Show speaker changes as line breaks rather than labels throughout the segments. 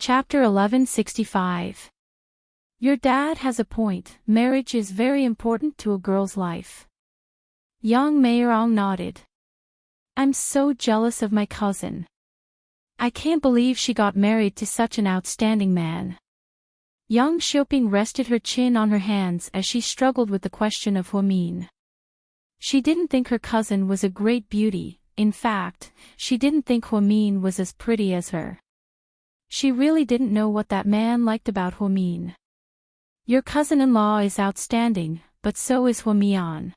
Chapter 1165. Your dad has a point. Marriage is very important to a girl's life. Young Mayerong nodded. I'm so jealous of my cousin. I can't believe she got married to such an outstanding man. Young Xiaoping rested her chin on her hands as she struggled with the question of Huamin. She didn't think her cousin was a great beauty. In fact, she didn't think Huamin was as pretty as her. She really didn't know what that man liked about Huamin. Your cousin-in-law is outstanding, but so is Huamian.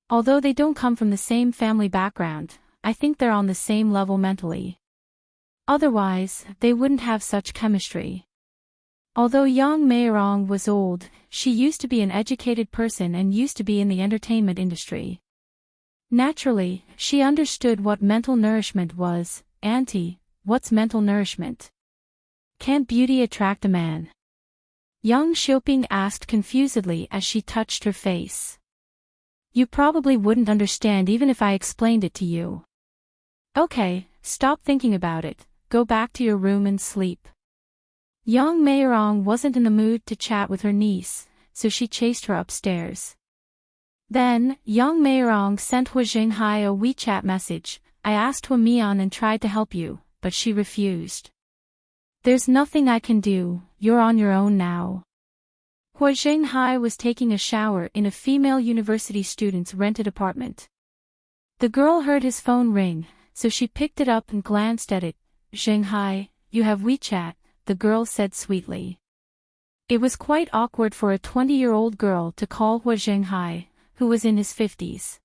Although they don't come from the same family background, I think they're on the same level mentally. Otherwise, they wouldn't have such chemistry. Although young Mayerong was old, she used to be an educated person and used to be in the entertainment industry. Naturally, she understood what mental nourishment was. Auntie, what's mental nourishment? Can't beauty attract a man? Young Xiaoping asked confusedly as she touched her face. You probably wouldn't understand even if I explained it to you. Okay, stop thinking about it, go back to your room and sleep. Young Mayerong wasn't in the mood to chat with her niece, so she chased her upstairs. Then, young Mayerong sent Hua Jinghai a WeChat message. I asked Hua Mian and tried to help you, but she refused. There's nothing I can do, you're on your own now. Hua Jinghai was taking a shower in a female university student's rented apartment. The girl heard his phone ring, so she picked it up and glanced at it. Jinghai, you have WeChat, the girl said sweetly. It was quite awkward for a 20-year-old girl to call Hua Jinghai, who was in his 50s.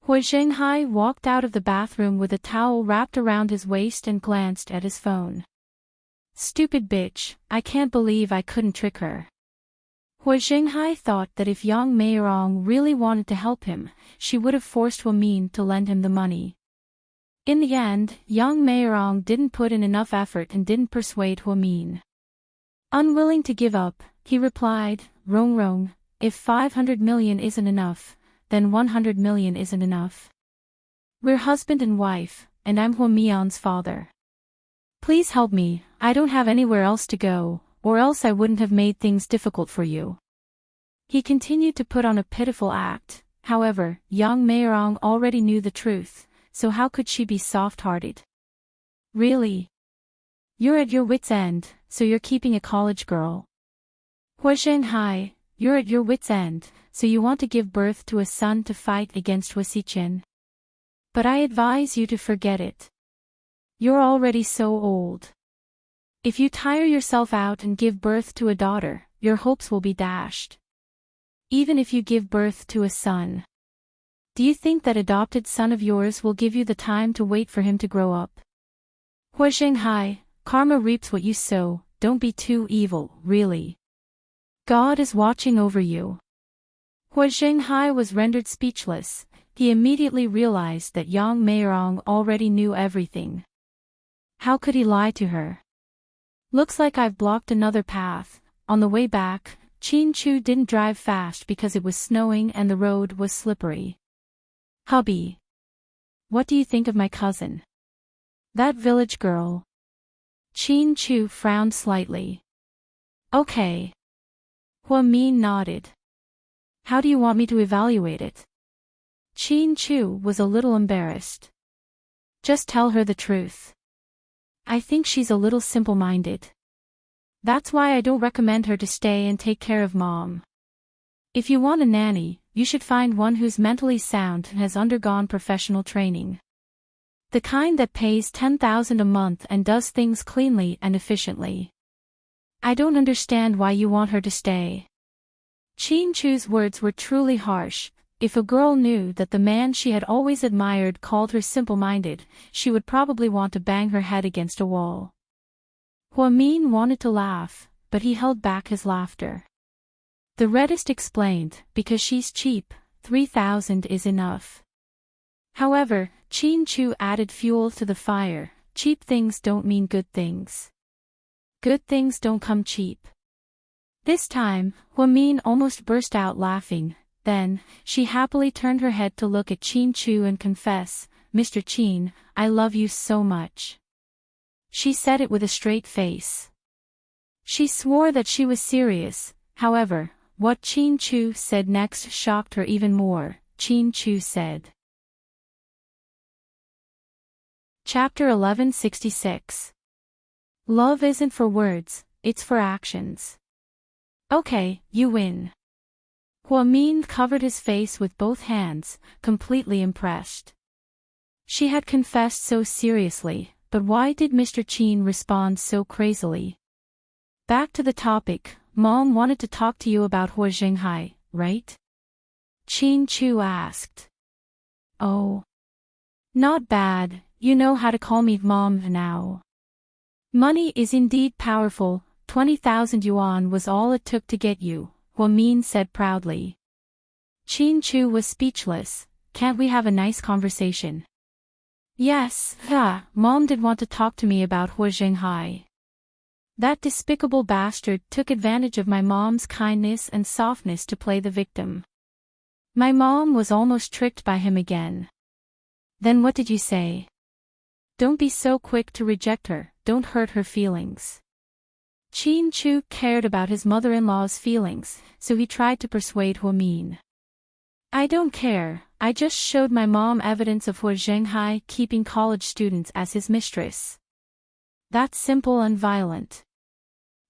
Hua Jinghai walked out of the bathroom with a towel wrapped around his waist and glanced at his phone. Stupid bitch, I can't believe I couldn't trick her. Hua Jinghai thought that if young Mayerong really wanted to help him, she would have forced Huamin to lend him the money. In the end, young Mayerong didn't put in enough effort and didn't persuade Huamin. Unwilling to give up, he replied, Rong Rong, if 500 million isn't enough, then 100 million isn't enough. We're husband and wife, and I'm Huamian's father. Please help me, I don't have anywhere else to go, or else I wouldn't have made things difficult for you. He continued to put on a pitiful act. However, young Mayerong already knew the truth, so how could she be soft-hearted? Really? You're at your wit's end, so you're keeping a college girl. Hua Jinghai, you're at your wit's end, so you want to give birth to a son to fight against Hua Xichen. But I advise you to forget it. You're already so old. If you tire yourself out and give birth to a daughter, your hopes will be dashed. Even if you give birth to a son. Do you think that adopted son of yours will give you the time to wait for him to grow up? Hua Jinghai, karma reaps what you sow, don't be too evil, really. God is watching over you. Hua Jinghai was rendered speechless. He immediately realized that young Mayerong already knew everything. How could he lie to her? Looks like I've blocked another path. On the way back, Qin Chu didn't drive fast because it was snowing and the road was slippery. Hubby. What do you think of my cousin? That village girl. Qin Chu frowned slightly. Okay. Hua Min nodded. How do you want me to evaluate it? Qin Chu was a little embarrassed. Just tell her the truth. I think she's a little simple-minded. That's why I don't recommend her to stay and take care of mom. If you want a nanny, you should find one who's mentally sound and has undergone professional training. The kind that pays 10,000 a month and does things cleanly and efficiently. I don't understand why you want her to stay. Qin Chu's words were truly harsh. If a girl knew that the man she had always admired called her simple-minded, she would probably want to bang her head against a wall. Hua Min wanted to laugh, but he held back his laughter. The reddest explained, because she's cheap, 3,000 is enough. However, Qin Chu added fuel to the fire. Cheap things don't mean good things. Good things don't come cheap. This time, Hua Min almost burst out laughing. Then, she happily turned her head to look at Qin Chu and confess, Mr. Qin, I love you so much. She said it with a straight face. She swore that she was serious. However, what Chin Chu said next shocked her even more. Chin Chu said. Chapter 1166. Love isn't for words, it's for actions. Okay, you win. Hua Min covered his face with both hands, completely impressed. She had confessed so seriously, but why did Mr. Chin respond so crazily? Back to the topic, Mom wanted to talk to you about Hua Zhenghai, right? Chin Chu asked. Oh. Not bad, you know how to call me Mom now. Money is indeed powerful, 20,000 yuan was all it took to get you, Hua Min said proudly. Chin Chu was speechless. Can't we have a nice conversation? Yes, Mom did want to talk to me about Hua Zhenghai. That despicable bastard took advantage of my mom's kindness and softness to play the victim. My mom was almost tricked by him again. Then what did you say? Don't be so quick to reject her, don't hurt her feelings. Chin Chu cared about his mother-in-law's feelings, so he tried to persuade Hua Min. I don't care, I just showed my mom evidence of Hua Zhenghai keeping college students as his mistress. That's simple and violent.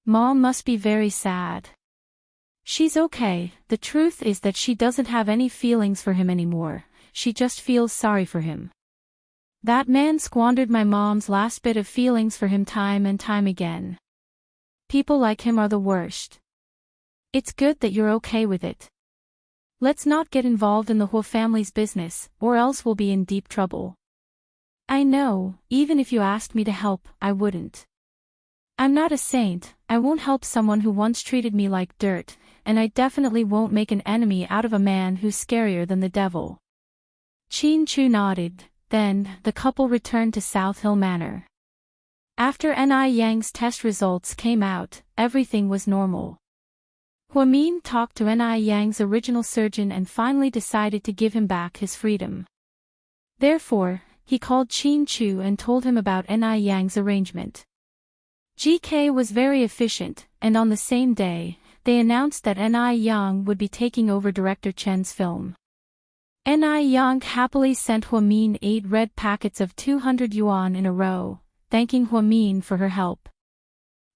Mom must be very sad. She's okay, the truth is that she doesn't have any feelings for him anymore, she just feels sorry for him. That man squandered my mom's last bit of feelings for him time and time again. People like him are the worst. It's good that you're okay with it. Let's not get involved in the Hua family's business, or else we'll be in deep trouble. I know, even if you asked me to help, I wouldn't. I'm not a saint, I won't help someone who once treated me like dirt, and I definitely won't make an enemy out of a man who's scarier than the devil. Chin Chu nodded, then, the couple returned to South Hill Manor. After Ni Yang's test results came out, everything was normal. Hua Min talked to Ni Yang's original surgeon and finally decided to give him back his freedom. Therefore, he called Chin Chu and told him about Ni Yang's arrangement. GK was very efficient, and on the same day, they announced that Ni Yang would be taking over director Chen's film. Ni Yang happily sent Hua Min 8 red packets of 200 yuan in a row, thanking Hua Min for her help.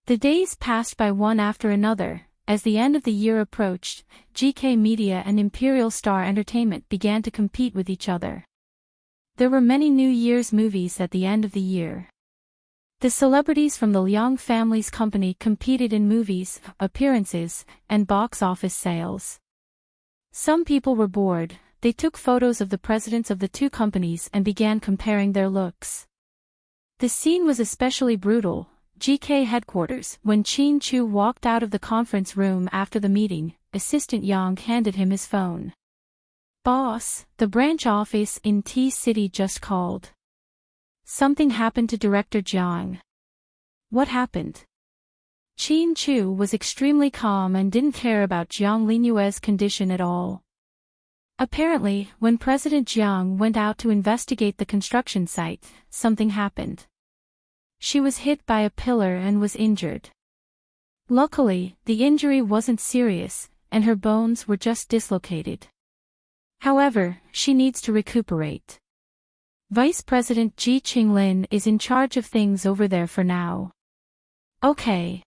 The days passed by one after another. As the end of the year approached, GK Media and Imperial Star Entertainment began to compete with each other. There were many New Year's movies at the end of the year. The celebrities from the Liang family's company competed in movies, appearances, and box office sales. Some people were bored, they took photos of the presidents of the two companies and began comparing their looks. The scene was especially brutal. GK headquarters. When Chin Chu walked out of the conference room after the meeting, Assistant Yang handed him his phone. Boss, the branch office in T-City just called. Something happened to Director Jiang. What happened? Chin Chu was extremely calm and didn't care about Jiang Linyue's condition at all. Apparently, when President Jiang went out to investigate the construction site, something happened. She was hit by a pillar and was injured. Luckily, the injury wasn't serious, and her bones were just dislocated. However, she needs to recuperate. Vice President Ji Qinglin is in charge of things over there for now. Okay.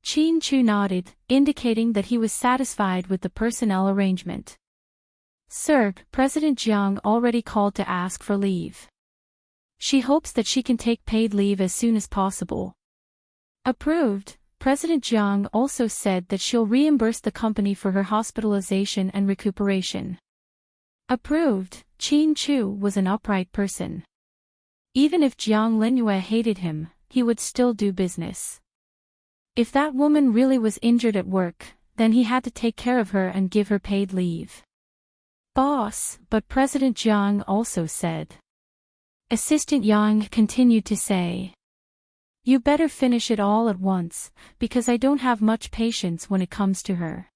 Chin Chu nodded, indicating that he was satisfied with the personnel arrangement. Sir, President Jiang already called to ask for leave. She hopes that she can take paid leave as soon as possible. Approved. President Jiang also said that she'll reimburse the company for her hospitalization and recuperation. Approved. Chin Chu was an upright person. Even if Jiang Linyue hated him, he would still do business. If that woman really was injured at work, then he had to take care of her and give her paid leave. Boss, but President Jiang also said. Assistant Yang continued to say. You better finish it all at once, because I don't have much patience when it comes to her.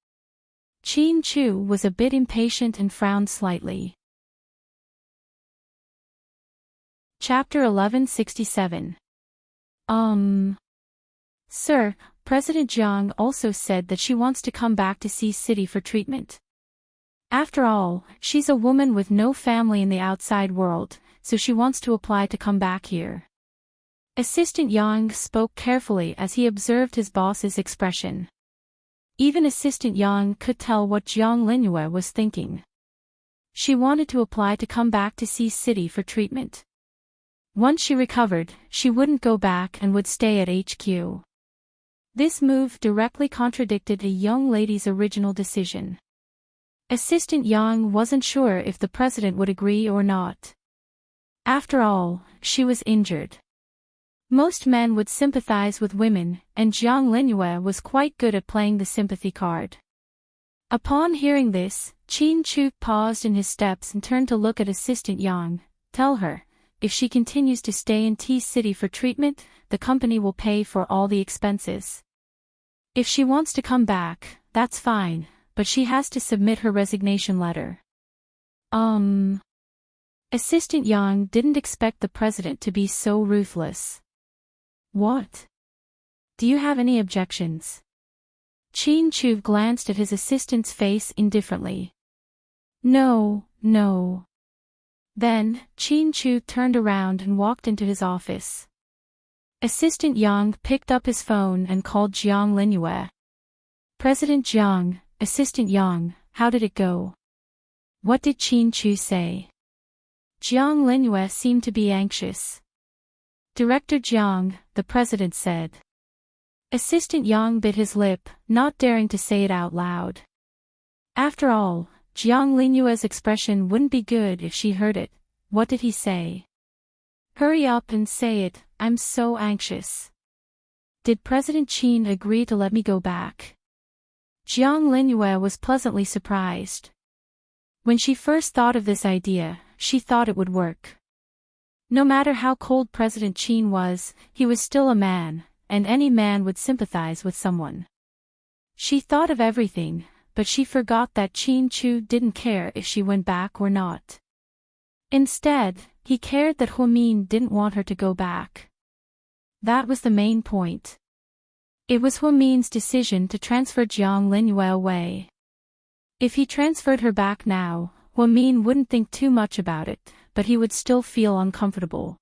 Chin Chu was a bit impatient and frowned slightly. Chapter 1167. Sir, President Jiang also said that she wants to come back to Sea City for treatment. After all, she's a woman with no family in the outside world, so she wants to apply to come back here. Assistant Yang spoke carefully as he observed his boss's expression. Even Assistant Yang could tell what Jiang Linyue was thinking. She wanted to apply to come back to Sea City for treatment. Once she recovered, she wouldn't go back and would stay at HQ. This move directly contradicted a young lady's original decision. Assistant Yang wasn't sure if the president would agree or not. After all, she was injured. Most men would sympathize with women, and Jiang Linyue was quite good at playing the sympathy card. Upon hearing this, Qin Chu paused in his steps and turned to look at Assistant Yang. Tell her, if she continues to stay in Tea City for treatment, the company will pay for all the expenses. If she wants to come back, that's fine, but she has to submit her resignation letter. Assistant Yang didn't expect the president to be so ruthless. What? Do you have any objections? Qin Chu glanced at his assistant's face indifferently. No. Then, Qin Chu turned around and walked into his office. Assistant Yang picked up his phone and called Jiang Linyue. President Jiang, Assistant Yang, how did it go? What did Qin Chu say? Jiang Linyue seemed to be anxious. Director Jiang, the president said. Assistant Yang bit his lip, not daring to say it out loud. After all, Jiang Linyue's expression wouldn't be good if she heard it. What did he say? Hurry up and say it, I'm so anxious. Did President Qin agree to let me go back? Jiang Linyue was pleasantly surprised. When she first thought of this idea, she thought it would work. No matter how cold President Qin was, he was still a man, and any man would sympathize with someone. She thought of everything, but she forgot that Qin Chu didn't care if she went back or not. Instead, he cared that Huamin didn't want her to go back. That was the main point. It was Huamin's decision to transfer Jiang Linyue away. If he transferred her back now, Huamin wouldn't think too much about it, but he would still feel uncomfortable.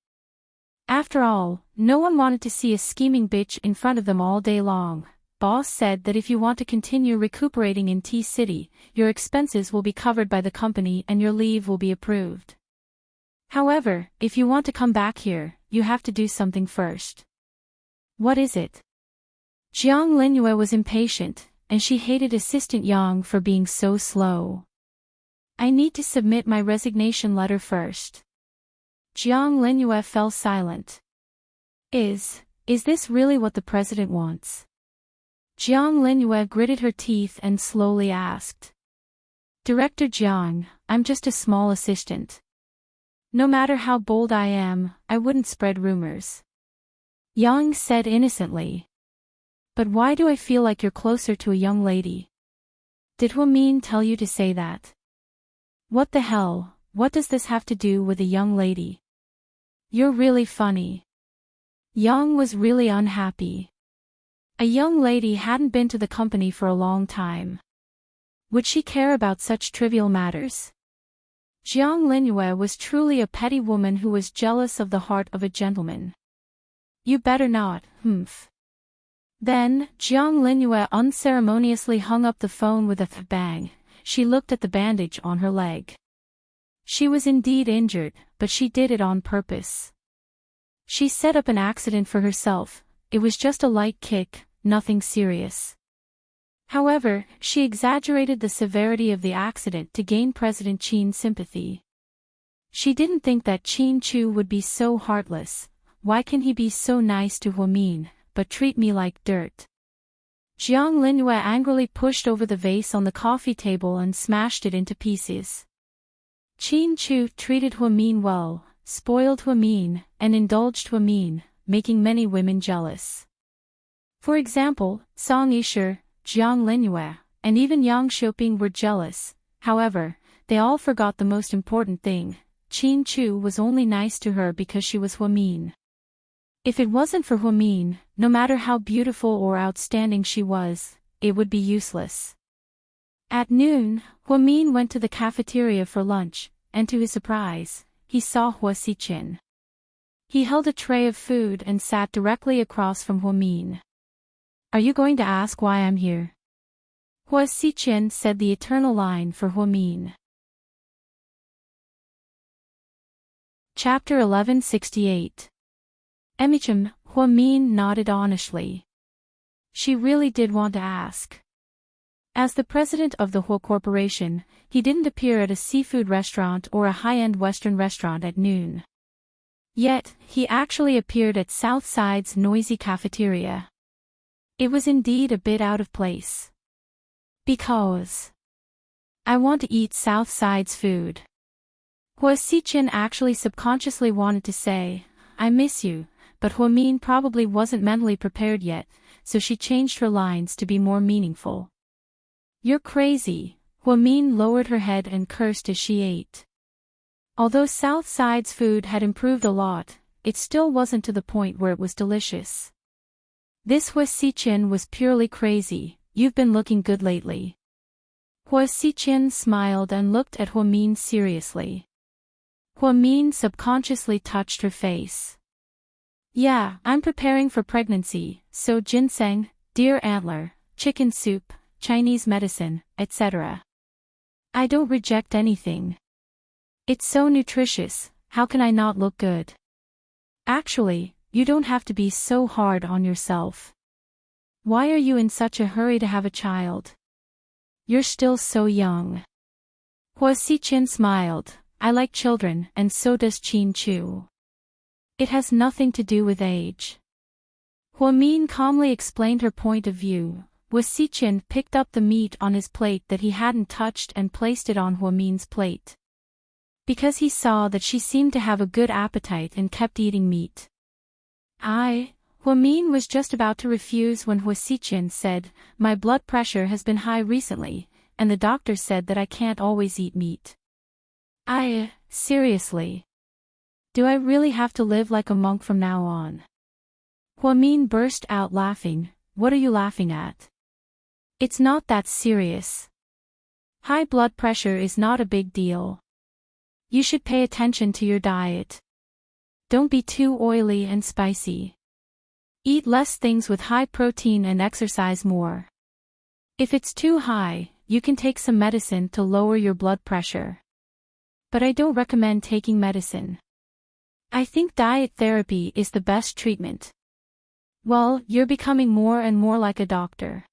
After all, no one wanted to see a scheming bitch in front of them all day long. Boss said that if you want to continue recuperating in Tea City, your expenses will be covered by the company and your leave will be approved. However, if you want to come back here, you have to do something first. What is it? Jiang Linyue was impatient, and she hated Assistant Yang for being so slow. I need to submit my resignation letter first. Jiang Linyue fell silent. Is this really what the president wants? Jiang Linyue gritted her teeth and slowly asked. Director Jiang, I'm just a small assistant. No matter how bold I am, I wouldn't spread rumors. Yang said innocently. But why do I feel like you're closer to a young lady? Did Huamin tell you to say that? What the hell, what does this have to do with a young lady? You're really funny. Yang was really unhappy. A young lady hadn't been to the company for a long time. Would she care about such trivial matters? Jiang Linyue was truly a petty woman who was jealous of the heart of a gentleman. You better not, Then, Jiang Linyue unceremoniously hung up the phone with a bang. She looked at the bandage on her leg. She was indeed injured, but she did it on purpose. She set up an accident for herself. It was just a light kick, nothing serious. However, she exaggerated the severity of the accident to gain President Qin's sympathy. She didn't think that Qin Chu would be so heartless. Why can he be so nice to Huamin, but treat me like dirt? Jiang Linyue angrily pushed over the vase on the coffee table and smashed it into pieces. Qin Chu treated Huamin well, spoiled Huamin, and indulged Huamin, making many women jealous. For example, Song Yisher, Jiang Linyue, and even Yang Xiuping were jealous. However, they all forgot the most important thing. Qin Chu was only nice to her because she was Huamin. If it wasn't for Huamin, no matter how beautiful or outstanding she was, it would be useless. At noon, Huamin went to the cafeteria for lunch, and to his surprise, he saw Hua Xiqin. He held a tray of food and sat directly across from Huamin. "Are you going to ask why I'm here?" Hua Xiqin said the eternal line for Huamin. Chapter 1168. Emichim, Huamin nodded honestly. She really did want to ask. As the president of the Hua Corporation, he didn't appear at a seafood restaurant or a high-end Western restaurant at noon. Yet, he actually appeared at Southside's noisy cafeteria. It was indeed a bit out of place. Because I want to eat Southside's food. Hua Xiqin actually subconsciously wanted to say, "I miss you," but Huamin probably wasn't mentally prepared yet, so she changed her lines to be more meaningful. "You're crazy." Huamin lowered her head and cursed as she ate. Although Southside's food had improved a lot, it still wasn't to the point where it was delicious. This Hua Xiqin was purely crazy. "You've been looking good lately." Hua Xiqin smiled and looked at Huamin seriously. Huamin subconsciously touched her face. "Yeah, I'm preparing for pregnancy, so ginseng, deer antler, chicken soup, Chinese medicine, etc. I don't reject anything. It's so nutritious, how can I not look good? Actually, you don't have to be so hard on yourself. Why are you in such a hurry to have a child? You're still so young." Hua Xiqin smiled. "I like children, and so does Qin Chu. It has nothing to do with age." Huamin calmly explained her point of view. Hua Xiqin picked up the meat on his plate that he hadn't touched and placed it on Huamin's plate. Because he saw that she seemed to have a good appetite and kept eating meat. Huamin was just about to refuse when Hua Xiqin said, "My blood pressure has been high recently, and the doctor said that I can't always eat meat." Seriously? Do I really have to live like a monk from now on?" Huamin burst out laughing. "What are you laughing at? It's not that serious. High blood pressure is not a big deal. You should pay attention to your diet. Don't be too oily and spicy. Eat less things with high protein and exercise more. If it's too high, you can take some medicine to lower your blood pressure. But I don't recommend taking medicine. I think diet therapy is the best treatment." "Well, you're becoming more and more like a doctor."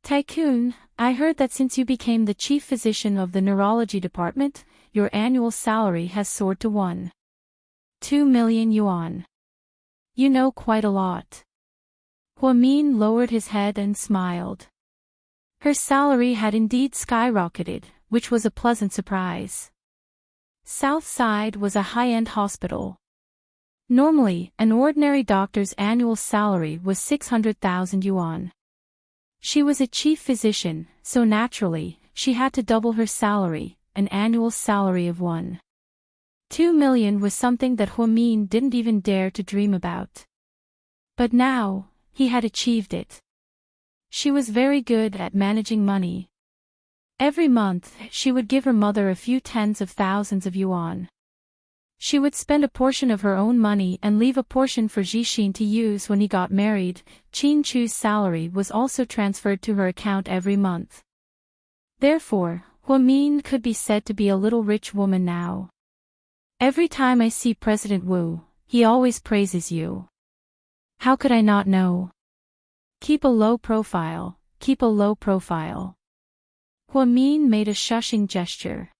"Tycoon, I heard that since you became the chief physician of the neurology department, your annual salary has soared to 1.2 million yuan. You know quite a lot." Huamin lowered his head and smiled. Her salary had indeed skyrocketed, which was a pleasant surprise. Southside was a high-end hospital. Normally, an ordinary doctor's annual salary was 600,000 yuan. She was a chief physician, so naturally, she had to double her salary. An annual salary of 1.2 million was something that Huamin didn't even dare to dream about. But now, he had achieved it. She was very good at managing money. Every month, she would give her mother a few tens of thousands of yuan. She would spend a portion of her own money and leave a portion for Jixin to use when he got married. Qin Chu's salary was also transferred to her account every month. Therefore, Huamin could be said to be a little rich woman now. "Every time I see President Wu, he always praises you. How could I not know? Keep a low profile, keep a low profile." Huamin made a shushing gesture.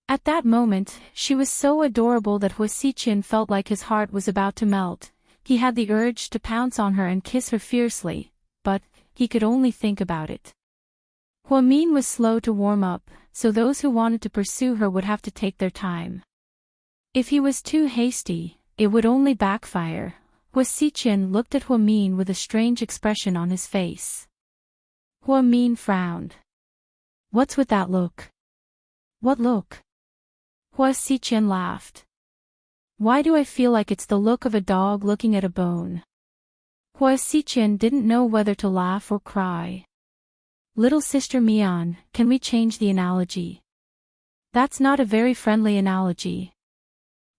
At that moment, she was so adorable that Hua Xiqin felt like his heart was about to melt. He had the urge to pounce on her and kiss her fiercely, but he could only think about it. Huamin was slow to warm up, so those who wanted to pursue her would have to take their time. If he was too hasty, it would only backfire. Hua Xiqin looked at Huamin with a strange expression on his face. Huamin frowned. "What's with that look?" "What look?" Hua Xiqin laughed. Why do I feel like it's the look of a dog looking at a bone? Hua Xiqian didn't know whether to laugh or cry. Little sister Mian, can we change the analogy? That's not a very friendly analogy.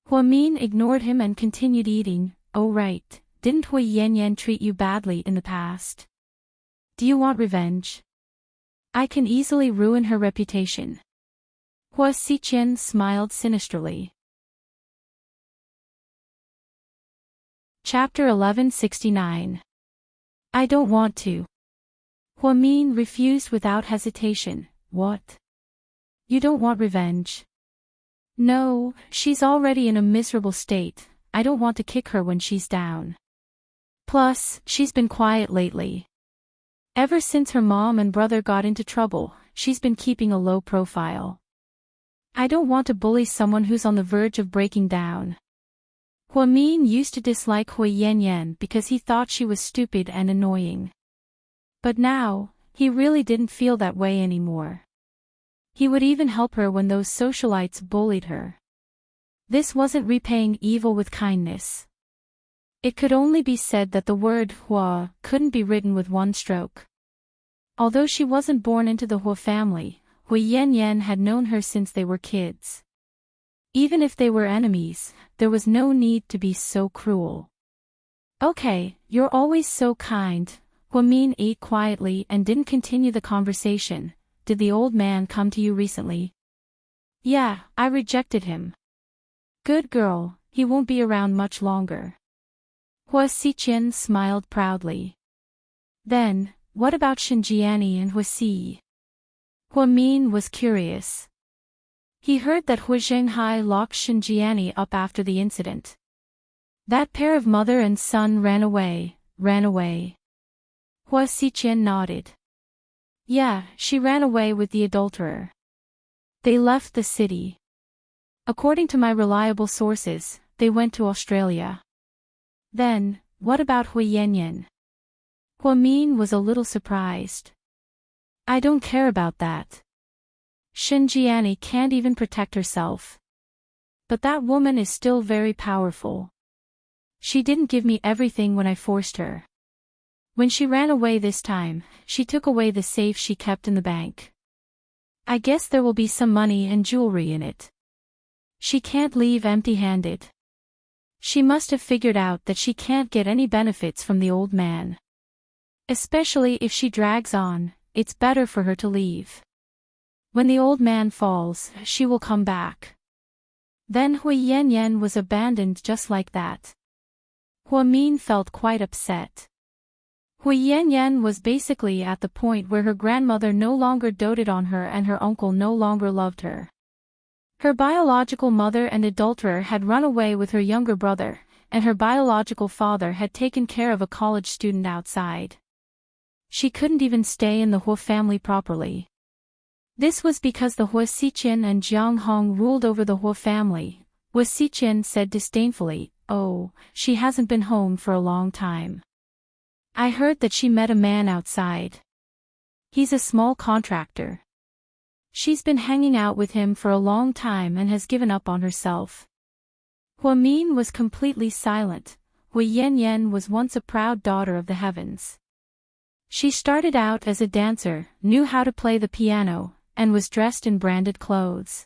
Hua Min ignored him and continued eating. Oh right, didn't Hui Yanyan treat you badly in the past? Do you want revenge? I can easily ruin her reputation. Hua Xiqian smiled sinisterly. Chapter 1169. I don't want to. Hua Min refused without hesitation. What? You don't want revenge? No, she's already in a miserable state. I don't want to kick her when she's down. Plus, she's been quiet lately. Ever since her mom and brother got into trouble, she's been keeping a low profile. I don't want to bully someone who's on the verge of breaking down. Hua Min used to dislike Hui Yanyan because he thought she was stupid and annoying. But now, he really didn't feel that way anymore. He would even help her when those socialites bullied her. This wasn't repaying evil with kindness. It could only be said that the word Hua couldn't be written with one stroke. Although she wasn't born into the Hua family, Hui Yanyan had known her since they were kids. Even if they were enemies, there was no need to be so cruel. Okay, you're always so kind. Hua Min ate quietly and didn't continue the conversation. Did the old man come to you recently? Yeah, I rejected him. Good girl, he won't be around much longer. Hua Xiqian smiled proudly. Then, what about Xinjiani and Hua Si? Hua Min was curious. He heard that Hu Zhenghai locked Xinjiani up after the incident. That pair of mother and son ran away. Hua Xiqian nodded. Yeah, she ran away with the adulterer. They left the city. According to my reliable sources, they went to Australia. Then, what about Hui Yanyan? Hua Min was a little surprised. I don't care about that. Xinjiani can't even protect herself. But that woman is still very powerful. She didn't give me everything when I forced her. When she ran away this time, she took away the safe she kept in the bank. I guess there will be some money and jewelry in it. She can't leave empty-handed. She must have figured out that she can't get any benefits from the old man. Especially if she drags on, it's better for her to leave. When the old man falls, she will come back. Then Hui Yanyan was abandoned just like that. Hua Min felt quite upset. Hui Yanyan was basically at the point where her grandmother no longer doted on her and her uncle no longer loved her. Her biological mother and adulterer had run away with her younger brother, and her biological father had taken care of a college student outside. She couldn't even stay in the Hua family properly. This was because the Hua Xiqian and Jiang Hong ruled over the Hua family. Hua Xiqian said disdainfully, "Oh, she hasn't been home for a long time. I heard that she met a man outside. He's a small contractor. She's been hanging out with him for a long time and has given up on herself." Hua Min was completely silent. Hui Yanyan was once a proud daughter of the heavens. She started out as a dancer, knew how to play the piano, and was dressed in branded clothes.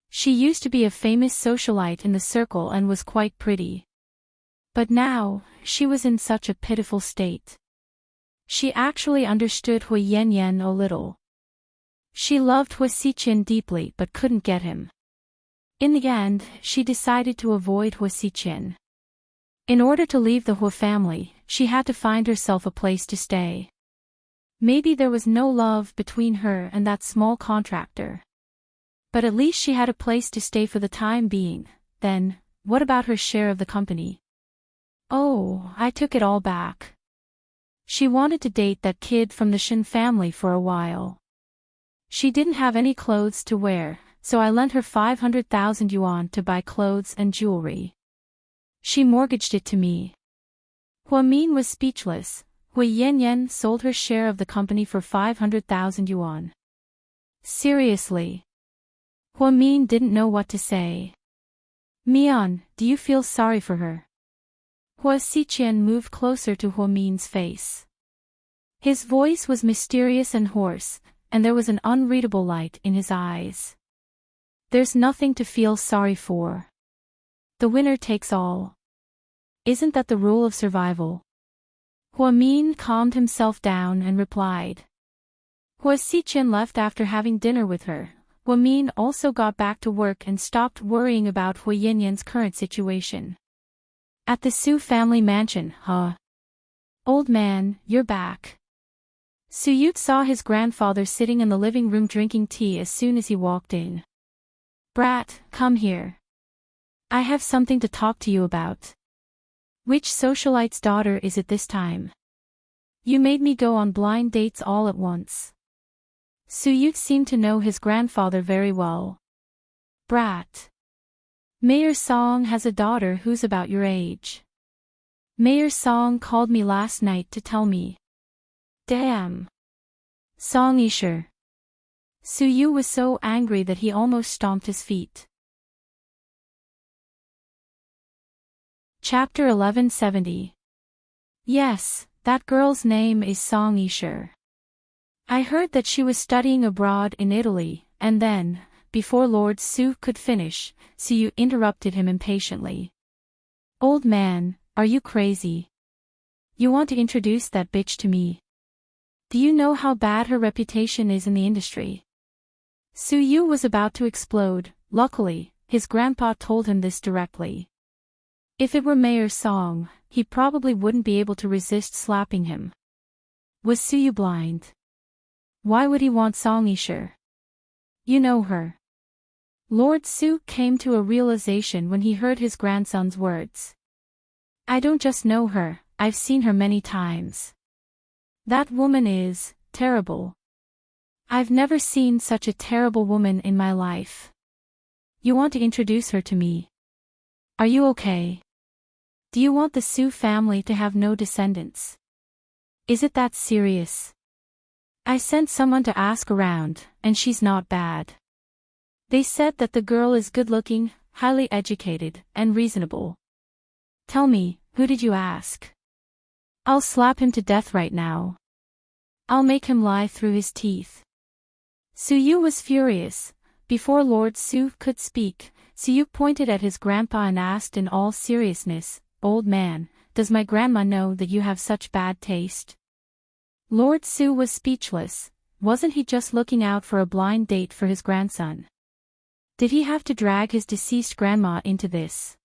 She used to be a famous socialite in the circle and was quite pretty. But now, she was in such a pitiful state. She actually understood Hui Yanyan a little. She loved Hua Xiqian deeply but couldn't get him. In the end, she decided to avoid Hua Xiqian. In order to leave the Hua family, she had to find herself a place to stay. Maybe there was no love between her and that small contractor. But at least she had a place to stay for the time being. Then, what about her share of the company? Oh, I took it all back. She wanted to date that kid from the Shen family for a while. She didn't have any clothes to wear, so I lent her 500,000 yuan to buy clothes and jewelry. She mortgaged it to me. Hua Min was speechless. Hui Yanyan sold her share of the company for 500,000 yuan. Seriously. Hua Min didn't know what to say. Mian, do you feel sorry for her? Hua Xiqian moved closer to Hua Min's face. His voice was mysterious and hoarse, and there was an unreadable light in his eyes. There's nothing to feel sorry for. The winner takes all. Isn't that the rule of survival? Hua Min calmed himself down and replied. Hua Xiqian left after having dinner with her. Hua Min also got back to work and stopped worrying about Hua Yinyan's current situation. At the Su family mansion, huh? Old man, you're back. Su Yute saw his grandfather sitting in the living room drinking tea as soon as he walked in. Brat, come here. I have something to talk to you about. Which socialite's daughter is it this time? You made me go on blind dates all at once. Su Yute seemed to know his grandfather very well. Brat. Mayor Song has a daughter who's about your age. Mayor Song called me last night to tell me. Damn. Song Yisher. Su Yu was so angry that he almost stomped his feet. Chapter 1170. Yes, that girl's name is Song Yisher. I heard that she was studying abroad in Italy, and then, before Lord Su could finish, Su Yu interrupted him impatiently. Old man, are you crazy? You want to introduce that bitch to me? Do you know how bad her reputation is in the industry? Su Yu was about to explode. Luckily, his grandpa told him this directly. If it were Mayor Song, he probably wouldn't be able to resist slapping him. Was Su Yu blind? Why would he want Song Yisher? You know her. Lord Su came to a realization when he heard his grandson's words. I don't just know her, I've seen her many times. That woman is terrible. I've never seen such a terrible woman in my life. You want to introduce her to me? Are you okay? Do you want the Su family to have no descendants? Is it that serious? I sent someone to ask around, and she's not bad. They said that the girl is good-looking, highly educated, and reasonable. Tell me, who did you ask? I'll slap him to death right now. I'll make him lie through his teeth. Su Yu was furious. Before Lord Su could speak, Su Yu pointed at his grandpa and asked in all seriousness, Old man, does my grandma know that you have such bad taste? Lord Su was speechless. Wasn't he just looking out for a blind date for his grandson? Did he have to drag his deceased grandma into this?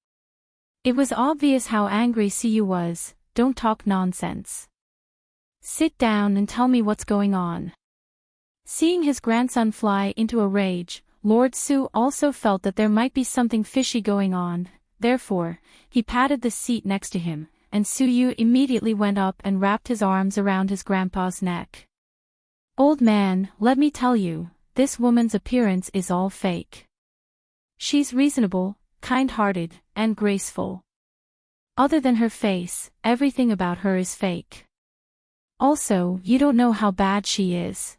It was obvious how angry Su Yu was. Don't talk nonsense. Sit down and tell me what's going on. Seeing his grandson fly into a rage, Lord Su also felt that there might be something fishy going on. Therefore, he patted the seat next to him, and Su Yu immediately went up and wrapped his arms around his grandpa's neck. Old man, let me tell you, this woman's appearance is all fake. She's reasonable, kind-hearted, and graceful. Other than her face, everything about her is fake. Also, you don't know how bad she is.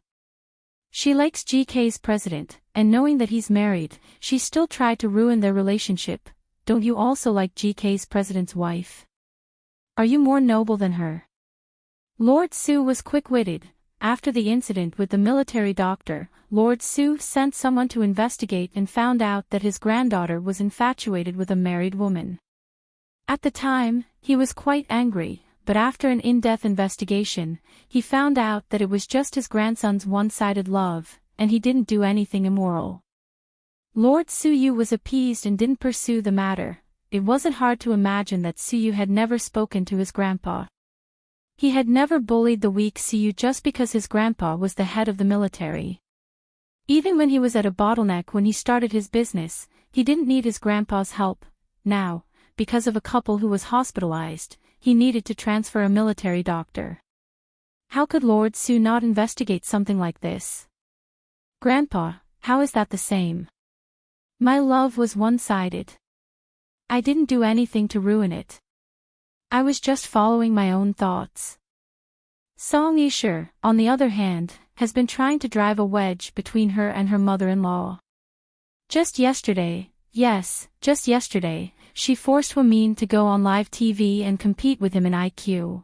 She likes GK's president, and knowing that he's married, she still tried to ruin their relationship. Don't you also like GK's president's wife? Are you more noble than her? Lord Su was quick-witted. After the incident with the military doctor, Lord Su sent someone to investigate and found out that his granddaughter was infatuated with a married woman. At the time, he was quite angry, but after an in-depth investigation, he found out that it was just his grandson's one-sided love, and he didn't do anything immoral. Lord Su Yu was appeased and didn't pursue the matter. It wasn't hard to imagine that Su Yu had never spoken to his grandpa. He had never bullied the weak Su Yu just because his grandpa was the head of the military. Even when he was at a bottleneck when he started his business, he didn't need his grandpa's help. Now, because of a couple who was hospitalized, he needed to transfer a military doctor. How could Lord Su not investigate something like this? Grandpa, how is that the same? My love was one-sided. I didn't do anything to ruin it. I was just following my own thoughts. Song Yisher, on the other hand, has been trying to drive a wedge between her and her mother-in-law. Just yesterday, Yes, just yesterday, she forced Hwamin to go on live TV and compete with him in IQ.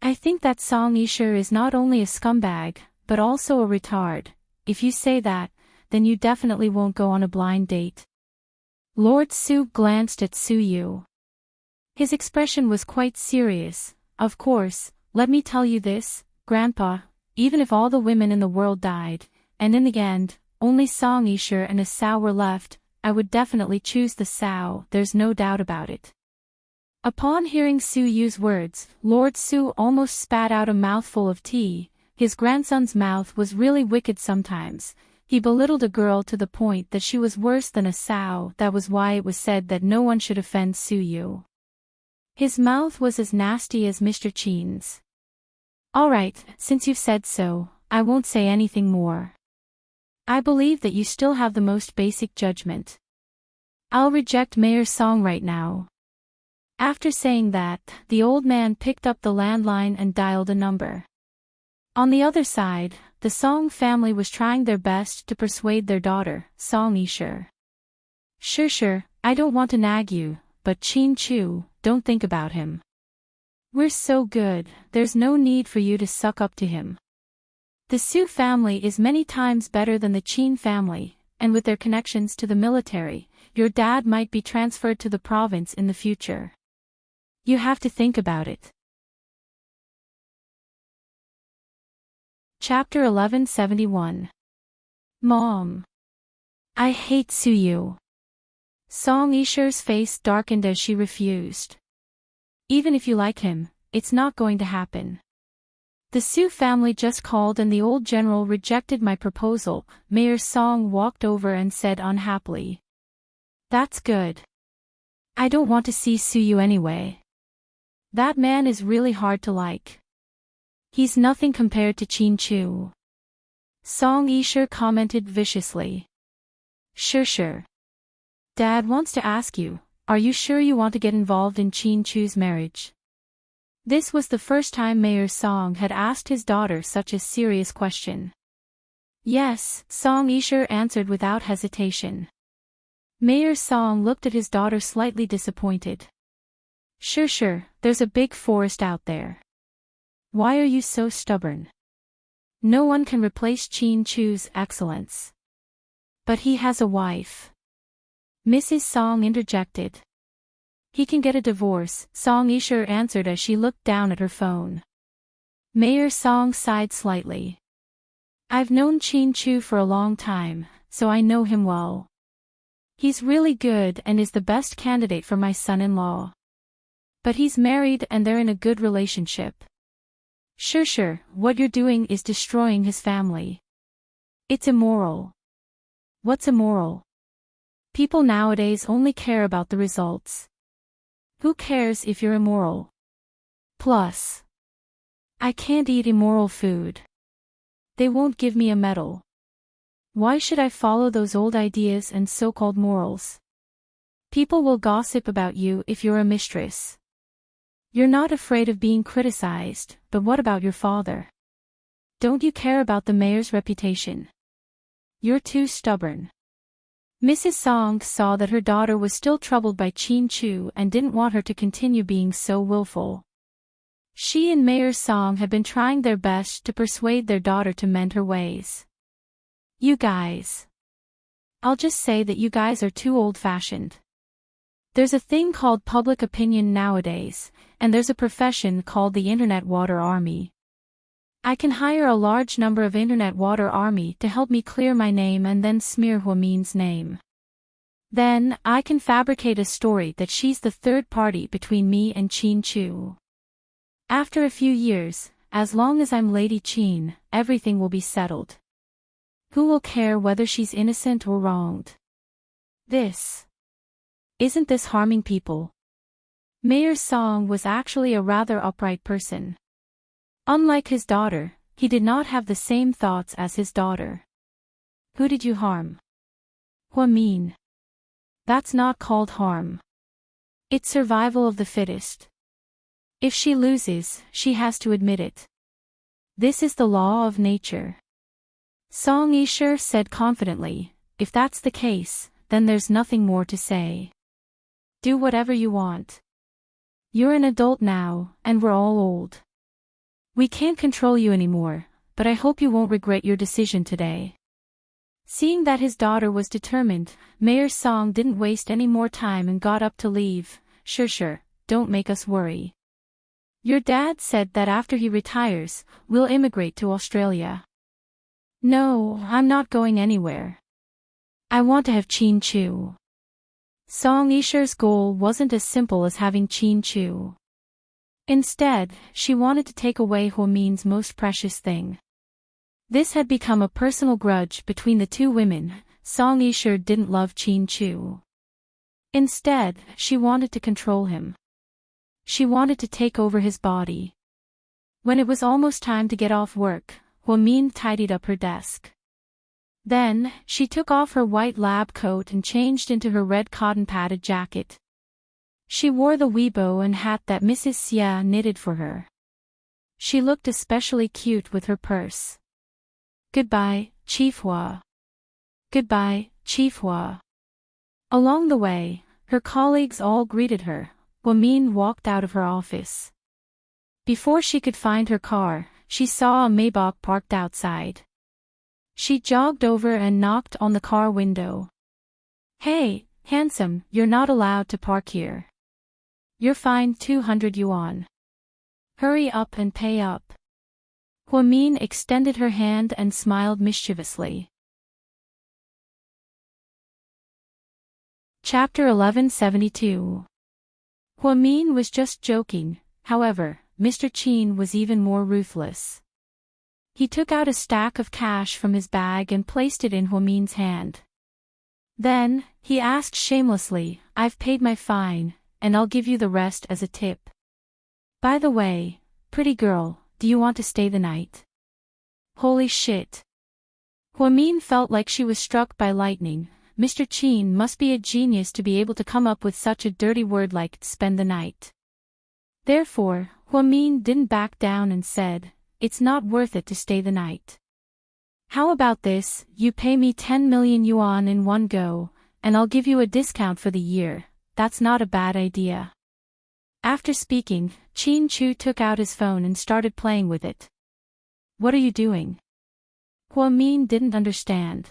I think that Song Yisher is not only a scumbag, but also a retard. If you say that, then you definitely won't go on a blind date. Lord Su glanced at Su Yu. His expression was quite serious. Of course, let me tell you this, Grandpa, even if all the women in the world died, and in the end, only Song Yisher and a sow were left, I would definitely choose the sow, there's no doubt about it. Upon hearing Su Yu's words, Lord Su almost spat out a mouthful of tea. His grandson's mouth was really wicked sometimes. He belittled a girl to the point that she was worse than a sow. That was why it was said that no one should offend Su Yu. His mouth was as nasty as Mr. Chin's. Alright, since you've said so, I won't say anything more. I believe that you still have the most basic judgment. I'll reject Mayor Song right now. After saying that, the old man picked up the landline and dialed a number. On the other side, the Song family was trying their best to persuade their daughter, Song Yisher. Sure, I don't want to nag you, but Chin Chu, don't think about him. We're so good, there's no need for you to suck up to him. The Su family is many times better than the Chin family, and with their connections to the military, your dad might be transferred to the province in the future. You have to think about it. Chapter 1171. Mom. I hate Su Yu. Song Yisher's face darkened as she refused. Even if you like him, it's not going to happen. The Su family just called and the old general rejected my proposal. Mayor Song walked over and said unhappily. That's good. I don't want to see Su Yu anyway. That man is really hard to like. He's nothing compared to Chin Chu. Song Yisher commented viciously. Sure. Dad wants to ask you, are you sure you want to get involved in Chin Chu's marriage? This was the first time Mayor Song had asked his daughter such a serious question. Yes, Song Yisher answered without hesitation. Mayor Song looked at his daughter slightly disappointed. Sure, there's a big forest out there. Why are you so stubborn? No one can replace Chin Chu's excellence. But he has a wife. Mrs. Song interjected. He can get a divorce, Song Yisher answered as she looked down at her phone. Mayor Song sighed slightly. I've known Chin Chu for a long time, so I know him well. He's really good and is the best candidate for my son-in-law. But he's married and they're in a good relationship. Sure, what you're doing is destroying his family. It's immoral. What's immoral? People nowadays only care about the results. Who cares if you're immoral? Plus, I can't eat immoral food. They won't give me a medal. Why should I follow those old ideas and so-called morals? People will gossip about you if you're a mistress. You're not afraid of being criticized, but what about your father? Don't you care about the mayor's reputation? You're too stubborn. Mrs. Song saw that her daughter was still troubled by Chin Chu and didn't want her to continue being so willful. She and Mayor Song had been trying their best to persuade their daughter to mend her ways. You guys. I'll just say that you guys are too old-fashioned. There's a thing called public opinion nowadays, and there's a profession called the Internet Water Army. I can hire a large number of Internet Water Army to help me clear my name and then smear Hwamin's name. Then, I can fabricate a story that she's the third party between me and Chin Chu. After a few years, as long as I'm Lady Chin, everything will be settled. Who will care whether she's innocent or wronged? Isn't this harming people? Mayor Song was actually a rather upright person. Unlike his daughter, he did not have the same thoughts as his daughter. Who did you harm? Hwamin. That's not called harm. It's survival of the fittest. If she loses, she has to admit it. This is the law of nature. Song Yisher said confidently, if that's the case, then there's nothing more to say. Do whatever you want. You're an adult now, and we're all old. We can't control you anymore, but I hope you won't regret your decision today. Seeing that his daughter was determined, Mayor Song didn't waste any more time and got up to leave. Sure, don't make us worry. Your dad said that after he retires, we'll immigrate to Australia. No, I'm not going anywhere. I want to have Chin Chu. Song Yisher's goal wasn't as simple as having Chin Chu. Instead, she wanted to take away Huomin's most precious thing. This had become a personal grudge between the two women. Song Yisher didn't love Chin Chu. Instead, she wanted to control him. She wanted to take over his body. When it was almost time to get off work, Huomin tidied up her desk. Then, she took off her white lab coat and changed into her red cotton-padded jacket. She wore the weibo and hat that Mrs. Xia knitted for her. She looked especially cute with her purse. Goodbye, Chief Hua. Goodbye, Chief Hua. Along the way, her colleagues all greeted her. Huomin walked out of her office. Before she could find her car, she saw a Maybach parked outside. She jogged over and knocked on the car window. Hey, handsome, you're not allowed to park here. You're fined 200 yuan. Hurry up and pay up. Huomin extended her hand and smiled mischievously. Chapter 1172. Huomin was just joking, however, Mr. Qin was even more ruthless. He took out a stack of cash from his bag and placed it in Huomin's hand. Then, he asked shamelessly, I've paid my fine, and I'll give you the rest as a tip. By the way, pretty girl, do you want to stay the night? Holy shit. Huomin felt like she was struck by lightning. Mr. Qin must be a genius to be able to come up with such a dirty word like spend the night. Therefore, Huomin didn't back down and said, it's not worth it to stay the night. How about this, you pay me 10 million yuan in one go, and I'll give you a discount for the year. That's not a bad idea. After speaking, Chin Chu took out his phone and started playing with it. What are you doing? Huomin didn't understand.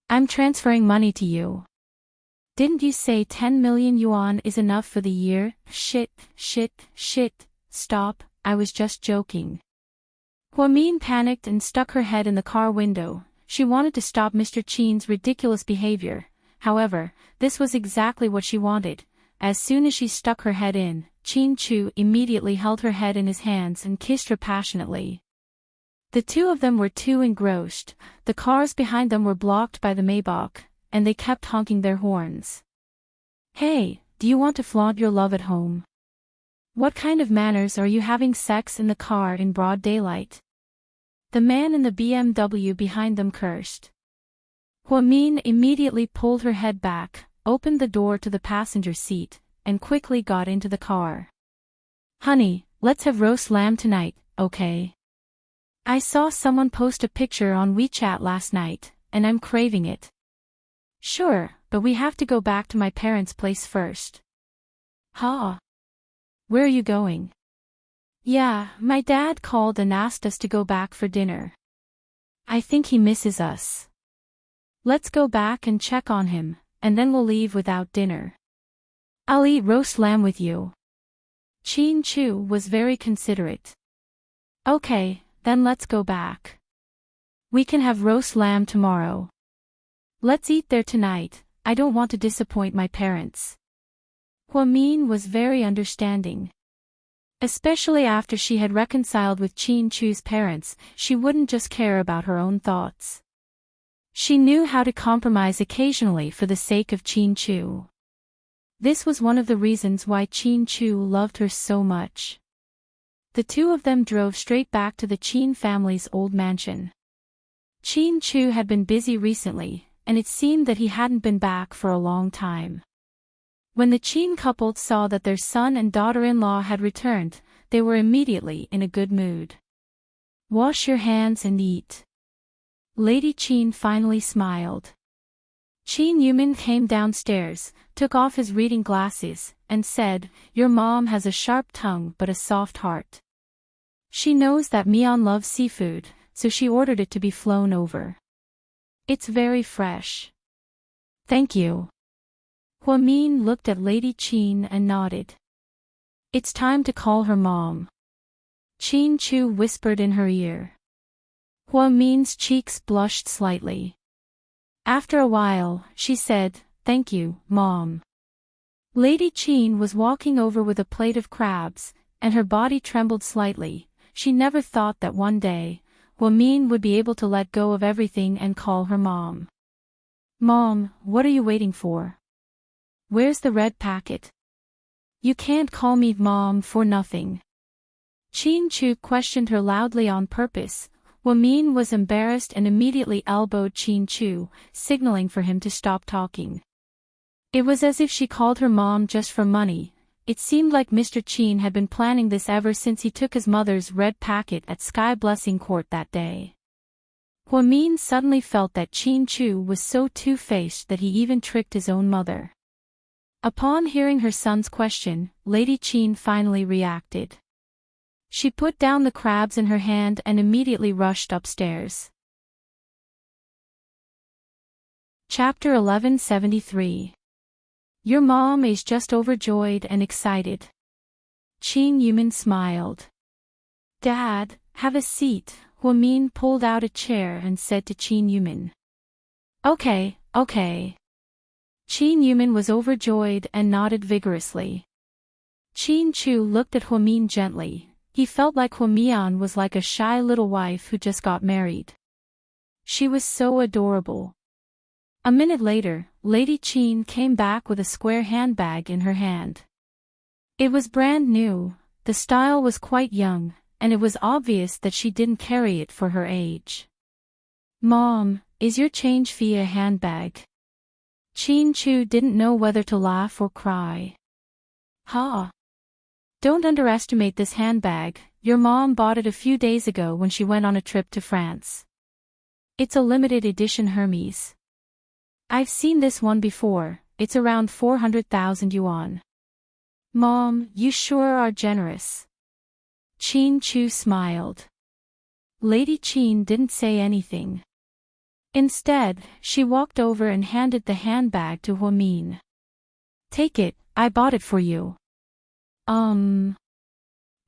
I'm transferring money to you. Didn't you say 10 million yuan is enough for the year? Shit, stop, I was just joking. Huomin panicked and stuck her head in the car window. She wanted to stop Mr. Qin's ridiculous behavior. However, this was exactly what she wanted. As soon as she stuck her head in, Chin Chu immediately held her head in his hands and kissed her passionately. The two of them were too engrossed. The cars behind them were blocked by the Maybach, and they kept honking their horns. Hey, do you want to flaunt your love at home? What kind of manners are you having sex in the car in broad daylight? The man in the BMW behind them cursed. Huomin immediately pulled her head back, opened the door to the passenger seat, and quickly got into the car. Honey, let's have roast lamb tonight, okay? I saw someone post a picture on WeChat last night, and I'm craving it. Sure, but we have to go back to my parents' place first. Huh? Where are you going? Yeah, my dad called and asked us to go back for dinner. I think he misses us. Let's go back and check on him, and then we'll leave without dinner. I'll eat roast lamb with you. Chin Chu was very considerate. Okay, then let's go back. We can have roast lamb tomorrow. Let's eat there tonight, I don't want to disappoint my parents. Huomin was very understanding. Especially after she had reconciled with Chin Chu's parents, she wouldn't just care about her own thoughts. She knew how to compromise occasionally for the sake of Chin Chu. This was one of the reasons why Chin Chu loved her so much. The two of them drove straight back to the Qin family's old mansion. Chin Chu had been busy recently, and it seemed that he hadn't been back for a long time. When the Qin couple saw that their son and daughter-in-law had returned, they were immediately in a good mood. Wash your hands and eat. Lady Qin finally smiled. Qin Yumin came downstairs, took off his reading glasses, and said, "Your mom has a sharp tongue but a soft heart. She knows that Mian loves seafood, so she ordered it to be flown over. It's very fresh." "Thank you." Huamin looked at Lady Qin and nodded. "It's time to call her mom." Qin Chu whispered in her ear. Huamin's cheeks blushed slightly. After a while, she said, "Thank you, Mom." Lady Qin was walking over with a plate of crabs, and her body trembled slightly. She never thought that one day, Huamin would be able to let go of everything and call her mom. "Mom, what are you waiting for? Where's the red packet? You can't call me Mom for nothing." Qin Chu questioned her loudly on purpose. Huamin was embarrassed and immediately elbowed Qin Chu, signaling for him to stop talking. It was as if she called her mom just for money. It seemed like Mr. Qin had been planning this ever since he took his mother's red packet at Sky Blessing Court that day. Huamin suddenly felt that Qin Chu was so two-faced that he even tricked his own mother. Upon hearing her son's question, Lady Qin finally reacted. She put down the crabs in her hand and immediately rushed upstairs. Chapter 1173. Your mom is just overjoyed and excited. Qin Yumin smiled. "Dad, have a seat." Huamin pulled out a chair and said to Qin Yumin. Okay. Qin Yumin was overjoyed and nodded vigorously. Qin Chu looked at Huamin gently. He felt like Huamian was like a shy little wife who just got married. She was so adorable. A minute later, Lady Qin came back with a square handbag in her hand. It was brand new, the style was quite young, and it was obvious that she didn't carry it for her age. "Mom, is your change fee a handbag?" Qin Chu didn't know whether to laugh or cry. "Ha! Don't underestimate this handbag, your mom bought it a few days ago when she went on a trip to France. It's a limited edition Hermes. I've seen this one before, it's around 400,000 yuan. Mom, you sure are generous." Qin Chu smiled. Lady Qin didn't say anything. Instead, she walked over and handed the handbag to Huamin. "Take it, I bought it for you."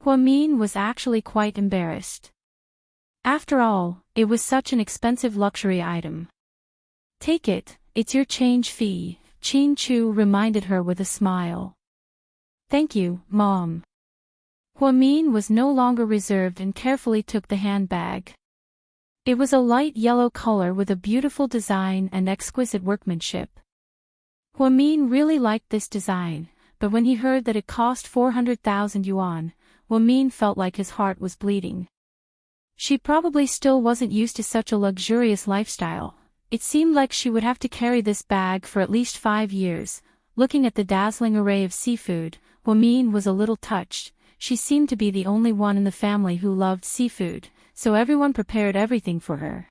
Huamin was actually quite embarrassed. After all, it was such an expensive luxury item. "Take it, it's your change fee," Qin Chu reminded her with a smile. "Thank you, Mom." Huamin was no longer reserved and carefully took the handbag. It was a light yellow color with a beautiful design and exquisite workmanship. Huamin really liked this design, but when he heard that it cost 400,000 yuan, Huamin felt like his heart was bleeding. She probably still wasn't used to such a luxurious lifestyle. It seemed like she would have to carry this bag for at least 5 years. Looking at the dazzling array of seafood, Huamin was a little touched. She seemed to be the only one in the family who loved seafood, so everyone prepared everything for her.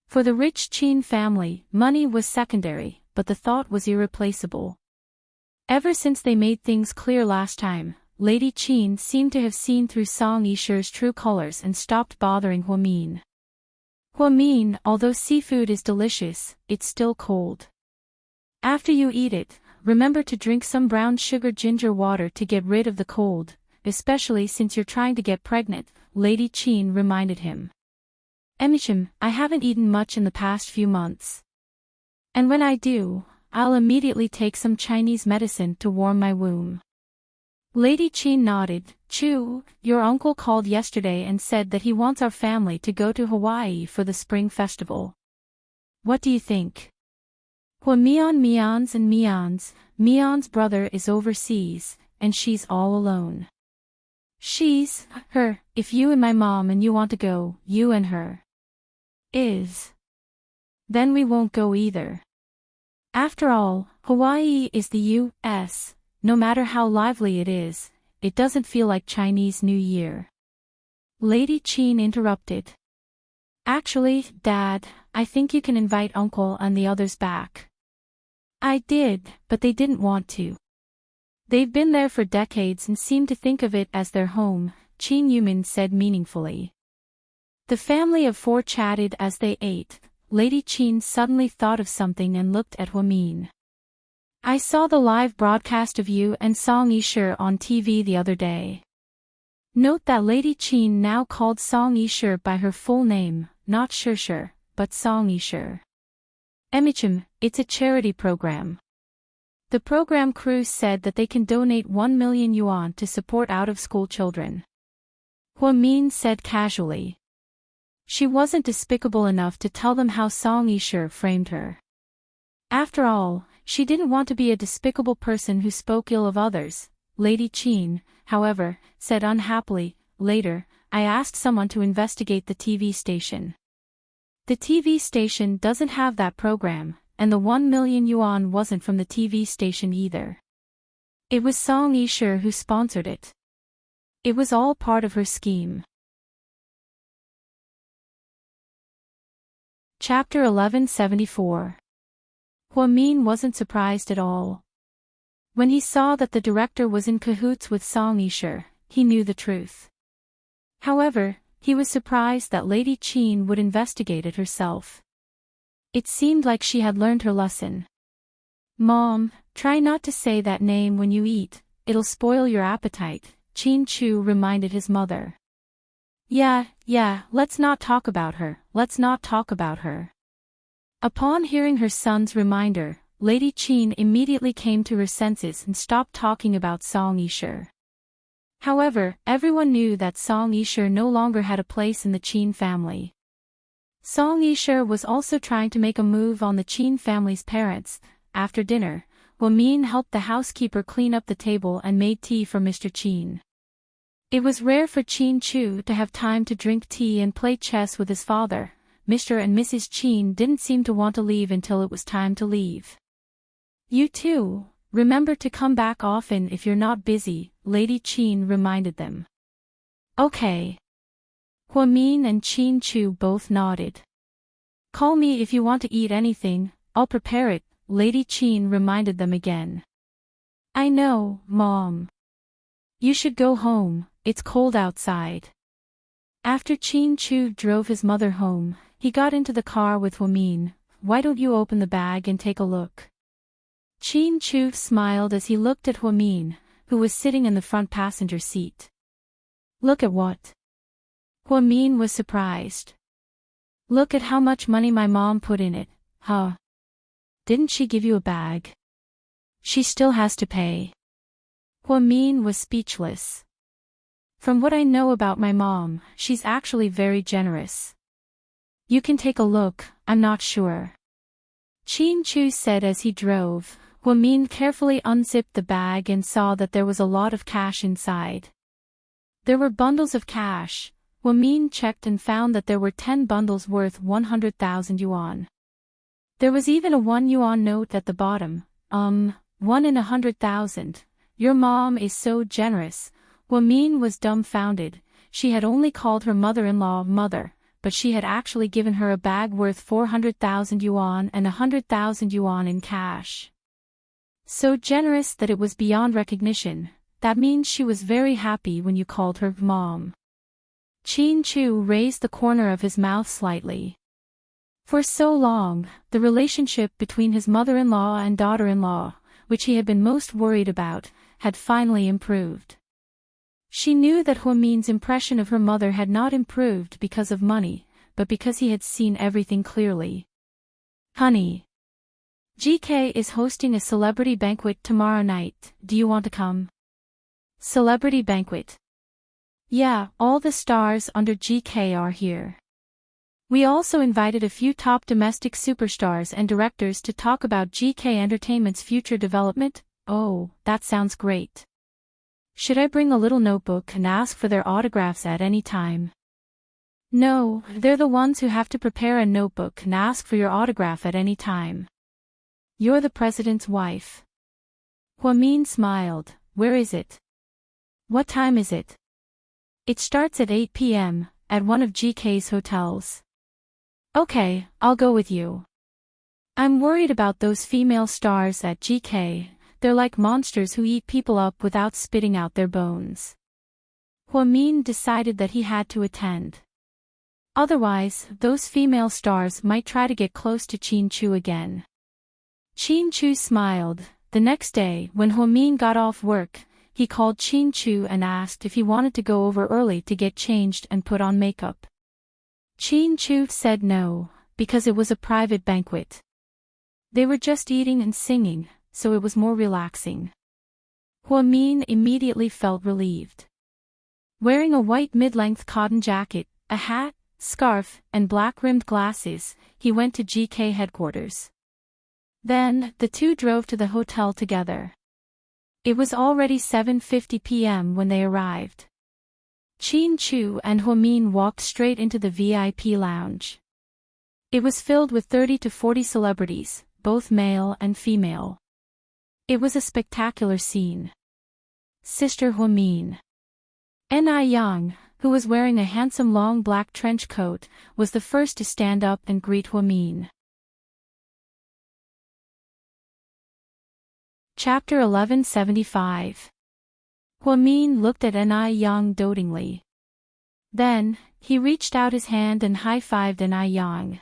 For the rich Qin family, money was secondary, but the thought was irreplaceable. Ever since they made things clear last time, Lady Qin seemed to have seen through Song Yishi's true colors and stopped bothering Huamin. "Huamin, although seafood is delicious, it's still cold. After you eat it, remember to drink some brown sugar ginger water to get rid of the cold, especially since you're trying to get pregnant," Lady Qin reminded him. "Emichim, I haven't eaten much in the past few months. And when I do, I'll immediately take some Chinese medicine to warm my womb." Lady Qin nodded. "Chu, your uncle called yesterday and said that he wants our family to go to Hawaii for the spring festival. What do you think?" Mian's brother is overseas, and she's all alone. "She's, her, if you and my mom and you want to go, you and her. Then we won't go either. After all, Hawaii is the U.S., no matter how lively it is, it doesn't feel like Chinese New Year." Lady Qin interrupted. "Actually, Dad, I think you can invite Uncle and the others back. I did, but they didn't want to. They've been there for decades and seem to think of it as their home, Qin Yumin said meaningfully. The family of four chatted as they ate. Lady Qin suddenly thought of something and looked at Huamin. I saw the live broadcast of you and Song Yishir on TV the other day. Note that Lady Qin now called Song Yishir by her full name, not Shishir, but Song Yishir. Emichim, it's a charity program. The program crew said that they can donate 1 million yuan to support out-of-school children. Huamin said casually. She wasn't despicable enough to tell them how Song Yishir framed her. After all, she didn't want to be a despicable person who spoke ill of others. Lady Qin, however, said unhappily, later, I asked someone to investigate the TV station. The TV station doesn't have that program, and the 1 million yuan wasn't from the TV station either. It was Song Yishir who sponsored it. It was all part of her scheme. Chapter 1174. Huamin wasn't surprised at all. When he saw that the director was in cahoots with Song Yishir, he knew the truth. However, he was surprised that Lady Qin would investigate it herself. It seemed like she had learned her lesson. Mom, try not to say that name when you eat, it'll spoil your appetite, Qin Chu reminded his mother. Yeah, let's not talk about her, let's not talk about her. Upon hearing her son's reminder, Lady Qin immediately came to her senses and stopped talking about Song Yishir. However, everyone knew that Song Yishir no longer had a place in the Qin family. Song Yishir was also trying to make a move on the Qin family's parents. After dinner, Huamin helped the housekeeper clean up the table and made tea for Mr. Qin. It was rare for Qin Chu to have time to drink tea and play chess with his father. Mr. and Mrs. Qin didn't seem to want to leave until it was time to leave. You too, remember to come back often if you're not busy, Lady Qin reminded them. Okay. Huamin and Qin Chu both nodded. Call me if you want to eat anything, I'll prepare it, Lady Qin reminded them again. I know, Mom. You should go home, it's cold outside. After Qin Chu drove his mother home, he got into the car with Huamin. Why don't you open the bag and take a look? Qin Chu smiled as he looked at Huamin, who was sitting in the front passenger seat. Look at what? Huamin was surprised. Look at how much money my mom put in it, huh? Didn't she give you a bag? She still has to pay. Huamin was speechless. From what I know about my mom, she's actually very generous. You can take a look, I'm not sure. Qin Chu said as he drove. Huamin carefully unzipped the bag and saw that there was a lot of cash inside. There were bundles of cash. Huamin checked and found that there were 10 bundles worth 100,000 yuan. There was even a 1 yuan note at the bottom. 1 in 100,000. Your mom is so generous. Huamin was dumbfounded. She had only called her mother-in-law mother, but she had actually given her a bag worth 400,000 yuan and 100,000 yuan in cash. So generous that it was beyond recognition. That means she was very happy when you called her mom. Qin Chu raised the corner of his mouth slightly. For so long, the relationship between his mother-in-law and daughter-in-law, which he had been most worried about, had finally improved. She knew that Huamin's impression of her mother had not improved because of money, but because he had seen everything clearly. Honey. GK is hosting a celebrity banquet tomorrow night, do you want to come? Celebrity banquet. Yeah, all the stars under GK are here. We also invited a few top domestic superstars and directors to talk about GK Entertainment's future development. Oh, that sounds great. Should I bring a little notebook and ask for their autographs at any time? No, they're the ones who have to prepare a notebook and ask for your autograph at any time. You're the president's wife. Huamin smiled. Where is it? What time is it? It starts at 8 p.m., at one of GK's hotels. Okay, I'll go with you. I'm worried about those female stars at GK, they're like monsters who eat people up without spitting out their bones. Huamin decided that he had to attend. Otherwise, those female stars might try to get close to Qin Chu again. Qin Chu smiled. The next day, when Huamin got off work, he called Qin Chu and asked if he wanted to go over early to get changed and put on makeup. Qin Chu said no, because it was a private banquet. They were just eating and singing, so it was more relaxing. Huamin immediately felt relieved. Wearing a white mid-length cotton jacket, a hat, scarf, and black-rimmed glasses, he went to GK headquarters. Then, the two drove to the hotel together. It was already 7:50 p.m. when they arrived. Qin Chu and Huamin walked straight into the VIP lounge. It was filled with 30 to 40 celebrities, both male and female. It was a spectacular scene. Sister Huamin. Ni Yang, who was wearing a handsome long black trench coat, was the first to stand up and greet Huamin. Chapter 1175. Huamin looked at Ni Yang dotingly. Then, he reached out his hand and high-fived Ni Yang.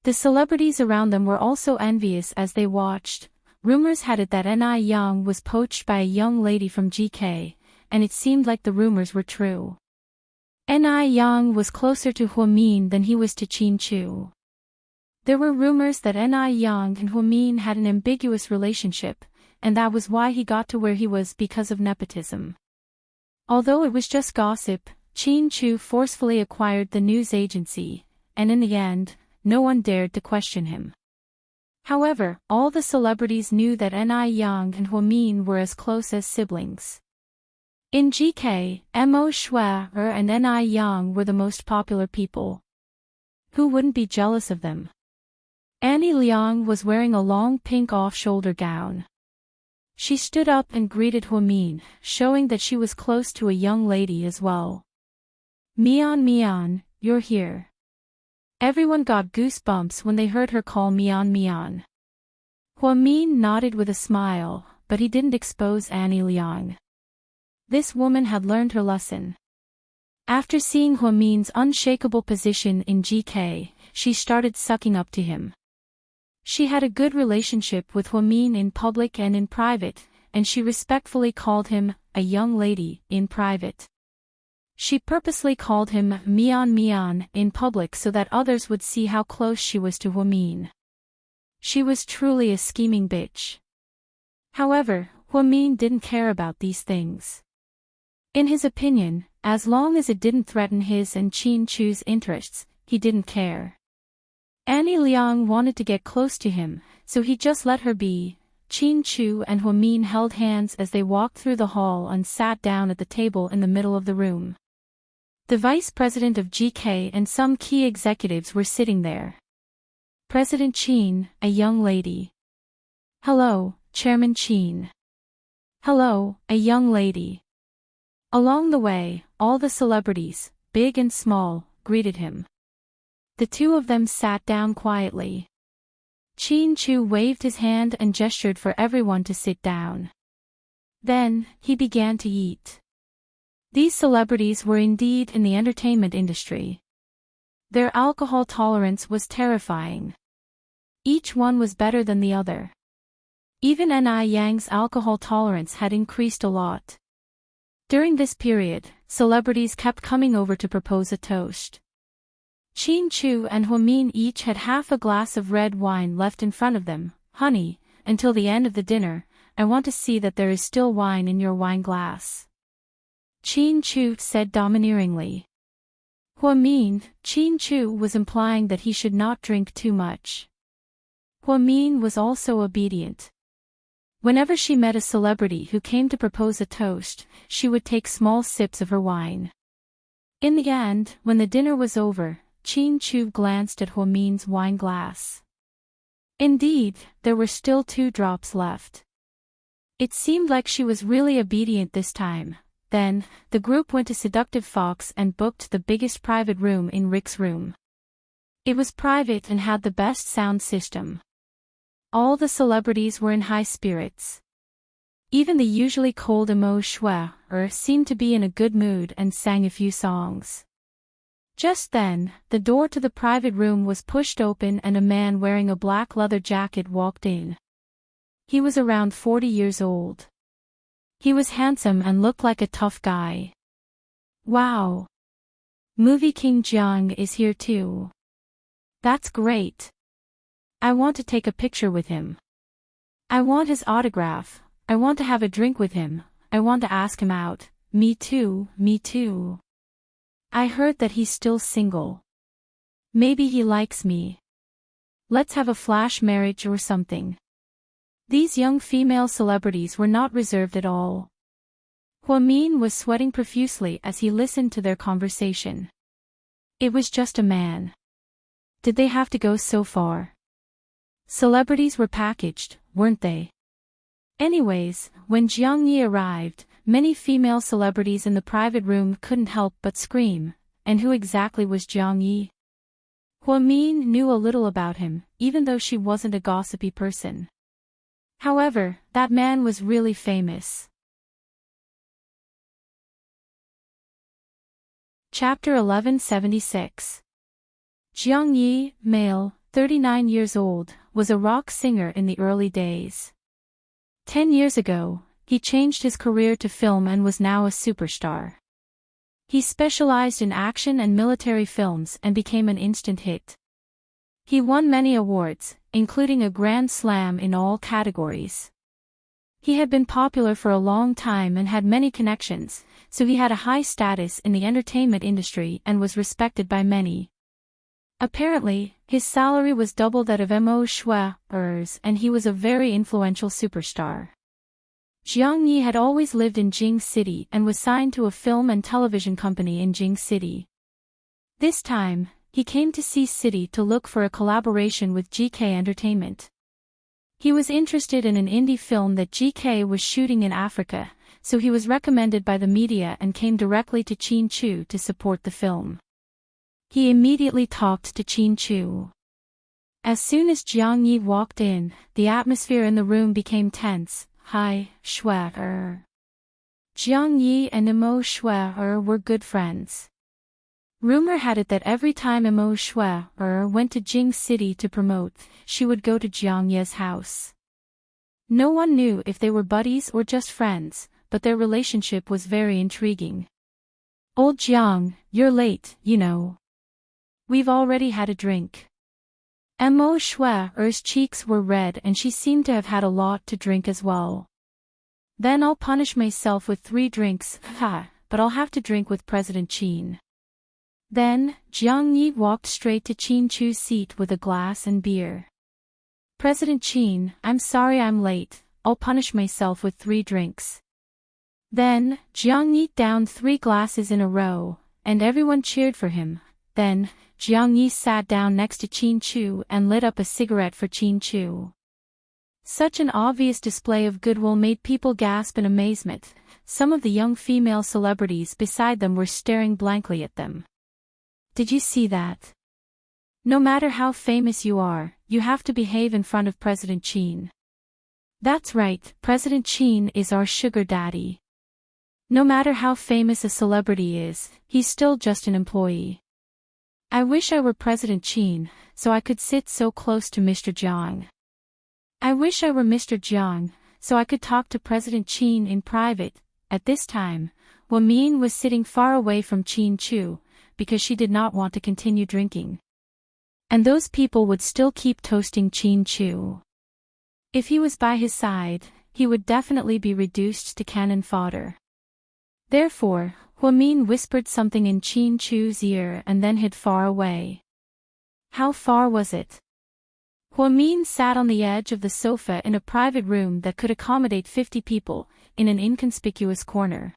The celebrities around them were also envious as they watched. Rumors had it that Ni Yang was poached by a young lady from GK, and it seemed like the rumors were true. Ni Yang was closer to Huamin than he was to Qin Chu. There were rumors that Ni Yang and Huamin had an ambiguous relationship, and that was why he got to where he was because of nepotism. Although it was just gossip, Qin Chu forcefully acquired the news agency, and in the end, no one dared to question him. However, all the celebrities knew that Ni Yang and Huamin were as close as siblings. In GK, Mo Shui and Ni Yang were the most popular people. Who wouldn't be jealous of them? Annie Liang was wearing a long pink off-shoulder gown. She stood up and greeted Huamin, showing that she was close to a young lady as well. Mian, you're here. Everyone got goosebumps when they heard her call Mian. Huamin nodded with a smile, but he didn't expose Annie Liang. This woman had learned her lesson. After seeing Huamin's unshakable position in GK, she started sucking up to him. She had a good relationship with Huamin in public and in private, and she respectfully called him a young lady in private. She purposely called him Mian in public so that others would see how close she was to Huamin. She was truly a scheming bitch. However, Huamin didn't care about these things. In his opinion, as long as it didn't threaten his and Qin Chu's interests, he didn't care. Annie Liang wanted to get close to him, so he just let her be. Qin Chu and Huamin held hands as they walked through the hall and sat down at the table in the middle of the room. The vice president of GK and some key executives were sitting there. President Qin, a young lady. Hello, Chairman Qin. Hello, a young lady. Along the way, all the celebrities, big and small, greeted him. The two of them sat down quietly. Qin Chu waved his hand and gestured for everyone to sit down. Then, he began to eat. These celebrities were indeed in the entertainment industry. Their alcohol tolerance was terrifying. Each one was better than the other. Even Ni Yang's alcohol tolerance had increased a lot. During this period, celebrities kept coming over to propose a toast. Qin Chu and Huamin each had half a glass of red wine left in front of them. Honey, until the end of the dinner, I want to see that there is still wine in your wine glass. Qin Chu said domineeringly. Qin Chu was implying that he should not drink too much. Huamin was also obedient. Whenever she met a celebrity who came to propose a toast, she would take small sips of her wine. In the end, when the dinner was over, Qin Chu glanced at Huamin's wine glass. Indeed, there were still 2 drops left. It seemed like she was really obedient this time. Then, the group went to Seductive Fox and booked the biggest private room in Rick's room. It was private and had the best sound system. All the celebrities were in high spirits. Even the usually cold Immerse seemed to be in a good mood and sang a few songs. Just then, the door to the private room was pushed open and a man wearing a black leather jacket walked in. He was around 40 years old. He was handsome and looked like a tough guy. Wow! Movie King Jiang is here too. That's great. I want to take a picture with him. I want his autograph. I want to have a drink with him. I want to ask him out. Me too, me too. I heard that he's still single. Maybe he likes me. Let's have a flash marriage or something. These young female celebrities were not reserved at all. Huamin was sweating profusely as he listened to their conversation. It was just a man. Did they have to go so far? Celebrities were packaged, weren't they? Anyways, when Jiang Yi arrived, many female celebrities in the private room couldn't help but scream. And who exactly was Jiang Yi? Huamin knew a little about him, even though she wasn't a gossipy person. However, that man was really famous. Chapter 1176. Jiang Yi, male, 39 years old, was a rock singer in the early days. 10 years ago, he changed his career to film and was now a superstar. He specialized in action and military films and became an instant hit. He won many awards, including a Grand Slam in all categories. He had been popular for a long time and had many connections, so he had a high status in the entertainment industry and was respected by many. Apparently, his salary was double that of Immerse, and he was a very influential superstar. Jiang Yi had always lived in Jing City and was signed to a film and television company in Jing City. This time, he came to C City to look for a collaboration with GK Entertainment. He was interested in an indie film that GK was shooting in Africa, so he was recommended by the media and came directly to Qin Chu to support the film. He immediately talked to Qin Chu. As soon as Jiang Yi walked in, the atmosphere in the room became tense. Hi, Jiang Yi and Immerse were good friends. Rumor had it that every time Immerse went to Jing City to promote, she would go to Jiang Yi's house. No one knew if they were buddies or just friends, but their relationship was very intriguing. Old Jiang, you're late, you know. We've already had a drink. Immerse's cheeks were red and she seemed to have had a lot to drink as well. Then I'll punish myself with 3 drinks, but I'll have to drink with President Qin. Then, Jiang Yi walked straight to Qin Chu's seat with a glass and beer. President Qin, I'm sorry I'm late, I'll punish myself with 3 drinks. Then, Jiang Yi downed 3 glasses in a row, and everyone cheered for him. Then, Jiang Yi sat down next to Qin Chu and lit up a cigarette for Qin Chu. Such an obvious display of goodwill made people gasp in amazement. Some of the young female celebrities beside them were staring blankly at them. Did you see that? No matter how famous you are, you have to behave in front of President Qin. That's right, President Qin is our sugar daddy. No matter how famous a celebrity is, he's still just an employee. I wish I were President Qin, so I could sit so close to Mr. Jiang. I wish I were Mr. Jiang, so I could talk to President Qin in private. At this time, Huamin was sitting far away from Qin Chu, because she did not want to continue drinking. And those people would still keep toasting Qin Chu. If he was by his side, he would definitely be reduced to cannon fodder. Therefore, Huamin whispered something in Qin Chu's ear and then hid far away. How far was it? Huamin sat on the edge of the sofa in a private room that could accommodate 50 people, in an inconspicuous corner.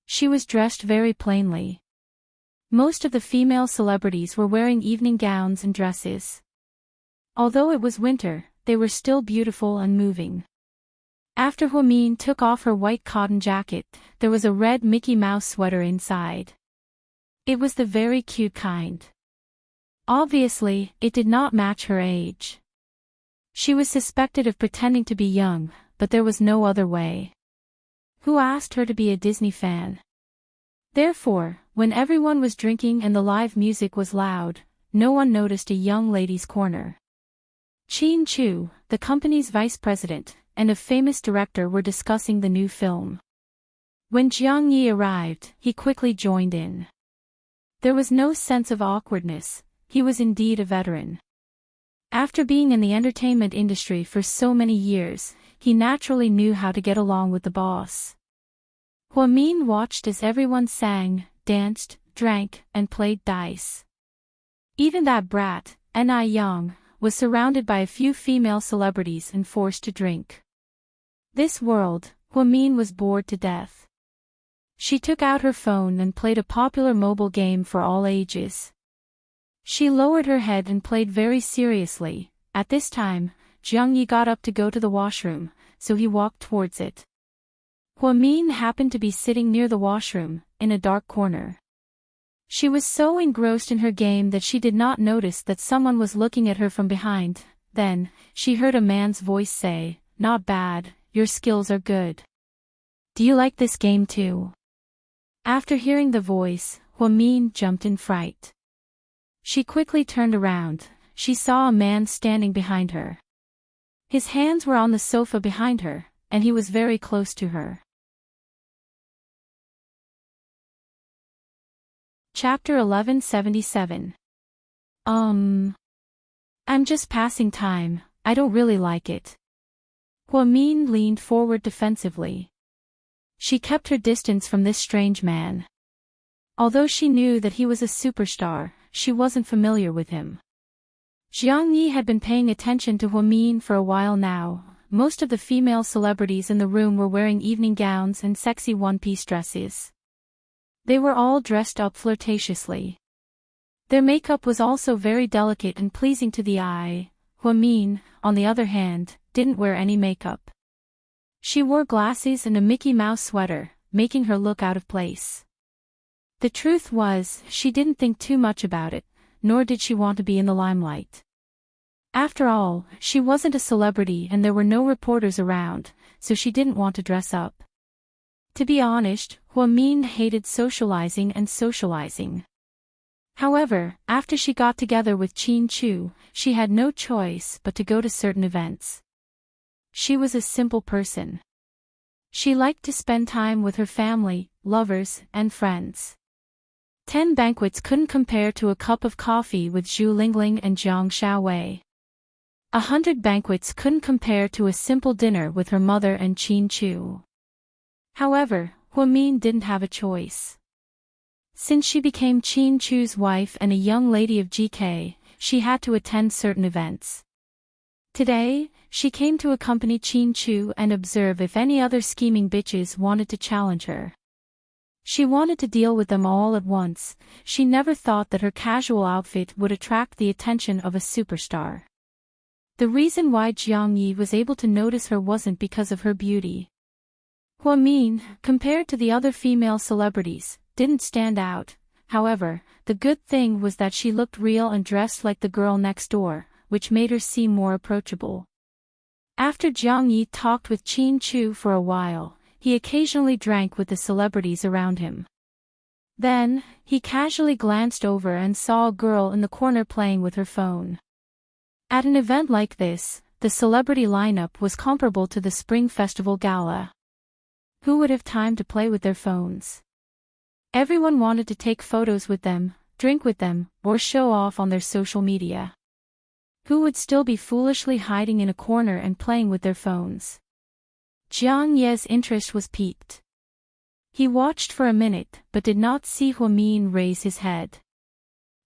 She was dressed very plainly. Most of the female celebrities were wearing evening gowns and dresses. Although it was winter, they were still beautiful and moving. After Huamin took off her white cotton jacket, there was a red Mickey Mouse sweater inside. It was the very cute kind. Obviously, it did not match her age. She was suspected of pretending to be young, but there was no other way. Who asked her to be a Disney fan? Therefore, when everyone was drinking and the live music was loud, no one noticed a young ladies' corner. Chin Chu, the company's vice president, and a famous director were discussing the new film. When Jiang Yi arrived, he quickly joined in. There was no sense of awkwardness, he was indeed a veteran. After being in the entertainment industry for so many years, he naturally knew how to get along with the boss. Huamin watched as everyone sang, danced, drank, and played dice. Even that brat, Ni Yang, was surrounded by a few female celebrities and forced to drink. This world, Huamin was bored to death. She took out her phone and played a popular mobile game for all ages. She lowered her head and played very seriously. At this time, Jiang Yi got up to go to the washroom, so he walked towards it. Huamin happened to be sitting near the washroom, in a dark corner. She was so engrossed in her game that she did not notice that someone was looking at her from behind. Then, she heard a man's voice say, "Not bad, your skills are good. Do you like this game too?" After hearing the voice, Huamin jumped in fright. She quickly turned around. She saw a man standing behind her. His hands were on the sofa behind her, and he was very close to her. Chapter 1177. I'm just passing time, I don't really like it. Huamin leaned forward defensively. She kept her distance from this strange man. Although she knew that he was a superstar, she wasn't familiar with him. Jiang Yi had been paying attention to Huamin for a while now. Most of the female celebrities in the room were wearing evening gowns and sexy one-piece dresses. They were all dressed up flirtatiously. Their makeup was also very delicate and pleasing to the eye. Huamin, on the other hand, didn't wear any makeup. She wore glasses and a Mickey Mouse sweater, making her look out of place. The truth was, she didn't think too much about it, nor did she want to be in the limelight. After all, she wasn't a celebrity and there were no reporters around, so she didn't want to dress up. To be honest, Huamin hated socializing and socializing. However, after she got together with Chin Chu, she had no choice but to go to certain events. She was a simple person. She liked to spend time with her family, lovers, and friends. 10 banquets couldn't compare to a cup of coffee with Zhu Lingling and Jiang Shaowei. 100 banquets couldn't compare to a simple dinner with her mother and Chin Chu. However, Huamin didn't have a choice. Since she became Chin Chu's wife and a young lady of GK, she had to attend certain events. Today, she came to accompany Chin Chu and observe if any other scheming bitches wanted to challenge her. She wanted to deal with them all at once. She never thought that her casual outfit would attract the attention of a superstar. The reason why Jiang Yi was able to notice her wasn't because of her beauty. Huamin, compared to the other female celebrities, didn't stand out. However, the good thing was that she looked real and dressed like the girl next door, which made her seem more approachable. After Jiang Yi talked with Chin Chu for a while, he occasionally drank with the celebrities around him. Then, he casually glanced over and saw a girl in the corner playing with her phone. At an event like this, the celebrity lineup was comparable to the Spring Festival Gala. Who would have time to play with their phones? Everyone wanted to take photos with them, drink with them, or show off on their social media. Who would still be foolishly hiding in a corner and playing with their phones? Jiang Ye's interest was piqued. He watched for a minute but did not see Huamin raise his head.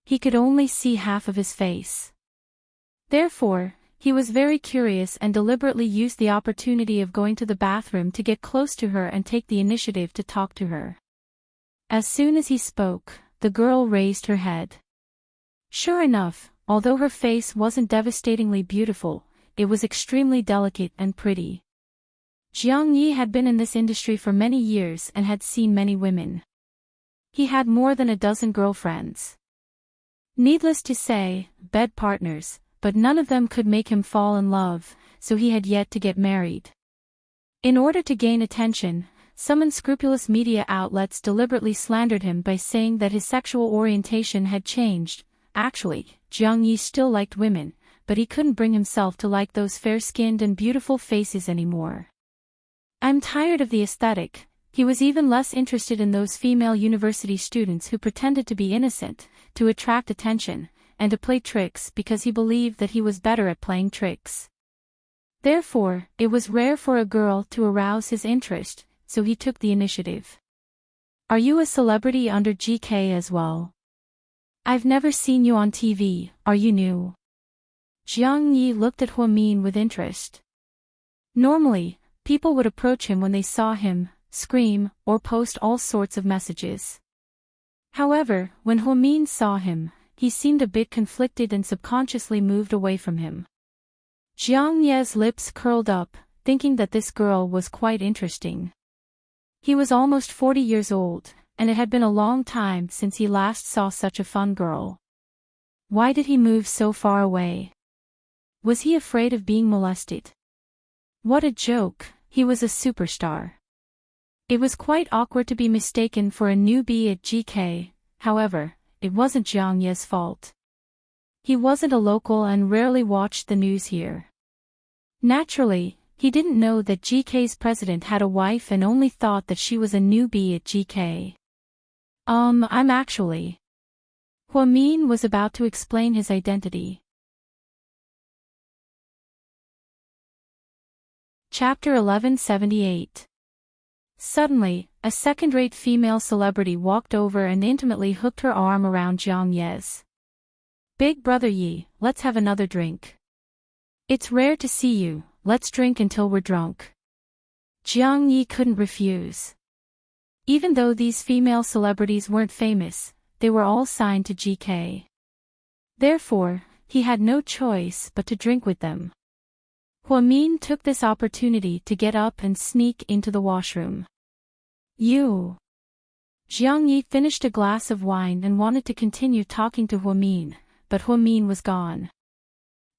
He could only see half of his face. Therefore, he was very curious and deliberately used the opportunity of going to the bathroom to get close to her and take the initiative to talk to her. As soon as he spoke, the girl raised her head. Sure enough, although her face wasn't devastatingly beautiful, it was extremely delicate and pretty. Jiang Yi had been in this industry for many years and had seen many women. He had more than a dozen girlfriends. Needless to say, bed partners, but none of them could make him fall in love, so he had yet to get married. In order to gain attention, some unscrupulous media outlets deliberately slandered him by saying that his sexual orientation had changed. Actually, Jiang Yi still liked women, but he couldn't bring himself to like those fair-skinned and beautiful faces anymore. "I'm tired of the aesthetic." He was even less interested in those female university students who pretended to be innocent, to attract attention, and to play tricks because he believed that he was better at playing tricks. Therefore, it was rare for a girl to arouse his interest, so he took the initiative. "Are you a celebrity under GK as well? I've never seen you on TV, are you new?" Jiang Yi looked at Huamin with interest. Normally, people would approach him when they saw him, scream, or post all sorts of messages. However, when Huamin saw him, he seemed a bit conflicted and subconsciously moved away from him. Jiang Ye's lips curled up, thinking that this girl was quite interesting. He was almost 40 years old, and it had been a long time since he last saw such a fun girl. Why did he move so far away? Was he afraid of being molested? What a joke, he was a superstar. It was quite awkward to be mistaken for a newbie at GK, however, it wasn't Jiang Ye's fault. He wasn't a local and rarely watched the news here. Naturally, he didn't know that GK's president had a wife and only thought that she was a newbie at GK. I'm actually. Huamin was about to explain his identity. Chapter 1178. Suddenly, a second-rate female celebrity walked over and intimately hooked her arm around Jiang Ye's. "Big brother Yi, let's have another drink. It's rare to see you, let's drink until we're drunk." Jiang Yi couldn't refuse. Even though these female celebrities weren't famous, they were all signed to GK. Therefore, he had no choice but to drink with them. Huamin took this opportunity to get up and sneak into the washroom. "You." Jiang Yi finished a glass of wine and wanted to continue talking to Huamin, but Huamin was gone.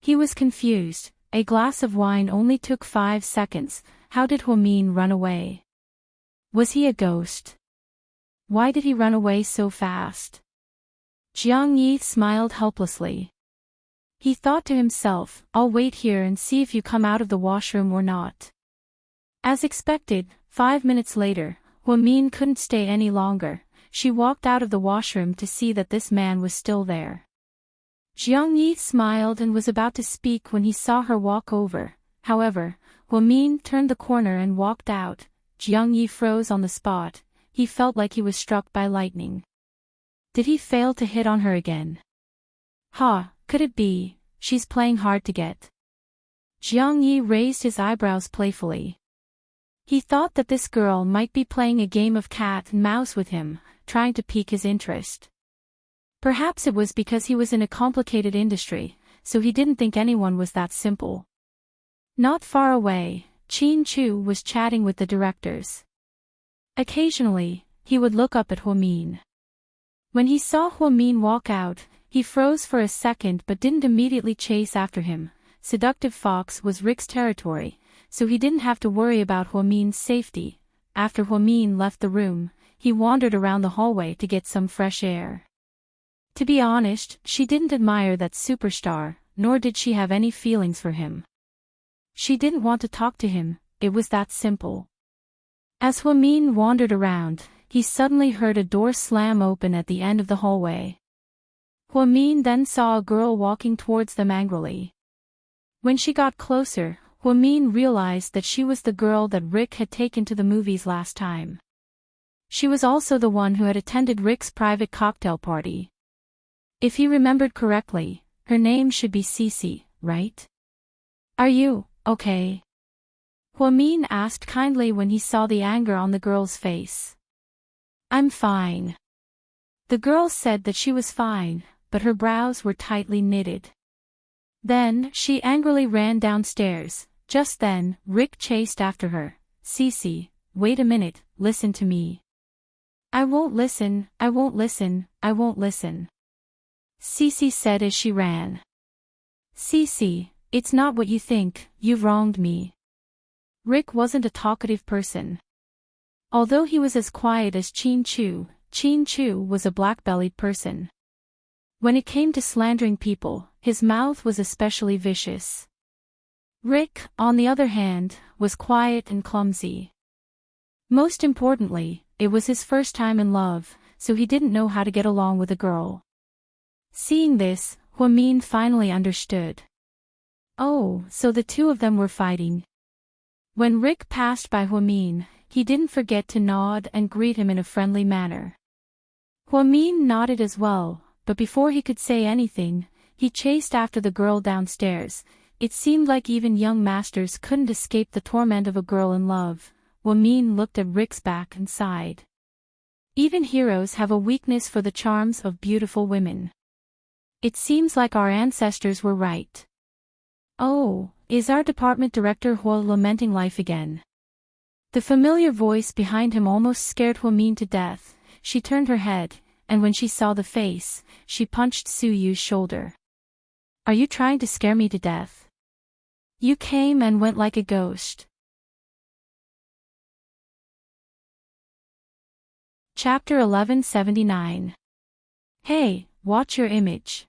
He was confused. A glass of wine only took 5 seconds, how did Huamin run away? Was he a ghost? Why did he run away so fast? Jiang Yi smiled helplessly. He thought to himself, "I'll wait here and see if you come out of the washroom or not." As expected, 5 minutes later, Huamin couldn't stay any longer. She walked out of the washroom to see that this man was still there. Jiang Yi smiled and was about to speak when he saw her walk over. However, Huamin turned the corner and walked out. Jiang Yi froze on the spot. He felt like he was struck by lightning. Did he fail to hit on her again? Could it be, she's playing hard to get? Jiang Yi raised his eyebrows playfully. He thought that this girl might be playing a game of cat and mouse with him, trying to pique his interest. Perhaps it was because he was in a complicated industry, so he didn't think anyone was that simple. Not far away, Qin Chu was chatting with the directors. Occasionally, he would look up at Huamin. When he saw Huamin walk out, he froze for a second but didn't immediately chase after him. Seductive Fox was Rick's territory, so he didn't have to worry about Huamin's safety. After Huamin left the room, he wandered around the hallway to get some fresh air. To be honest, she didn't admire that superstar, nor did she have any feelings for him. She didn't want to talk to him, it was that simple. As Huamin wandered around, he suddenly heard a door slam open at the end of the hallway. Huamin then saw a girl walking towards them angrily. When she got closer, Huamin realized that she was the girl that Rick had taken to the movies last time. She was also the one who had attended Rick's private cocktail party. If he remembered correctly, her name should be Cece, right? "Are you okay?" Huamin asked kindly when he saw the anger on the girl's face. "I'm fine." The girl said that she was fine, but her brows were tightly knitted. Then, she angrily ran downstairs. Just then, Rick chased after her. "Cece, wait a minute, listen to me." "I won't listen, I won't listen, I won't listen," Cece said as she ran. Cece, it's not what you think, you've wronged me. Rick wasn't a talkative person. Although he was as quiet as Chin Chu was a black-bellied person. When it came to slandering people, his mouth was especially vicious. Rick, on the other hand, was quiet and clumsy. Most importantly, it was his first time in love, so he didn't know how to get along with a girl. Seeing this, Huamin finally understood. Oh, so the two of them were fighting. When Rick passed by Huamin, he didn't forget to nod and greet him in a friendly manner. Huamin nodded as well, but before he could say anything, he chased after the girl downstairs. It seemed like even young masters couldn't escape the torment of a girl in love. Huamin looked at Rick's back and sighed. Even heroes have a weakness for the charms of beautiful women. It seems like our ancestors were right. Oh, is our department director Hua lamenting life again? The familiar voice behind him almost scared Huamin to death. She turned her head, and when she saw the face, she punched Su Yu's shoulder. Are you trying to scare me to death? You came and went like a ghost. Chapter 1179. Hey, watch your image.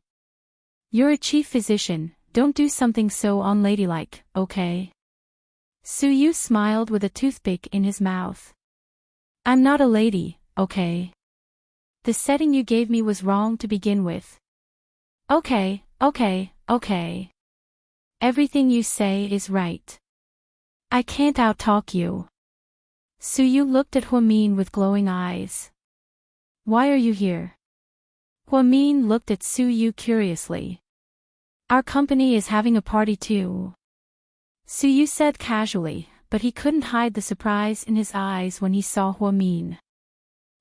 You're a chief physician, don't do something so unladylike, okay? Su Yu smiled with a toothpick in his mouth. I'm not a lady, okay? The setting you gave me was wrong to begin with. Okay. Everything you say is right. I can't outtalk you. Su Yu looked at Huamin with glowing eyes. Why are you here? Huamin looked at Su Yu curiously. Our company is having a party too. Su Yu said casually, but he couldn't hide the surprise in his eyes when he saw Huamin.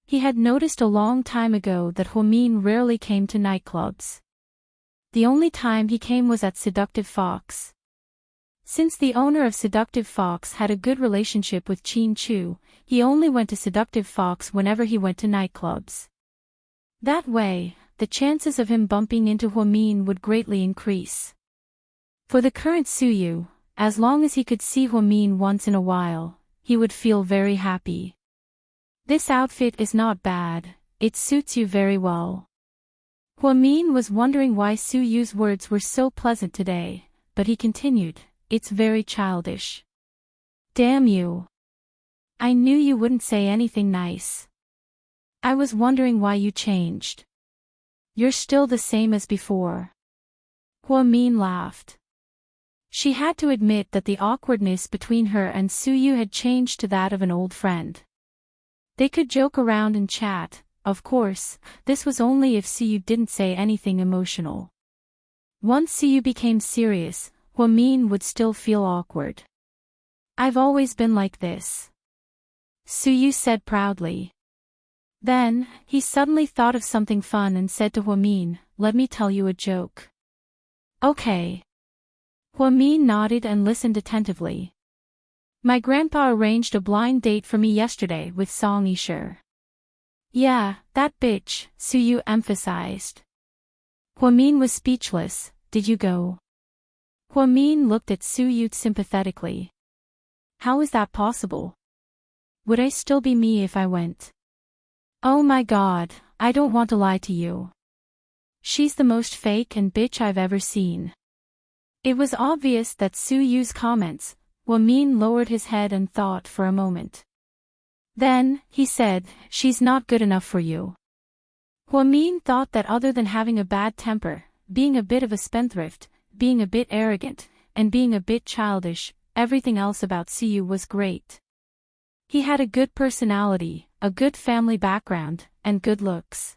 He had noticed a long time ago that Huamin rarely came to nightclubs. The only time he came was at Seductive Fox. Since the owner of Seductive Fox had a good relationship with Chin Chu, he only went to Seductive Fox whenever he went to nightclubs. That way, the chances of him bumping into Huamin would greatly increase. For the current Su Yu, as long as he could see Huamin once in a while, he would feel very happy. This outfit is not bad, it suits you very well. Huamin was wondering why Su Yu's words were so pleasant today, but he continued, it's very childish. Damn you. I knew you wouldn't say anything nice. I was wondering why you changed. You're still the same as before. Huamin laughed. She had to admit that the awkwardness between her and Su Yu had changed to that of an old friend. They could joke around and chat, of course, this was only if Su Yu didn't say anything emotional. Once Su Yu became serious, Huamin would still feel awkward. I've always been like this. Su Yu said proudly. Then, he suddenly thought of something fun and said to Huamin, let me tell you a joke. Okay. Huamin nodded and listened attentively. My grandpa arranged a blind date for me yesterday with Song Yisher. Yeah, that bitch, Su Yu emphasized. Huamin was speechless. Did you go? Huamin looked at Su Yu sympathetically. How is that possible? Would I still be me if I went? Oh my god, I don't want to lie to you. She's the most fake and bitch I've ever seen. It was obvious that Su Yu's comments. Huamin lowered his head and thought for a moment. Then, he said, she's not good enough for you. Huamin thought that other than having a bad temper, being a bit of a spendthrift, being a bit arrogant, and being a bit childish, everything else about Su Yu was great. He had a good personality, a good family background, and good looks.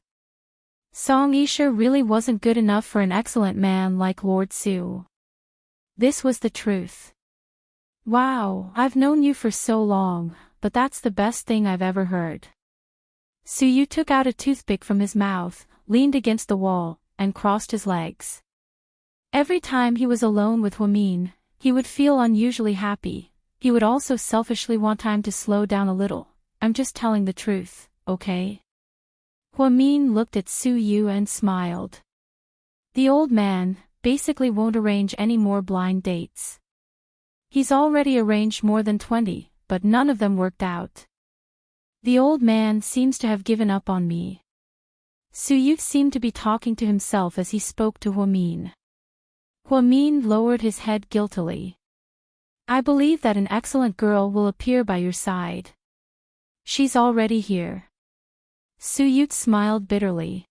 Song Yisher really wasn't good enough for an excellent man like Lord Su. This was the truth. Wow, I've known you for so long, but that's the best thing I've ever heard. Su Yu took out a toothpick from his mouth, leaned against the wall, and crossed his legs. Every time he was alone with Huamin, he would feel unusually happy. He would also selfishly want time to slow down a little. I'm just telling the truth, okay? Huamin looked at Su Yu and smiled. The old man, basically won't arrange any more blind dates. He's already arranged more than 20, but none of them worked out. The old man seems to have given up on me. Suyu seemed to be talking to himself as he spoke to Huamin. Huamin lowered his head guiltily. I believe that an excellent girl will appear by your side. She's already here. Suyu smiled bitterly.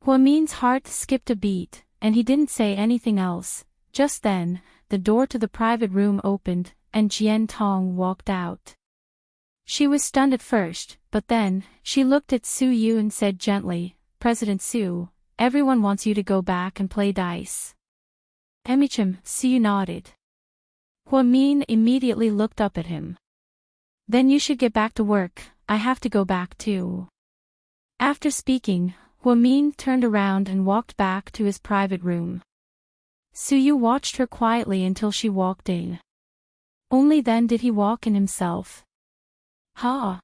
Huamin's heart skipped a beat, and he didn't say anything else. Just then, the door to the private room opened, and Jian Tong walked out. She was stunned at first, but then, she looked at Su Yu and said gently, President Su, everyone wants you to go back and play dice. Emichim, Su Yu nodded. Huamin immediately looked up at him. Then you should get back to work, I have to go back too. After speaking, Huamin turned around and walked back to his private room. Su Yu watched her quietly until she walked in. Only then did he walk in himself. Ha!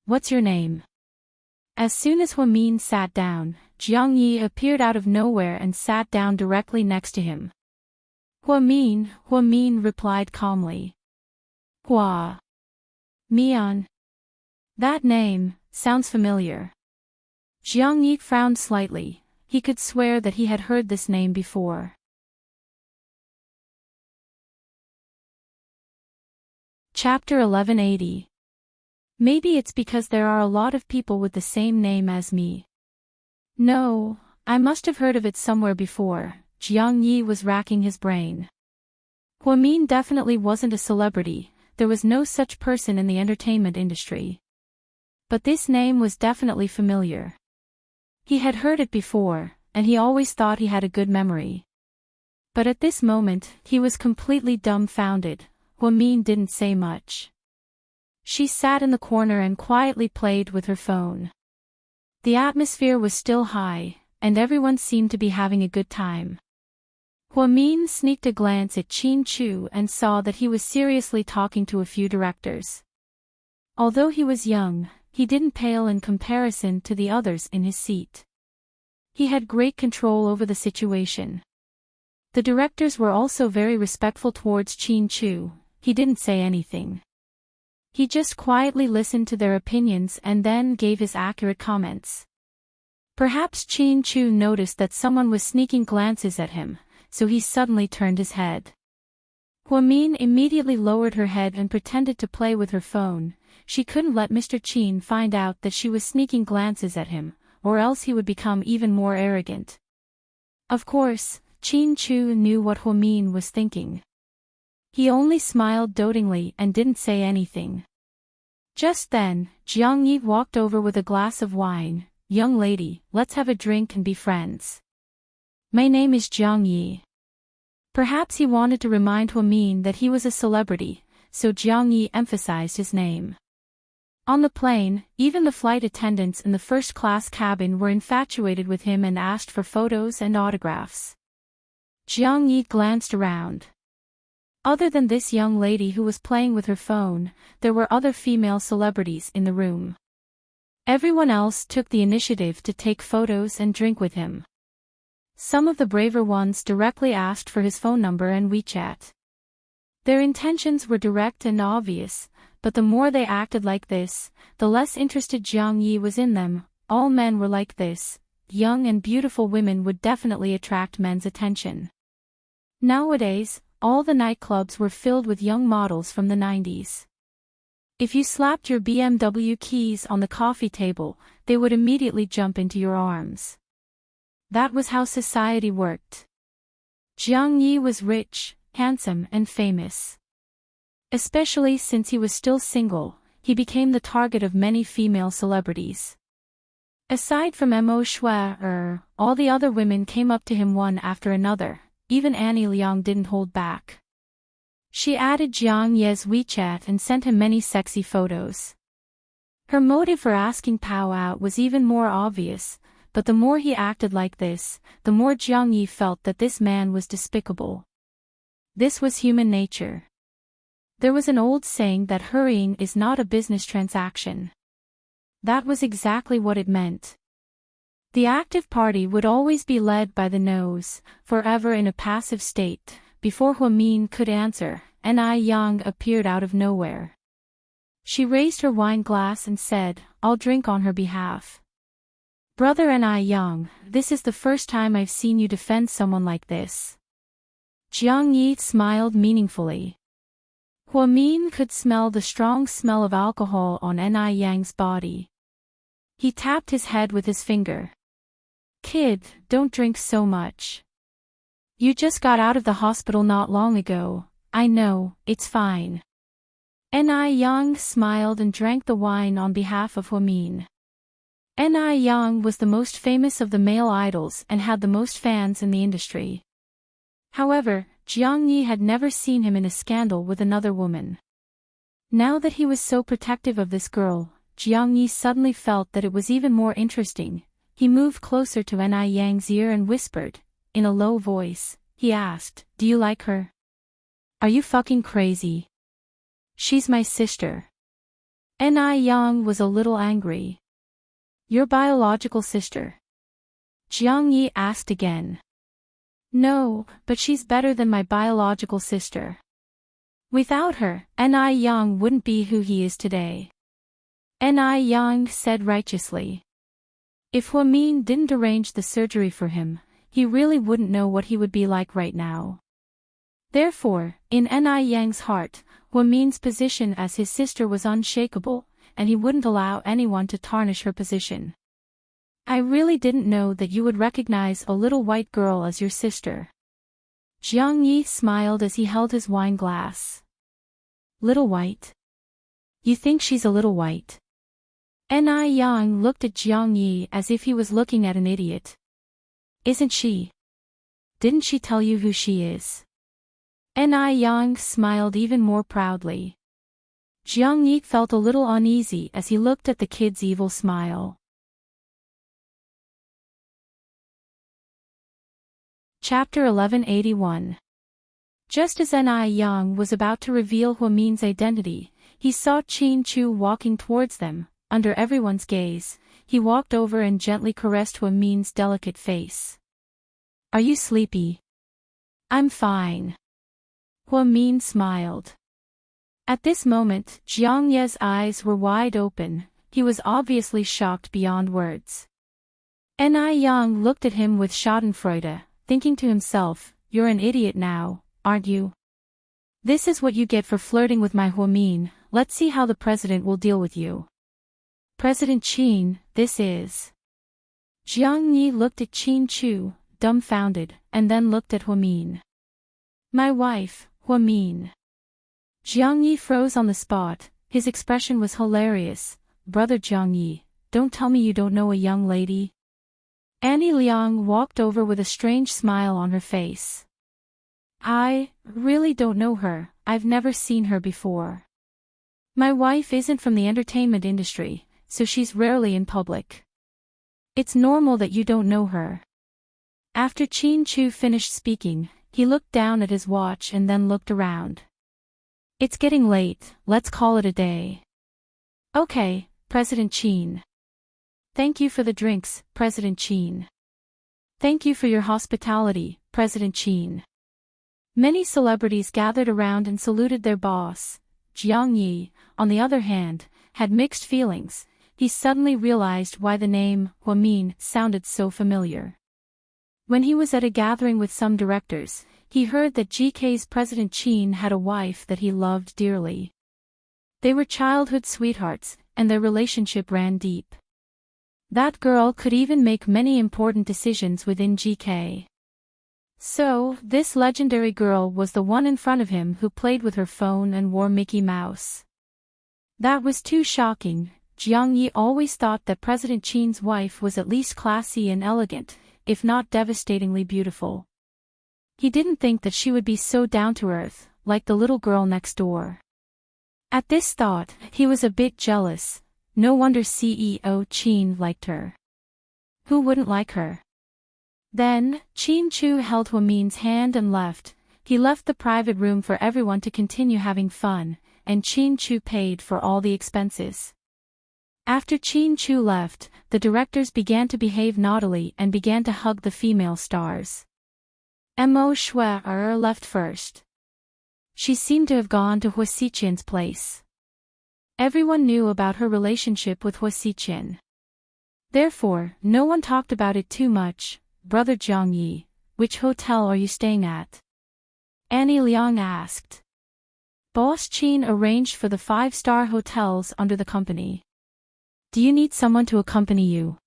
What's your name? As soon as Huamin sat down, Jiang Yi appeared out of nowhere and sat down directly next to him. Huamin replied calmly. Hua. Mian. That name sounds familiar. Jiang Yi frowned slightly. He could swear that he had heard this name before. Chapter 1180. Maybe it's because there are a lot of people with the same name as me. No, I must have heard of it somewhere before. Jiang Yi was racking his brain. Huamin definitely wasn't a celebrity, there was no such person in the entertainment industry. But this name was definitely familiar. He had heard it before, and he always thought he had a good memory. But at this moment, he was completely dumbfounded. Huamin didn't say much. She sat in the corner and quietly played with her phone. The atmosphere was still high, and everyone seemed to be having a good time. Huamin sneaked a glance at Qin Chu and saw that he was seriously talking to a few directors. Although he was young, he didn't pale in comparison to the others in his seat. He had great control over the situation. The directors were also very respectful towards Qin Chu. He didn't say anything. He just quietly listened to their opinions and then gave his accurate comments. Perhaps Qin Chu noticed that someone was sneaking glances at him, so he suddenly turned his head. Huamin immediately lowered her head and pretended to play with her phone. She couldn't let Mr. Qin find out that she was sneaking glances at him, or else he would become even more arrogant. Of course, Qin Chu knew what Huamin was thinking. He only smiled dotingly and didn't say anything. Just then, Jiang Yi walked over with a glass of wine. Young lady, let's have a drink and be friends. My name is Jiang Yi. Perhaps he wanted to remind Huamin that he was a celebrity, so Jiang Yi emphasized his name. On the plane, even the flight attendants in the first-class cabin were infatuated with him and asked for photos and autographs. Jiang Yi glanced around. Other than this young lady who was playing with her phone, there were other female celebrities in the room. Everyone else took the initiative to take photos and drink with him. Some of the braver ones directly asked for his phone number and WeChat. Their intentions were direct and obvious, but the more they acted like this, the less interested Jiang Yi was in them. All men were like this. Young and beautiful women would definitely attract men's attention. Nowadays, all the nightclubs were filled with young models from the 90s. If you slapped your BMW keys on the coffee table, they would immediately jump into your arms. That was how society worked. Jiang Yi was rich, handsome and famous. Especially since he was still single, he became the target of many female celebrities. Aside from Mo Shui, all the other women came up to him one after another. Even Annie Liang didn't hold back. She added Jiang Ye's WeChat and sent him many sexy photos. Her motive for asking Pao out was even more obvious, but the more he acted like this, the more Jiang Yi felt that this man was despicable. This was human nature. There was an old saying that hurrying is not a business transaction. That was exactly what it meant. The active party would always be led by the nose, forever in a passive state. Before Huamin could answer, Ni Yang appeared out of nowhere. She raised her wine glass and said, "I'll drink on her behalf." "Brother Ni Yang, this is the first time I've seen you defend someone like this." Jiang Yi smiled meaningfully. Huamin could smell the strong smell of alcohol on Ni Yang's body. He tapped his head with his finger. "Kid, don't drink so much. You just got out of the hospital not long ago." "I know, it's fine." Ni Yang smiled and drank the wine on behalf of Huamin. Ni Yang was the most famous of the male idols and had the most fans in the industry. However, Jiang Yi had never seen him in a scandal with another woman. Now that he was so protective of this girl, Jiang Yi suddenly felt that it was even more interesting. He moved closer to Ni Yang's ear and whispered, in a low voice, he asked, "Do you like her?" "Are you fucking crazy? She's my sister." Ni Yang was a little angry. "Your biological sister?" Jiang Yi asked again. "No, but she's better than my biological sister. Without her, Ni Yang wouldn't be who he is today." Ni Yang said righteously. If Huamin didn't arrange the surgery for him, he really wouldn't know what he would be like right now. Therefore, in Ni Yang's heart, Huamin's position as his sister was unshakable, and he wouldn't allow anyone to tarnish her position. "I really didn't know that you would recognize a little white girl as your sister." Jiang Yi smiled as he held his wine glass. "Little white? You think she's a little white?" Ni Yang looked at Jiang Yi as if he was looking at an idiot. "Isn't she? Didn't she tell you who she is?" Ni Yang smiled even more proudly. Jiang Yi felt a little uneasy as he looked at the kid's evil smile. Chapter 1181. Just as Ni Yang was about to reveal Huamin's identity, he saw Qin Chu walking towards them. Under everyone's gaze, he walked over and gently caressed Huamin's delicate face. "Are you sleepy?" "I'm fine." Huamin smiled. At this moment, Jiang Ye's eyes were wide open. He was obviously shocked beyond words. Ni Yang looked at him with schadenfreude, thinking to himself, "You're an idiot now, aren't you? This is what you get for flirting with my Huamin. Let's see how the president will deal with you." "President Qin, this is..." Jiang Yi looked at Qin Chu, dumbfounded, and then looked at Huamin. "My wife, Huamin." Jiang Yi froze on the spot. His expression was hilarious. "Brother Jiang Yi, don't tell me you don't know a young lady?" Annie Liang walked over with a strange smile on her face. "I really don't know her. I've never seen her before. My wife isn't from the entertainment industry, so she's rarely in public. It's normal that you don't know her." After Qin Chu finished speaking, he looked down at his watch and then looked around. "It's getting late, let's call it a day." "Okay, President Qin." "Thank you for the drinks, President Qin." "Thank you for your hospitality, President Qin." Many celebrities gathered around and saluted their boss. Jiang Yi, on the other hand, had mixed feelings. He suddenly realized why the name Huamin sounded so familiar. When he was at a gathering with some directors, he heard that GK's President Qin had a wife that he loved dearly. They were childhood sweethearts, and their relationship ran deep. That girl could even make many important decisions within GK. So, this legendary girl was the one in front of him who played with her phone and wore Mickey Mouse. That was too shocking. Jiang Yi always thought that President Qin's wife was at least classy and elegant, if not devastatingly beautiful. He didn't think that she would be so down-to-earth, like the little girl next door. At this thought, he was a bit jealous. No wonder CEO Qin liked her. Who wouldn't like her? Then, Qin Chu held Huamin's hand and left. He left the private room for everyone to continue having fun, and Qin Chu paid for all the expenses. After Chin Chu left, the directors began to behave naughtily and began to hug the female stars. Mo Shui left first. She seemed to have gone to Hua Xiqian's place. Everyone knew about her relationship with Hua Xiqian. Therefore, no one talked about it too much. Brother Jiang Yi, which hotel are you staying at? Annie Liang asked. Boss Qin arranged for the 5-star hotels under the company. Do you need someone to accompany you?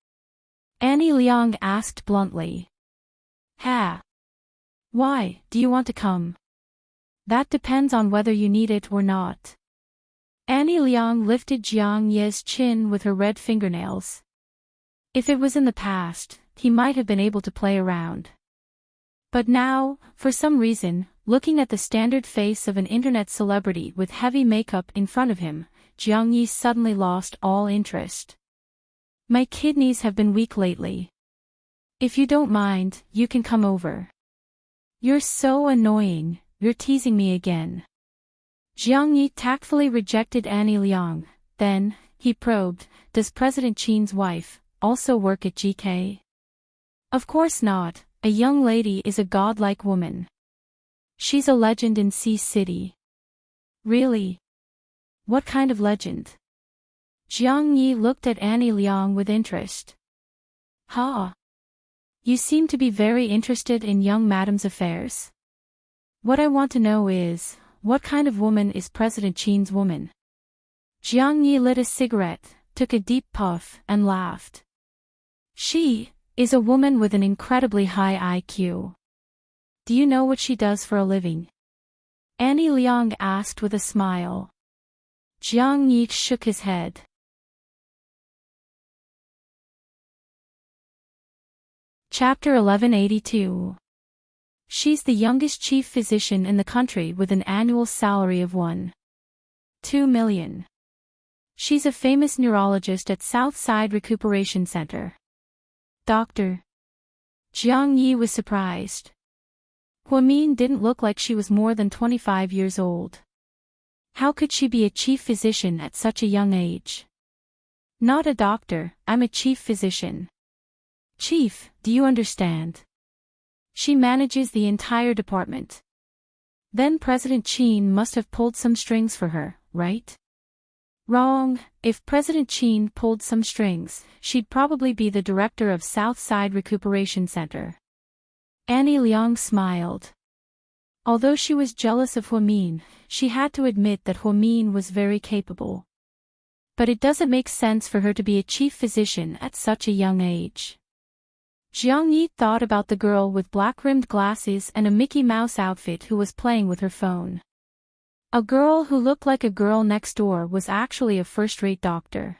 Annie Liang asked bluntly. Ha! Why, do you want to come? That depends on whether you need it or not. Annie Liang lifted Jiang Ye's chin with her red fingernails. If it was in the past, he might have been able to play around. But now, for some reason, looking at the standard face of an internet celebrity with heavy makeup in front of him, Jiang Yi suddenly lost all interest. My kidneys have been weak lately. If you don't mind, you can come over. You're so annoying, you're teasing me again. Jiang Yi tactfully rejected Annie Liang. Then, he probed, does President Qin's wife also work at GK? Of course not, a young lady is a godlike woman. She's a legend in Sea City. Really? What kind of legend? Jiang Yi looked at Annie Liang with interest. Ha! You seem to be very interested in young madam's affairs. What I want to know is, what kind of woman is President Qin's woman? Jiang Yi lit a cigarette, took a deep puff, and laughed. She is a woman with an incredibly high IQ. Do you know what she does for a living? Annie Liang asked with a smile. Jiang Yi shook his head. Chapter 1182. She's the youngest chief physician in the country with an annual salary of 1.2 million. She's a famous neurologist at Southside Recuperation Center. Doctor. Jiang Yi was surprised. Huamin didn't look like she was more than 25 years old. How could she be a chief physician at such a young age? Not a doctor, I'm a chief physician. Chief, do you understand? She manages the entire department. Then President Qin must have pulled some strings for her, right? Wrong, if President Qin pulled some strings, she'd probably be the director of Southside Recuperation Center. Annie Liang smiled. Although she was jealous of Huamin, she had to admit that Huamin was very capable. But it doesn't make sense for her to be a chief physician at such a young age. Jiang Yi thought about the girl with black-rimmed glasses and a Mickey Mouse outfit who was playing with her phone. A girl who looked like a girl next door was actually a first-rate doctor.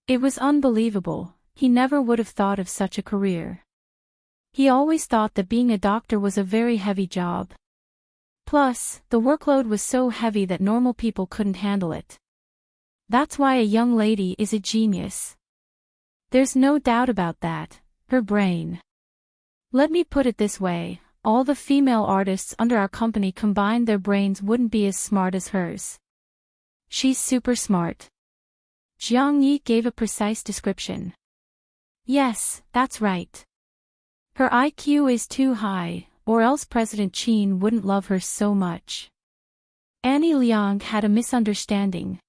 It was unbelievable, he never would have thought of such a career. He always thought that being a doctor was a very heavy job. Plus, the workload was so heavy that normal people couldn't handle it. That's why a young lady is a genius. There's no doubt about that. Her brain. Let me put it this way, all the female artists under our company combined their brains wouldn't be as smart as hers. She's super smart. Jiang Yi gave a precise description. Yes, that's right. Her IQ is too high, or else President Qin wouldn't love her so much. Annie Liang had a misunderstanding.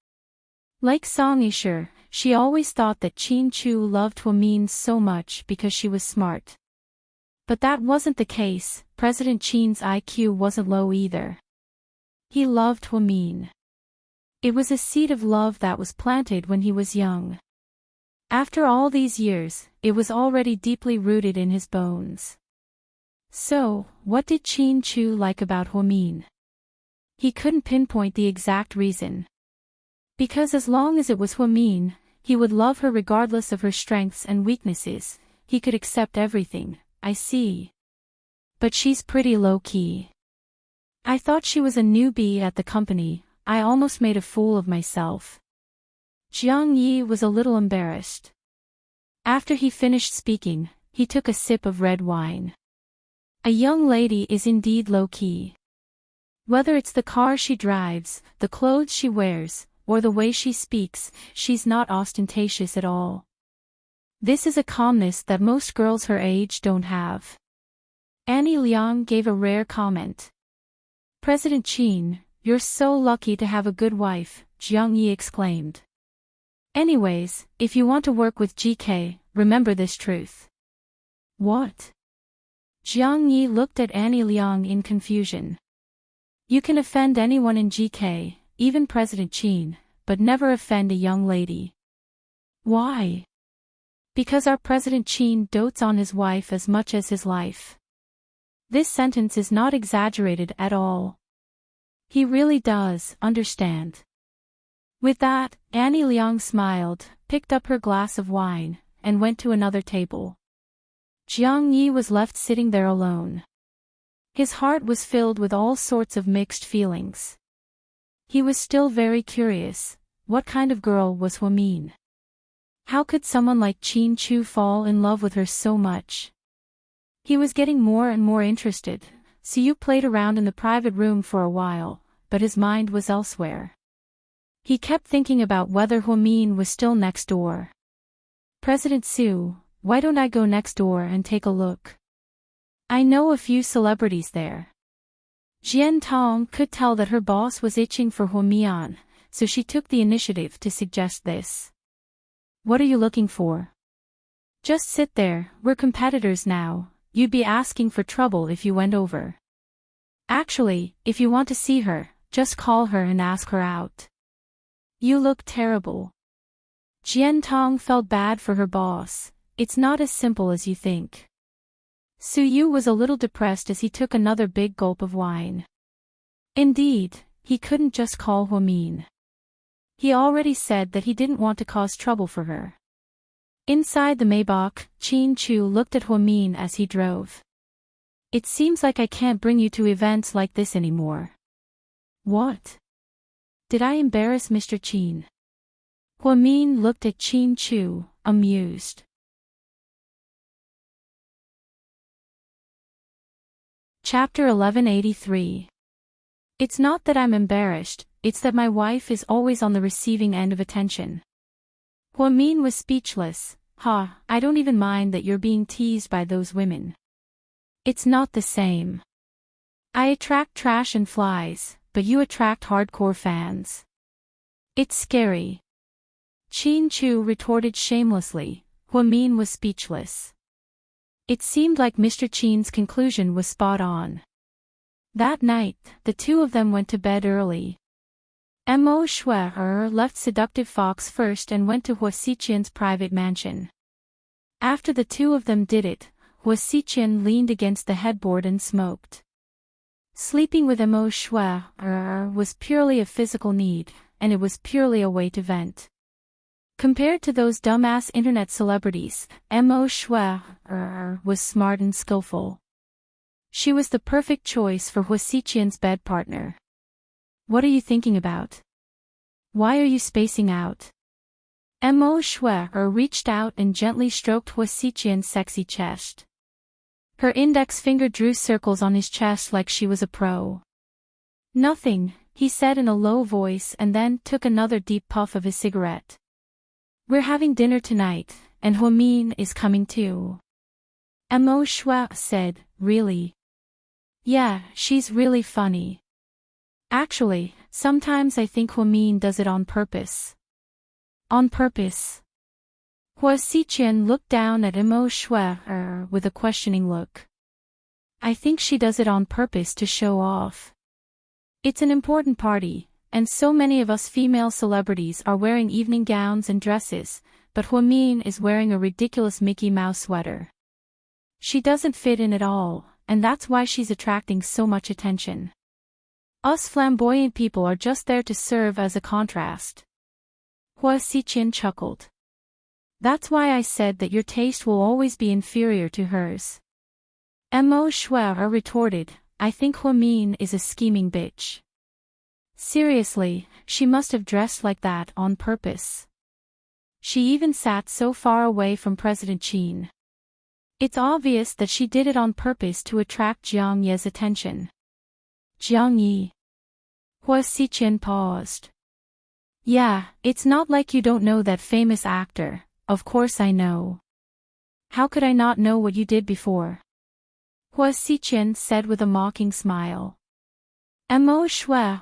Like Song Yisher, she always thought that Qin Chu loved Huamin so much because she was smart. But that wasn't the case, President Qin's IQ wasn't low either. He loved Huamin. It was a seed of love that was planted when he was young. After all these years, it was already deeply rooted in his bones. So, what did Qin Chu like about Huamin? He couldn't pinpoint the exact reason. Because as long as it was Huamin, he would love her regardless of her strengths and weaknesses, he could accept everything, I see. But she's pretty low-key. I thought she was a newbie at the company, I almost made a fool of myself. Jiang Yi was a little embarrassed. After he finished speaking, he took a sip of red wine. A young lady is indeed low-key. Whether it's the car she drives, the clothes she wears, or the way she speaks, she's not ostentatious at all. This is a calmness that most girls her age don't have. Annie Liang gave a rare comment. President Qin, you're so lucky to have a good wife, Jiang Yi exclaimed. Anyways, if you want to work with GK, remember this truth. What? Jiang Yi looked at Annie Liang in confusion. You can offend anyone in GK, even President Qin, but never offend a young lady. Why? Because our President Qin dotes on his wife as much as his life. This sentence is not exaggerated at all. He really does, understand. With that, Annie Liang smiled, picked up her glass of wine, and went to another table. Jiang Yi was left sitting there alone. His heart was filled with all sorts of mixed feelings. He was still very curious, what kind of girl was Huamin? How could someone like Qin Chu fall in love with her so much? He was getting more and more interested, so Yu played around in the private room for a while, but his mind was elsewhere. He kept thinking about whether Huamin was still next door. President Su, why don't I go next door and take a look? I know a few celebrities there. Jian Tong could tell that her boss was itching for Huamian, so she took the initiative to suggest this. What are you looking for? Just sit there, we're competitors now, you'd be asking for trouble if you went over. Actually, if you want to see her, just call her and ask her out. You look terrible. Jian Tong felt bad for her boss, it's not as simple as you think. Su Yu was a little depressed as he took another big gulp of wine. Indeed, he couldn't just call Huamin. He already said that he didn't want to cause trouble for her. Inside the Maybach, Qin Chu looked at Huamin as he drove. It seems like I can't bring you to events like this anymore. What? Did I embarrass Mr. Qin? Huamin looked at Qin Chu, amused. Chapter 1183. It's not that I'm embarrassed, it's that my wife is always on the receiving end of attention. Huamin was speechless. I don't even mind that you're being teased by those women. It's not the same. I attract trash and flies, but you attract hardcore fans. It's scary. Qin Chu retorted shamelessly. Huamin was speechless. It seemed like Mr. Qin's conclusion was spot on. That night, the two of them went to bed early. Mo Shui left Seductive Fox first and went to Hua Xiqian's private mansion. After the two of them did it, Hua Xiqian leaned against the headboard and smoked. Sleeping with Mo Shui was purely a physical need, and it was purely a way to vent. Compared to those dumbass internet celebrities, Mo Shui was smart and skillful. She was the perfect choice for Hua Xiqian's bed partner. What are you thinking about? Why are you spacing out? Mo Shui reached out and gently stroked Hua Xiqian's sexy chest. Her index finger drew circles on his chest like she was a pro. Nothing, he said in a low voice and then took another deep puff of his cigarette. We're having dinner tonight, and Huamin is coming too. Mo Shui said, really? Yeah, she's really funny. Actually, sometimes I think Huamin does it on purpose. On purpose? Hua Xiqian looked down at Mo Shui with a questioning look. I think she does it on purpose to show off. It's an important party, and so many of us female celebrities are wearing evening gowns and dresses, but Huamin is wearing a ridiculous Mickey Mouse sweater. She doesn't fit in at all, and that's why she's attracting so much attention. Us flamboyant people are just there to serve as a contrast. Hua Xiqian chuckled. That's why I said that your taste will always be inferior to hers. Mo Shui retorted, I think Huamin is a scheming bitch. Seriously, she must have dressed like that on purpose. She even sat so far away from President Qin. It's obvious that she did it on purpose to attract Jiang Ye's attention. Jiang Yi. Hua Xiqian paused. Yeah, it's not like you don't know that famous actor. Of course I know. How could I not know what you did before? Hua Xiqian said with a mocking smile. Mo Shui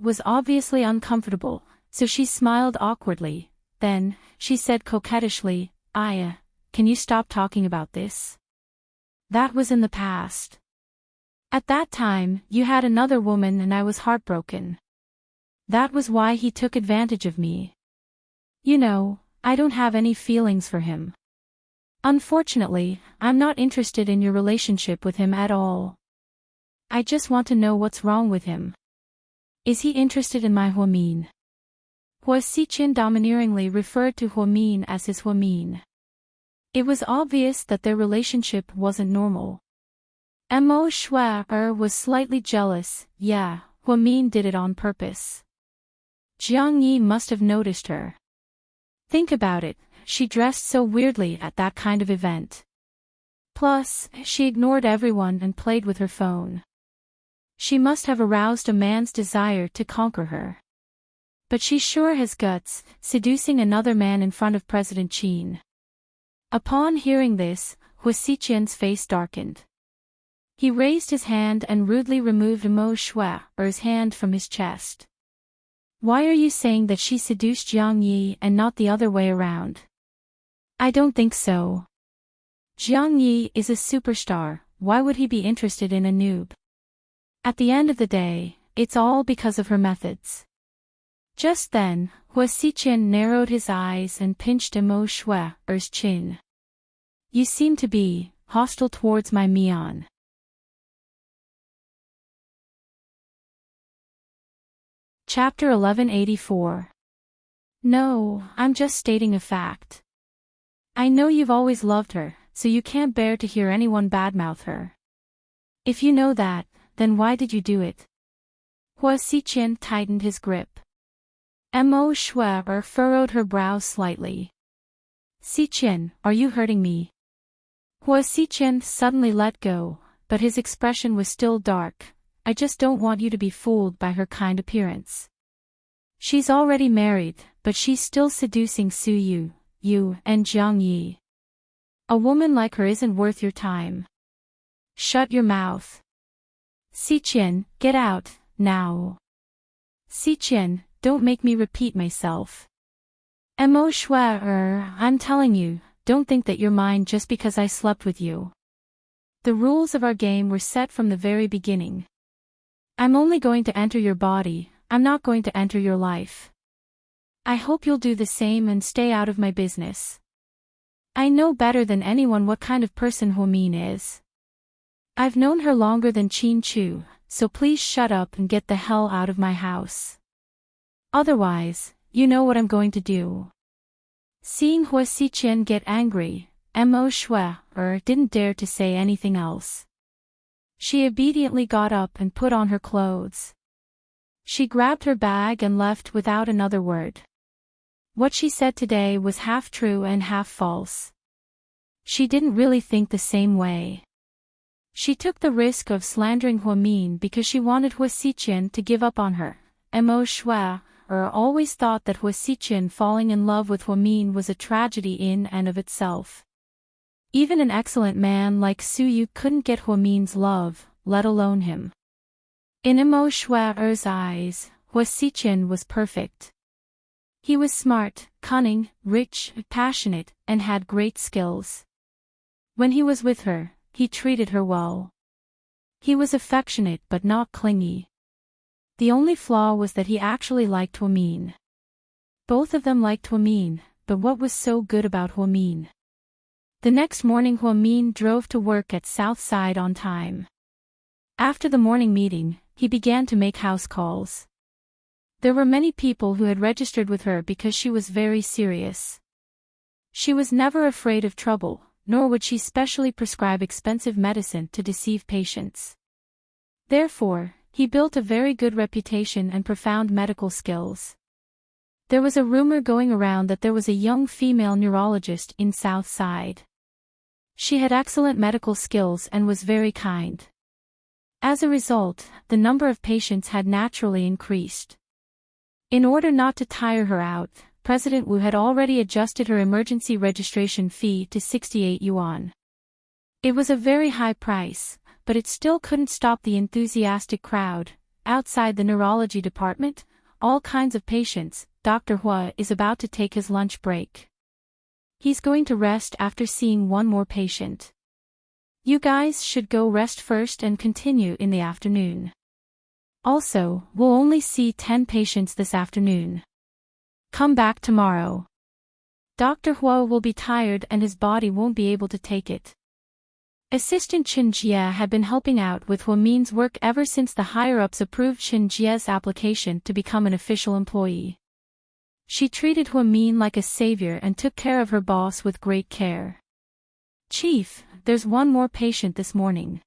was obviously uncomfortable, so she smiled awkwardly. Then, she said coquettishly, Aya, can you stop talking about this? That was in the past. At that time, you had another woman and I was heartbroken. That was why he took advantage of me. You know, I don't have any feelings for him. Unfortunately, I'm not interested in your relationship with him at all. I just want to know what's wrong with him. Is he interested in my Huamin? Hua Xiqian domineeringly referred to Huamin as his Huamin. It was obvious that their relationship wasn't normal. Mo Shui was slightly jealous. Yeah, Huamin did it on purpose. Jiang Yi must have noticed her. Think about it, she dressed so weirdly at that kind of event. Plus, she ignored everyone and played with her phone. She must have aroused a man's desire to conquer her. But she sure has guts, seducing another man in front of President Qin. Upon hearing this, Hua Xiqian's face darkened. He raised his hand and rudely removed Mo Shui's hand from his chest. Why are you saying that she seduced Jiang Yi and not the other way around? I don't think so. Jiang Yi is a superstar, why would he be interested in a noob? At the end of the day, it's all because of her methods. Just then, Hua Xiqian narrowed his eyes and pinched Mo Shui's chin. You seem to be hostile towards my Mian. Chapter 1184. No, I'm just stating a fact. I know you've always loved her, so you can't bear to hear anyone badmouth her. If you know that, then why did you do it? Hua Xiqian tightened his grip. Mo Shui furrowed her brows slightly. Xiqian, are you hurting me? Hua Xiqian suddenly let go, but his expression was still dark. I just don't want you to be fooled by her kind appearance. She's already married, but she's still seducing Su Yu, and Jiang Yi. A woman like her isn't worth your time. Shut your mouth. Xiqian, get out, now. Xiqian, don't make me repeat myself. Mo Shui, I'm telling you, don't think that you're mine just because I slept with you. The rules of our game were set from the very beginning. I'm only going to enter your body, I'm not going to enter your life. I hope you'll do the same and stay out of my business. I know better than anyone what kind of person Huamin is. I've known her longer than Qin Chu, so please shut up and get the hell out of my house. Otherwise, you know what I'm going to do. Seeing Hua Xiqian get angry, Mo Shui didn't dare to say anything else. She obediently got up and put on her clothes. She grabbed her bag and left without another word. What she said today was half true and half false. She didn't really think the same way. She took the risk of slandering Huamin because she wanted Hua Xiqian to give up on her. Mo Shui always thought that Hua Xiqian falling in love with Huamin was a tragedy in and of itself. Even an excellent man like Su Yu couldn't get Huamin's love, let alone him. In Mo Shui's eyes, Hua Xiqian was perfect. He was smart, cunning, rich, passionate, and had great skills. When he was with her, he treated her well. He was affectionate but not clingy. The only flaw was that he actually liked Huamin. Both of them liked Huamin, but what was so good about Huamin? The next morning Huamin drove to work at Southside on time. After the morning meeting, he began to make house calls. There were many people who had registered with her because she was very serious. She was never afraid of trouble, nor would she specially prescribe expensive medicine to deceive patients. Therefore, he built a very good reputation and profound medical skills. There was a rumor going around that there was a young female neurologist in Southside. She had excellent medical skills and was very kind. As a result, the number of patients had naturally increased. In order not to tire her out, President Wu had already adjusted her emergency registration fee to 68 yuan. It was a very high price, but it still couldn't stop the enthusiastic crowd. Outside the neurology department, all kinds of patients. Dr. Hua is about to take his lunch break. He's going to rest after seeing one more patient. You guys should go rest first and continue in the afternoon. Also, we'll only see 10 patients this afternoon. Come back tomorrow. Dr. Hua will be tired and his body won't be able to take it. Assistant Chen Jie had been helping out with Hua Min's work ever since the higher-ups approved Chen Jie's application to become an official employee. She treated Hua Min like a savior and took care of her boss with great care. Chief, there's one more patient this morning.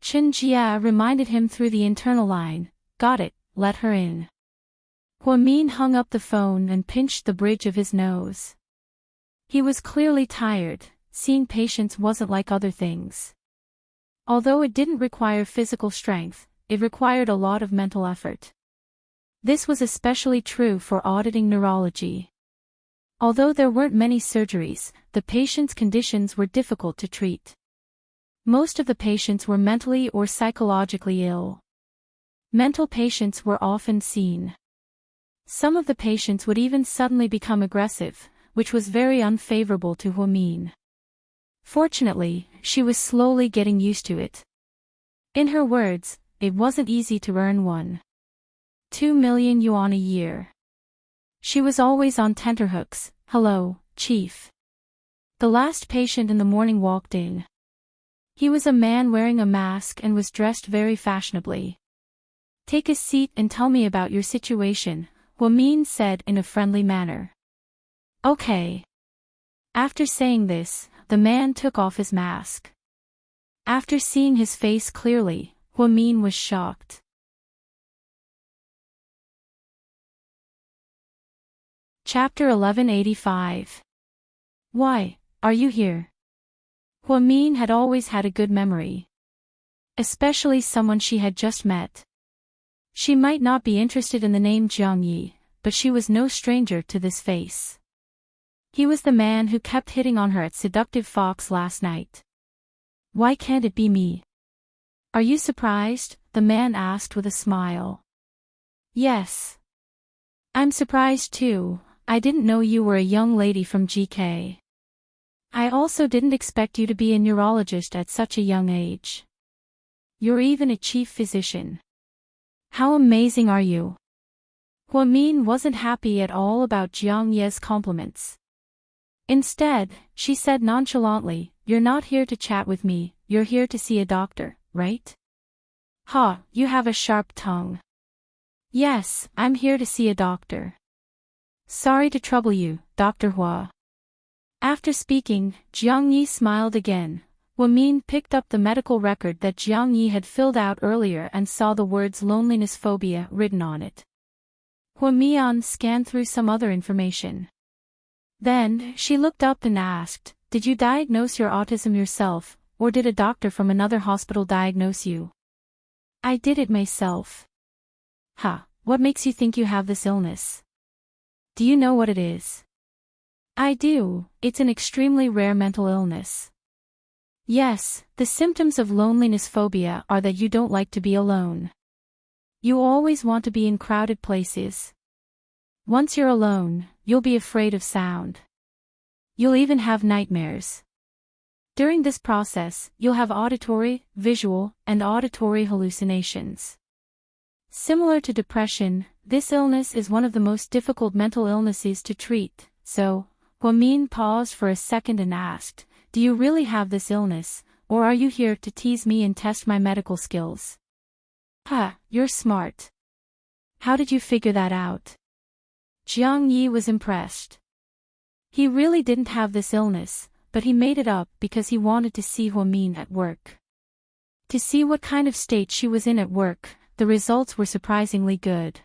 Chen Jie reminded him through the internal line. Got it, let her in. Hua Min hung up the phone and pinched the bridge of his nose. He was clearly tired. Seeing patients wasn't like other things. Although it didn't require physical strength, it required a lot of mental effort. This was especially true for auditing neurology. Although there weren't many surgeries, the patients' conditions were difficult to treat. Most of the patients were mentally or psychologically ill. Mental patients were often seen. Some of the patients would even suddenly become aggressive, which was very unfavorable to Hua Min. Fortunately, she was slowly getting used to it. In her words, it wasn't easy to earn 1.2 million yuan a year. She was always on tenterhooks. Hello, Chief. The last patient in the morning walked in. He was a man wearing a mask and was dressed very fashionably. Take a seat and tell me about your situation, Hua Min said in a friendly manner. Okay. After saying this, the man took off his mask. After seeing his face clearly, Hua Min was shocked. Chapter 1185. Why, are you here? Hua Min had always had a good memory. Especially someone she had just met. She might not be interested in the name Jiang Yi, but she was no stranger to this face. He was the man who kept hitting on her at Seductive Fox last night. Why can't it be me? Are you surprised? The man asked with a smile. Yes. I'm surprised too. I didn't know you were a young lady from GK. I also didn't expect you to be a neurologist at such a young age. You're even a chief physician. How amazing are you? Hua Min wasn't happy at all about Jiang Ye's compliments. Instead, she said nonchalantly, you're not here to chat with me, you're here to see a doctor, right? Ha, you have a sharp tongue. Yes, I'm here to see a doctor. Sorry to trouble you, Dr. Hua. After speaking, Jiang Yi smiled again. Hua Min picked up the medical record that Jiang Yi had filled out earlier and saw the words loneliness phobia written on it. Hua Min scanned through some other information. Then, she looked up and asked, did you diagnose your autism yourself, or did a doctor from another hospital diagnose you? I did it myself. Ha, what makes you think you have this illness? Do you know what it is? I do, it's an extremely rare mental illness. Yes, the symptoms of loneliness phobia are that you don't like to be alone. You always want to be in crowded places. Once you're alone, you'll be afraid of sound. You'll even have nightmares. During this process, you'll have auditory, visual, and auditory hallucinations. Similar to depression, this illness is one of the most difficult mental illnesses to treat, so, Hua Min paused for a second and asked, do you really have this illness, or are you here to tease me and test my medical skills? Ha, you're smart. How did you figure that out? Jiang Yi was impressed. He really didn't have this illness, but he made it up because he wanted to see Hua Min at work. To see what kind of state she was in at work, the results were surprisingly good.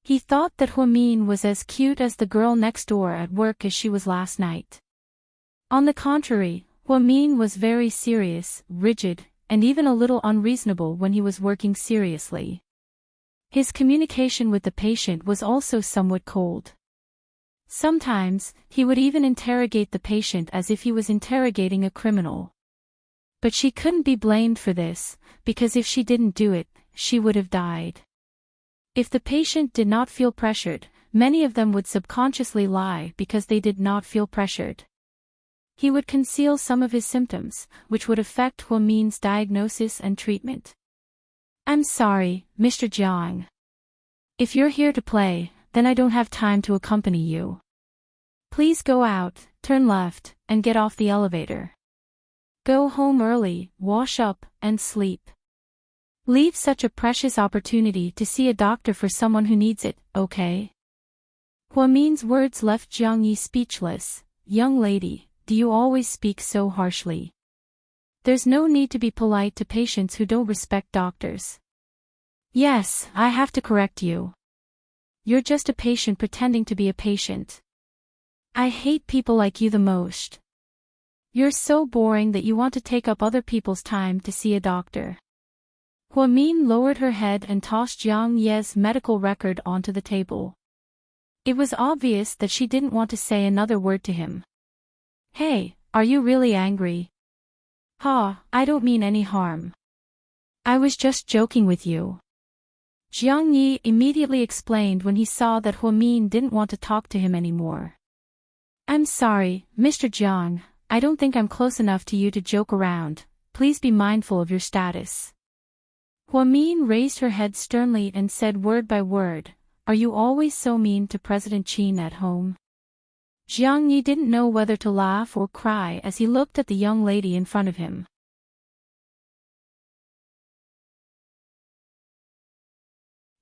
He thought that Hua Min was as cute as the girl next door at work as she was last night. On the contrary, Hua Min was very serious, rigid, and even a little unreasonable when he was working seriously. His communication with the patient was also somewhat cold. Sometimes, he would even interrogate the patient as if he was interrogating a criminal. But she couldn't be blamed for this, because if she didn't do it, she would have died. If the patient did not feel pressured, many of them would subconsciously lie because they did not feel pressured. He would conceal some of his symptoms, which would affect Huamin's diagnosis and treatment. I'm sorry, Mr. Jiang. If you're here to play, then I don't have time to accompany you. Please go out, turn left, and get off the elevator. Go home early, wash up, and sleep. Leave such a precious opportunity to see a doctor for someone who needs it, okay? Huamin's words left Jiang Yi speechless. Young lady, do you always speak so harshly? There's no need to be polite to patients who don't respect doctors. Yes, I have to correct you. You're just a patient pretending to be a patient. I hate people like you the most. You're so boring that you want to take up other people's time to see a doctor. Huamin lowered her head and tossed Jiang Ye's medical record onto the table. It was obvious that she didn't want to say another word to him. Hey, are you really angry? I don't mean any harm. I was just joking with you. Jiang Yi immediately explained when he saw that Huamin didn't want to talk to him anymore. I'm sorry, Mr. Jiang, I don't think I'm close enough to you to joke around. Please be mindful of your status. Huamin raised her head sternly and said word by word, Are you always so mean to President Qin at home? Jiang Yi didn't know whether to laugh or cry as he looked at the young lady in front of him.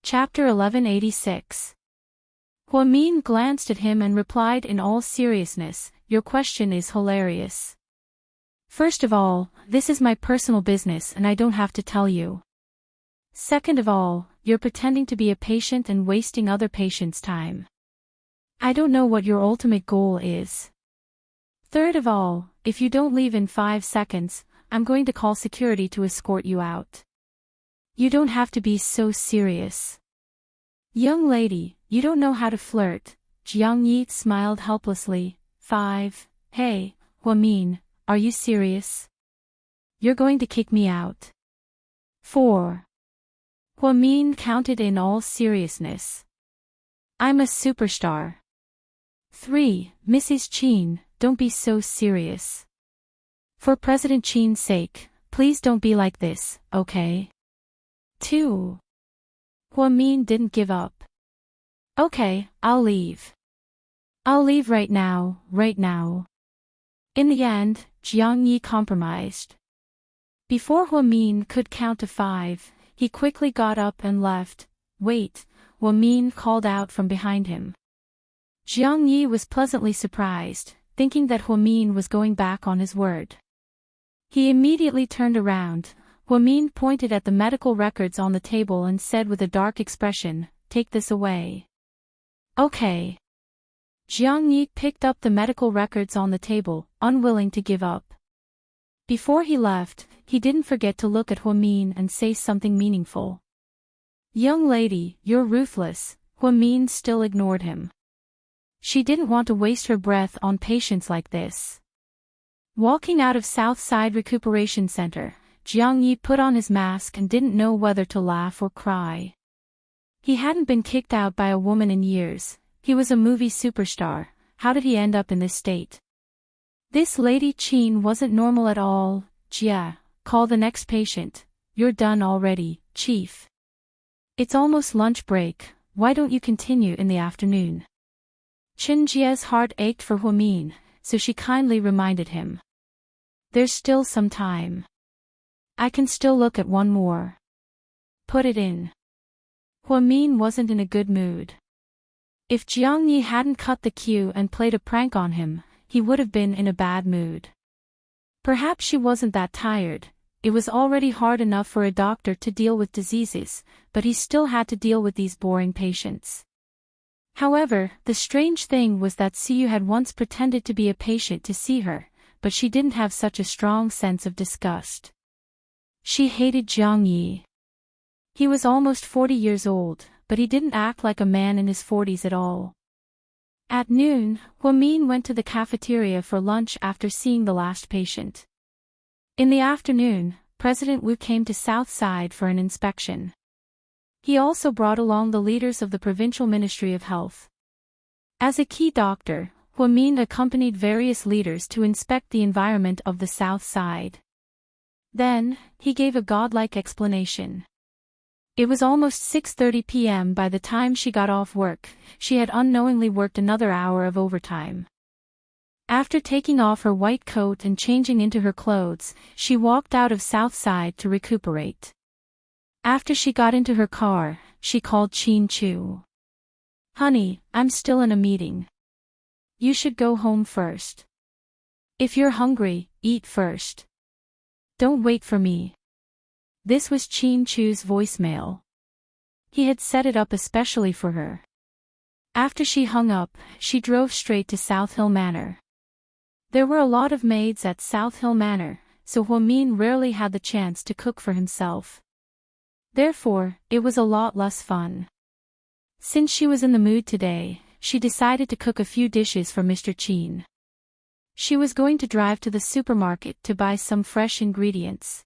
Chapter 1186. Huamin glanced at him and replied in all seriousness, Your question is hilarious. First of all, this is my personal business and I don't have to tell you. Second of all, you're pretending to be a patient and wasting other patients' time. I don't know what your ultimate goal is. Third of all, if you don't leave in 5 seconds, I'm going to call security to escort you out. You don't have to be so serious. Young lady, you don't know how to flirt. Jiang Yi smiled helplessly. 5. Hey, Huamin, are you serious? You're going to kick me out. 4. Huamin counted in all seriousness. I'm a superstar. 3. Mrs. Qin, don't be so serious. For President Qin's sake, please don't be like this, okay? 2. Huamin didn't give up. Okay, I'll leave. I'll leave right now, right now. In the end, Jiang Yi compromised. Before Huamin could count to 5, he quickly got up and left. Wait, Huamin called out from behind him. Jiang Yi was pleasantly surprised, thinking that Huamin was going back on his word. He immediately turned around. Huamin pointed at the medical records on the table and said with a dark expression, Take this away. Okay. Jiang Yi picked up the medical records on the table, unwilling to give up. Before he left, he didn't forget to look at Huamin and say something meaningful. Young lady, you're ruthless. Huamin still ignored him. She didn't want to waste her breath on patients like this. Walking out of Southside Recuperation Center, Jiang Yi put on his mask and didn't know whether to laugh or cry. He hadn't been kicked out by a woman in years. He was a movie superstar. How did he end up in this state? This Lady Qin wasn't normal at all. Jia, call the next patient. You're done already, Chief. It's almost lunch break. Why don't you continue in the afternoon? Chen Jia's heart ached for Huamin, so she kindly reminded him. There's still some time. I can still look at one more. Put it in. Huamin wasn't in a good mood. If Jiang Yi hadn't cut the queue and played a prank on him, he would have been in a bad mood. Perhaps she wasn't that tired. It was already hard enough for a doctor to deal with diseases, but he still had to deal with these boring patients. However, the strange thing was that Siyu had once pretended to be a patient to see her, but she didn't have such a strong sense of disgust. She hated Jiang Yi. He was almost 40 years old, but he didn't act like a man in his 40s at all. At noon, Huamin went to the cafeteria for lunch after seeing the last patient. In the afternoon, President Wu came to Southside for an inspection. He also brought along the leaders of the Provincial Ministry of Health. As a key doctor, Huamin accompanied various leaders to inspect the environment of the South Side. Then, he gave a godlike explanation. It was almost 6:30 p.m. by the time she got off work. She had unknowingly worked another hour of overtime. After taking off her white coat and changing into her clothes, she walked out of Southside to recuperate. After she got into her car, she called Chin Chu. "Honey, I'm still in a meeting. You should go home first. If you're hungry, eat first. Don't wait for me." This was Chin Chu's voicemail. He had set it up especially for her. After she hung up, she drove straight to South Hill Manor. There were a lot of maids at South Hill Manor, so Huamin rarely had the chance to cook for himself. Therefore, it was a lot less fun. Since she was in the mood today, she decided to cook a few dishes for Mr. Chin. She was going to drive to the supermarket to buy some fresh ingredients.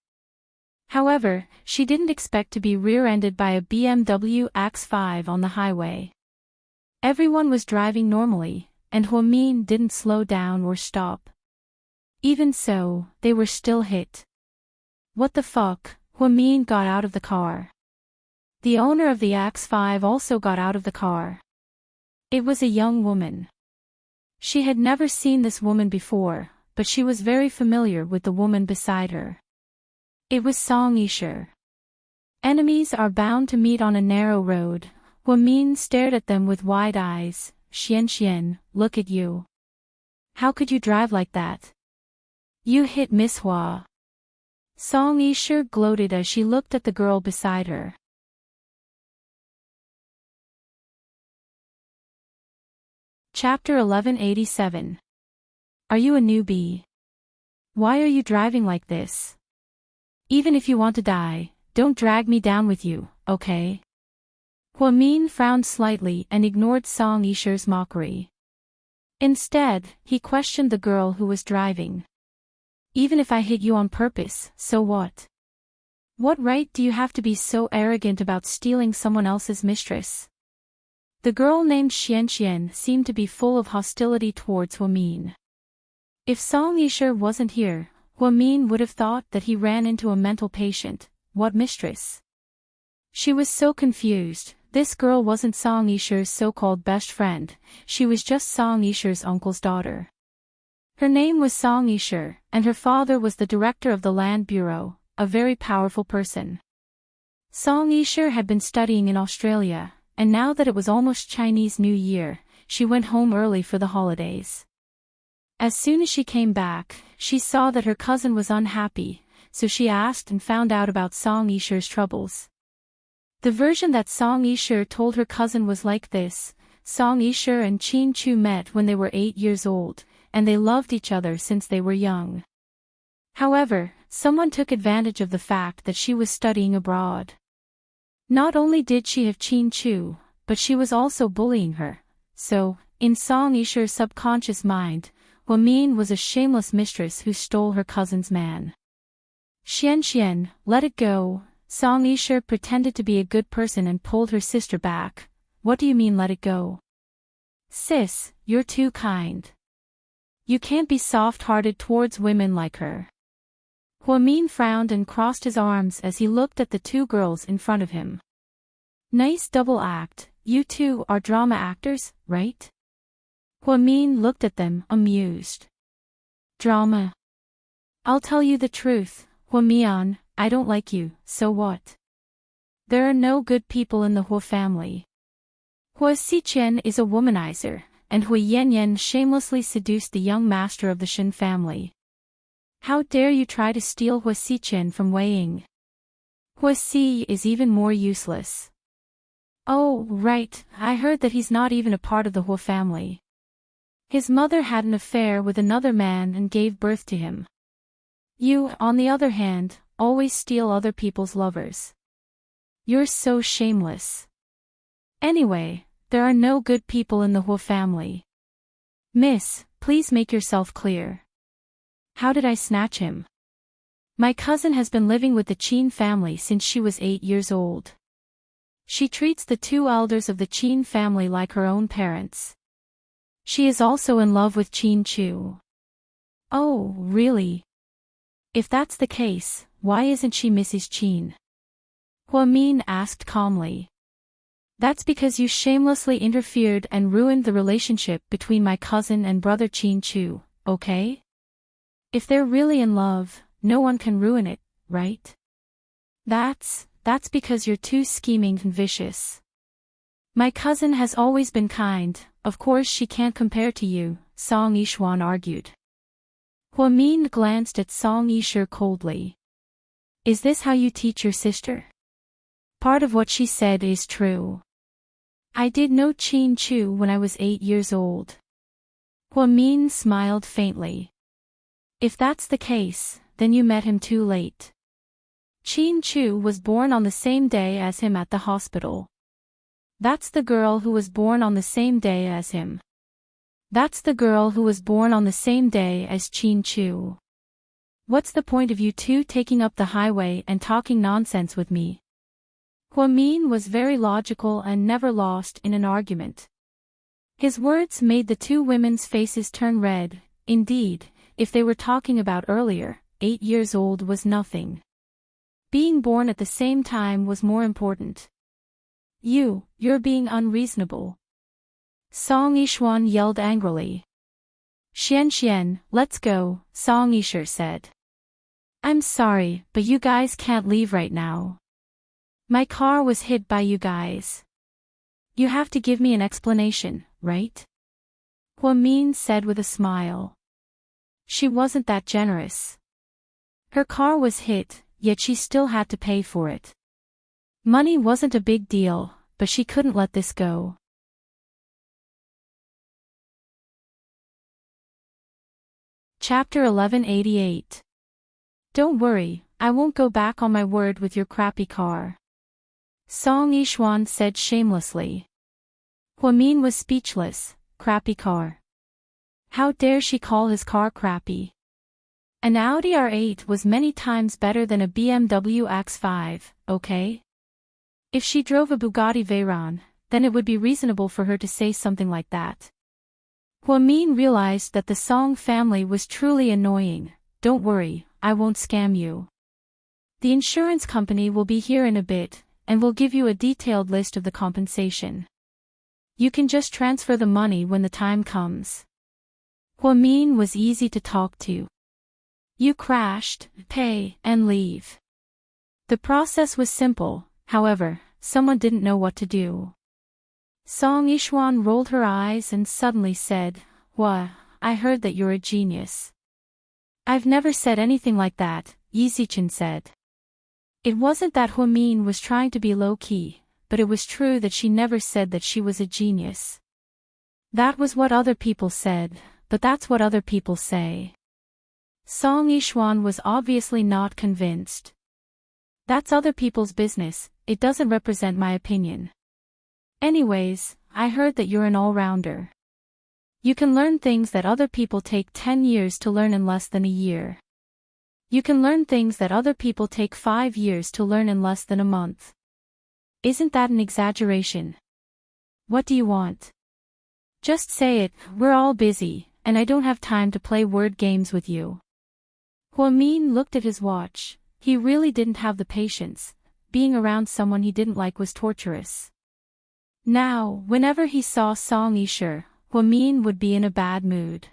However, she didn't expect to be rear-ended by a BMW X5 on the highway. Everyone was driving normally, and Huamin didn't slow down or stop. Even so, they were still hit. "What the fuck?" Huamin got out of the car. The owner of the X5 also got out of the car. It was a young woman. She had never seen this woman before, but she was very familiar with the woman beside her. It was Song Yisher. Enemies are bound to meet on a narrow road. Huamin stared at them with wide eyes. Xian, look at you. How could you drive like that? You hit Miss Hua. Song Yisher gloated as she looked at the girl beside her. Chapter 1187. Are you a newbie? Why are you driving like this? Even if you want to die, don't drag me down with you, okay? Huamin frowned slightly and ignored Song Yisher's mockery. Instead, he questioned the girl who was driving. Even if I hit you on purpose, so what? What right do you have to be so arrogant about stealing someone else's mistress? The girl named Xian seemed to be full of hostility towards Huamin. If Song Yisher wasn't here, Huamin would have thought that he ran into a mental patient. What mistress? She was so confused. This girl wasn't Song Yisher's so-called best friend, she was just Song Yisher's uncle's daughter. Her name was Song Yisher, and her father was the director of the Land Bureau, a very powerful person. Song Yisher had been studying in Australia, and now that it was almost Chinese New Year, she went home early for the holidays. As soon as she came back, she saw that her cousin was unhappy, so she asked and found out about Song Yisher's troubles. The version that Song Yisher told her cousin was like this: Song Yisher and Chin Chu met when they were 8 years old, and they loved each other since they were young. However, someone took advantage of the fact that she was studying abroad. Not only did she have Chin Chu, but she was also bullying her, so, in Song Yisher's subconscious mind, Huamin was a shameless mistress who stole her cousin's man. Xian, let it go. Song Yisher pretended to be a good person and pulled her sister back. What do you mean let it go? Sis, you're too kind. You can't be soft-hearted towards women like her. Huamin frowned and crossed his arms as he looked at the two girls in front of him. Nice double act, you two are drama actors, right? Huamin looked at them, amused. Drama? I'll tell you the truth, Huamian, I don't like you, so what? There are no good people in the Hua family. Hua Xichen is a womanizer, and Hua Yanyan shamelessly seduced the young master of the Shen family. How dare you try to steal Hua Xichen from Wei Ying? Hua Xi is even more useless. Oh, right, I heard that he's not even a part of the Hua family. His mother had an affair with another man and gave birth to him. You, on the other hand, always steal other people's lovers. You're so shameless. Anyway, there are no good people in the Hua family. Miss, please make yourself clear. How did I snatch him? My cousin has been living with the Qin family since she was 8 years old. She treats the two elders of the Qin family like her own parents. She is also in love with Qin Chu. Oh, really? If that's the case, why isn't she Mrs. Qin? Hua Min asked calmly. That's because you shamelessly interfered and ruined the relationship between my cousin and brother Qin Chu, okay? If they're really in love, no one can ruin it, right? That's because you're too scheming and vicious. My cousin has always been kind, of course she can't compare to you, Song Yishuan argued. Hua Min glanced at Song Yishu coldly. Is this how you teach your sister? Part of what she said is true. I did know Qin Chu when I was 8 years old. Hua Min smiled faintly. If that's the case, then you met him too late. Qin Chu was born on the same day as him at the hospital. That's the girl who was born on the same day as him. That's the girl who was born on the same day as Qin Chu. What's the point of you two taking up the highway and talking nonsense with me? Hua Min was very logical and never lost in an argument. His words made the two women's faces turn red. Indeed, if they were talking about earlier, 8 years old was nothing. Being born at the same time was more important. You're being unreasonable. Song Yishuan yelled angrily. Xian, let's go, Song Yishu said. I'm sorry, but you guys can't leave right now. My car was hit by you guys. You have to give me an explanation, right? Hua Min said with a smile. She wasn't that generous. Her car was hit, yet she still had to pay for it. Money wasn't a big deal, but she couldn't let this go. Chapter 1188. Don't worry, I won't go back on my word with your crappy car. Song Yishuan said shamelessly. Hua Min was speechless. Crappy car. How dare she call his car crappy? An Audi R8 was many times better than a BMW X5, okay? If she drove a Bugatti Veyron, then it would be reasonable for her to say something like that. Hua Min realized that the Song family was truly annoying. Don't worry, I won't scam you. The insurance company will be here in a bit, and will give you a detailed list of the compensation. You can just transfer the money when the time comes. Hua Min was easy to talk to. You crashed, pay, and leave. The process was simple, however, someone didn't know what to do. Song Yishuan rolled her eyes and suddenly said, Hua, I heard that you're a genius. I've never said anything like that, Yizichin said. It wasn't that Hua Min was trying to be low-key, but it was true that she never said that she was a genius. That was what other people said, but that's what other people say. Song Yishuan was obviously not convinced. That's other people's business, it doesn't represent my opinion. Anyways, I heard that you're an all-rounder. You can learn things that other people take 10 years to learn in less than a year. You can learn things that other people take 5 years to learn in less than a month. Isn't that an exaggeration? What do you want? Just say it, we're all busy, and I don't have time to play word games with you. Hua Min looked at his watch. He really didn't have the patience. Being around someone he didn't like was torturous. Now, whenever he saw Song Yishu, Hua Min would be in a bad mood.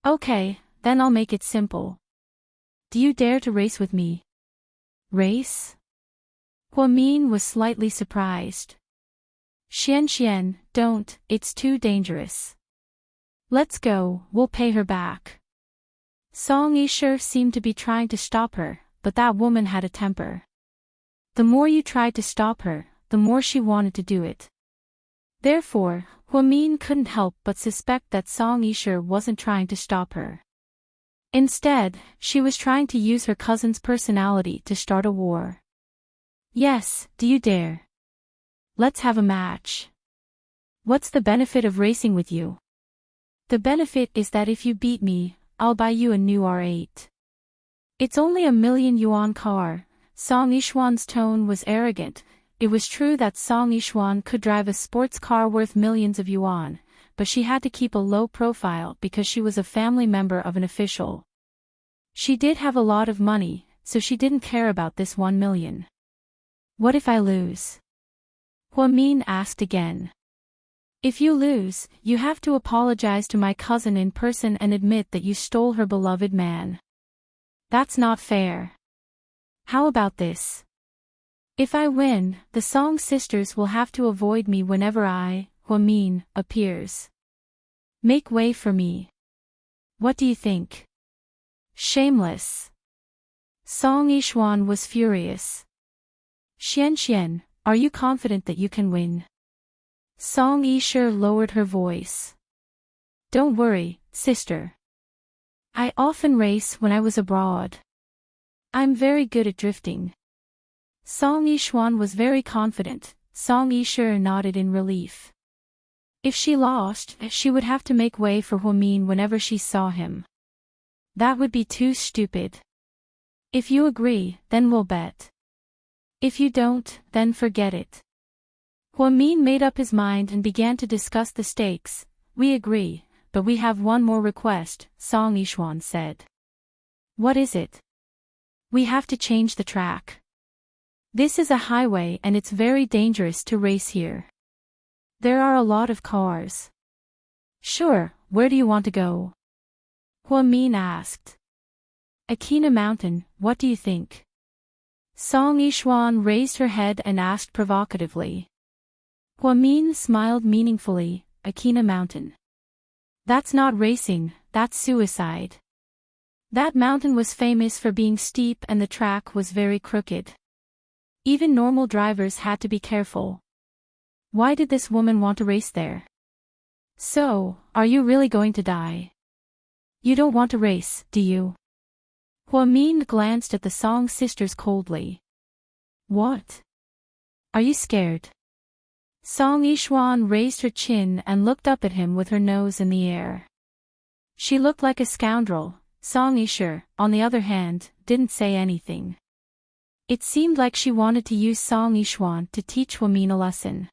Okay, then I'll make it simple. Do you dare to race with me? Race? Hua Min was slightly surprised. Xian, don't, it's too dangerous. Let's go, we'll pay her back. Song Yishu seemed to be trying to stop her, but that woman had a temper. The more you tried to stop her, the more she wanted to do it. Therefore, Hua Min couldn't help but suspect that Song Yishu wasn't trying to stop her. Instead, she was trying to use her cousin's personality to start a war. Yes, do you dare? Let's have a match. What's the benefit of racing with you? The benefit is that if you beat me, I'll buy you a new R8. It's only a 1,000,000 yuan car. Song Yishuan's tone was arrogant. It was true that Song Yishuan could drive a sports car worth millions of yuan, but she had to keep a low profile because she was a family member of an official. She did have a lot of money, so she didn't care about this 1 million. What if I lose? Huamin asked again. If you lose, you have to apologize to my cousin in person and admit that you stole her beloved man. That's not fair. How about this? If I win, the Song sisters will have to avoid me whenever Huamin, appears. Make way for me. What do you think? Shameless. Song Yishuan was furious. Xian, are you confident that you can win? Song Yishu lowered her voice. Don't worry, sister. I often race when I was abroad. I'm very good at drifting. Song Yishuan was very confident. Song Yishu nodded in relief. If she lost, she would have to make way for Huamin whenever she saw him. That would be too stupid. If you agree, then we'll bet. If you don't, then forget it. Huamin made up his mind and began to discuss the stakes. We agree, but we have one more request, Song Yishuan said. What is it? We have to change the track. This is a highway and it's very dangerous to race here. There are a lot of cars. Sure, where do you want to go? Huamin asked. Akina Mountain, what do you think? Song Yishuan raised her head and asked provocatively. Huamin smiled meaningfully. Akina Mountain. That's not racing, that's suicide. That mountain was famous for being steep and the track was very crooked. Even normal drivers had to be careful. Why did this woman want to race there? So, are you really going to die? You don't want to race, do you? Huamin glanced at the Song sisters coldly. What? Are you scared? Song Yishuan raised her chin and looked up at him with her nose in the air. She looked like a scoundrel. Song Yishu, on the other hand, didn't say anything. It seemed like she wanted to use Song Yishuan to teach Huamin a lesson.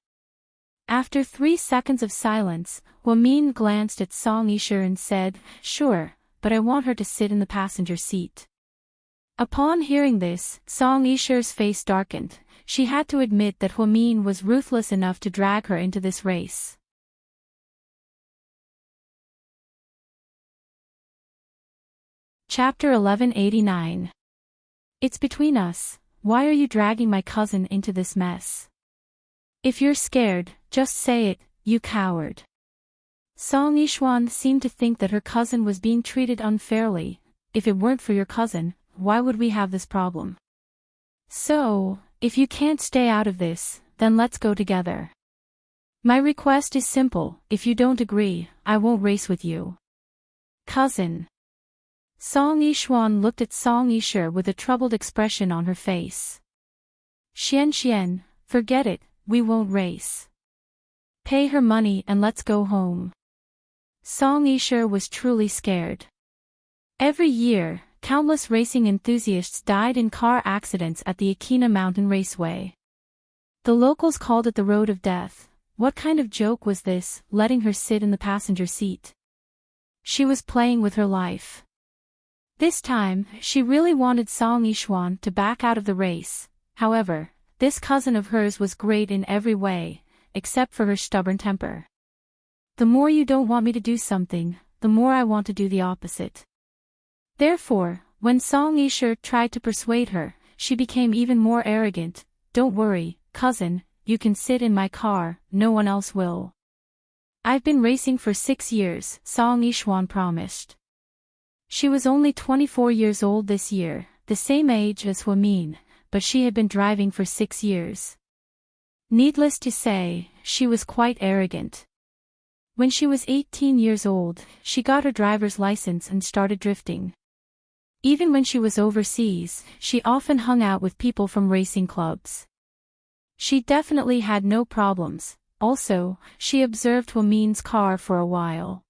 After 3 seconds of silence, Huamin glanced at Song Yishu and said, Sure, but I want her to sit in the passenger seat. Upon hearing this, Song Yishu's face darkened. She had to admit that Huamin was ruthless enough to drag her into this race. Chapter 1189. It's between us. Why are you dragging my cousin into this mess? If you're scared, just say it, you coward. Song Yishuan seemed to think that her cousin was being treated unfairly. If it weren't for your cousin, why would we have this problem? So, if you can't stay out of this, then let's go together. My request is simple, if you don't agree, I won't race with you. Cousin. Song Yishuan looked at Song Yishu with a troubled expression on her face. Xian, forget it, we won't race. Pay her money and let's go home. Song Yishu was truly scared. Every year, countless racing enthusiasts died in car accidents at the Akina Mountain Raceway. The locals called it the Road of Death. What kind of joke was this, letting her sit in the passenger seat? She was playing with her life. This time, she really wanted Song Yishuan to back out of the race. However, this cousin of hers was great in every way, except for her stubborn temper. The more you don't want me to do something, the more I want to do the opposite. Therefore, when Song Yishu tried to persuade her, she became even more arrogant. Don't worry, cousin, you can sit in my car, no one else will. I've been racing for 6 years, Song Yishuan promised. She was only 24 years old this year, the same age as Huamin, but she had been driving for 6 years. Needless to say, she was quite arrogant. When she was 18 years old, she got her driver's license and started drifting. Even when she was overseas, she often hung out with people from racing clubs. She definitely had no problems. Also, she observed Huamin's car for a while.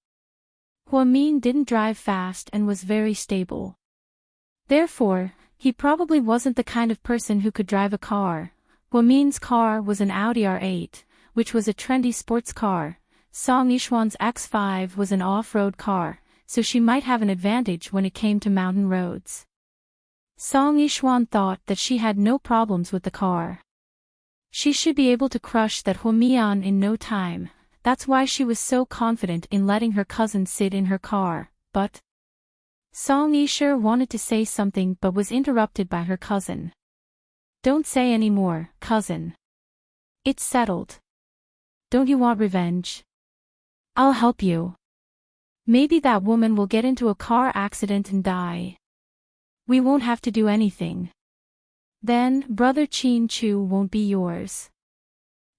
Huamin didn't drive fast and was very stable. Therefore, he probably wasn't the kind of person who could drive a car. Huamin's car was an Audi R8, which was a trendy sports car. Song Yishuan's X5 was an off-road car, so she might have an advantage when it came to mountain roads. Song Yishuan thought that she had no problems with the car. She should be able to crush that Huamian in no time. That's why she was so confident in letting her cousin sit in her car, but Song Yishu wanted to say something but was interrupted by her cousin. Don't say any more, cousin. It's settled. Don't you want revenge? I'll help you. Maybe that woman will get into a car accident and die. We won't have to do anything. Then, Brother Qin Chu won't be yours.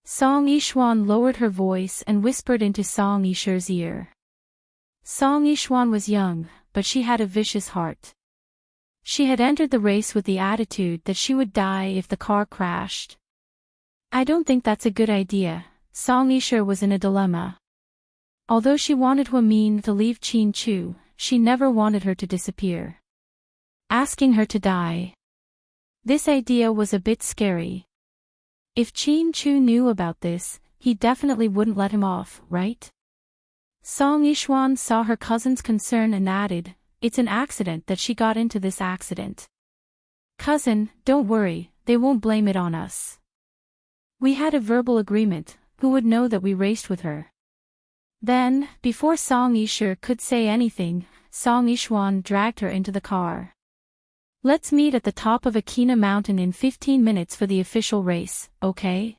Song Yishuan lowered her voice and whispered into Song Yishu's ear. Song Yishuan was young, but she had a vicious heart. She had entered the race with the attitude that she would die if the car crashed. I don't think that's a good idea. Song Yishu was in a dilemma. Although she wanted Huamin to leave Qin Chu, she never wanted her to disappear. Asking her to die. This idea was a bit scary. If Qin Chu knew about this, he definitely wouldn't let him off, right? Song Yishuan saw her cousin's concern and added, it's an accident that she got into this accident. Cousin, don't worry, they won't blame it on us. We had a verbal agreement, who would know that we raced with her? Then, before Song Yishu could say anything, Song Yishuan dragged her into the car. Let's meet at the top of Akina Mountain in 15 minutes for the official race, okay?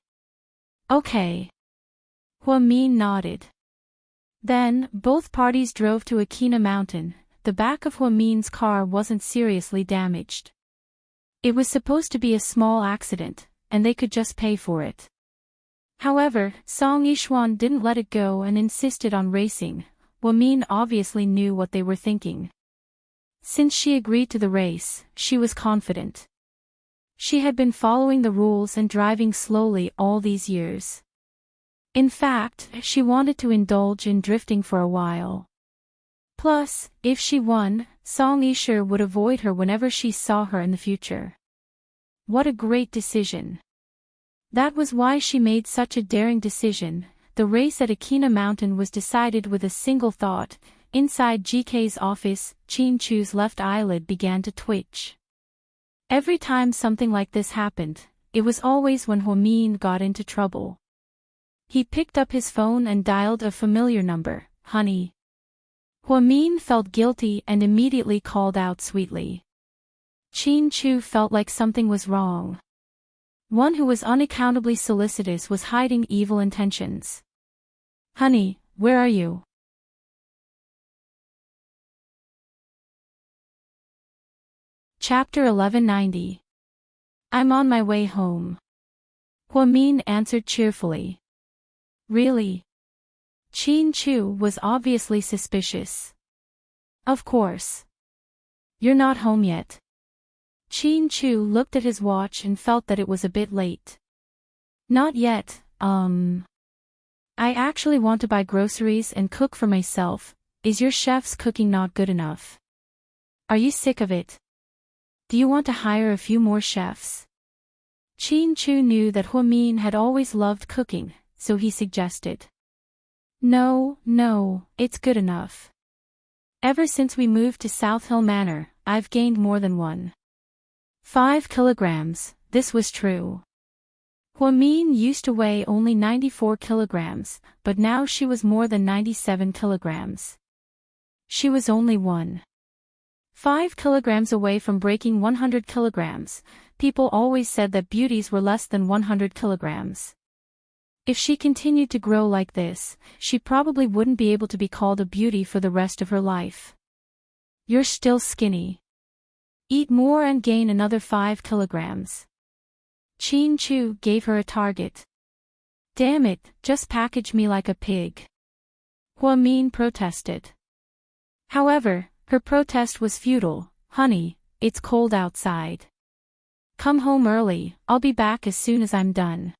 Okay. Huamin nodded. Then, both parties drove to Akina Mountain. The back of Huamin's car wasn't seriously damaged. It was supposed to be a small accident, and they could just pay for it. However, Song Yishuan didn't let it go and insisted on racing. Huamin obviously knew what they were thinking. Since she agreed to the race, she was confident. She had been following the rules and driving slowly all these years. In fact, she wanted to indulge in drifting for a while. Plus, if she won, Song Yishu would avoid her whenever she saw her in the future. What a great decision. That was why she made such a daring decision. The race at Akina Mountain was decided with a single thought. Inside GK's office, Qin Chu's left eyelid began to twitch. Every time something like this happened, it was always when Huamin got into trouble. He picked up his phone and dialed a familiar number, honey. Huamin felt guilty and immediately called out sweetly. Qin Chu felt like something was wrong. One who was unaccountably solicitous was hiding evil intentions. Honey, where are you? Chapter 1190. I'm on my way home. Huamin answered cheerfully. Really? Qin Chu was obviously suspicious. Of course. You're not home yet. Qin Chu looked at his watch and felt that it was a bit late. Not yet, I actually want to buy groceries and cook for myself. Is your chef's cooking not good enough? Are you sick of it? Do you want to hire a few more chefs? Qin Chu knew that Huamin had always loved cooking, so he suggested. No, it's good enough. Ever since we moved to South Hill Manor, I've gained more than 1.5 kilograms, this was true. Huamin used to weigh only 94 kilograms, but now she was more than 97 kilograms. She was only 1.5 kilograms away from breaking 100 kilograms. People always said that beauties were less than 100 kilograms. If she continued to grow like this, she probably wouldn't be able to be called a beauty for the rest of her life. You're still skinny. Eat more and gain another 5 kilograms. Qin Chu gave her a target. Damn it, just package me like a pig. Huamin protested. However, her protest was futile. Honey, it's cold outside. Come home early, I'll be back as soon as I'm done.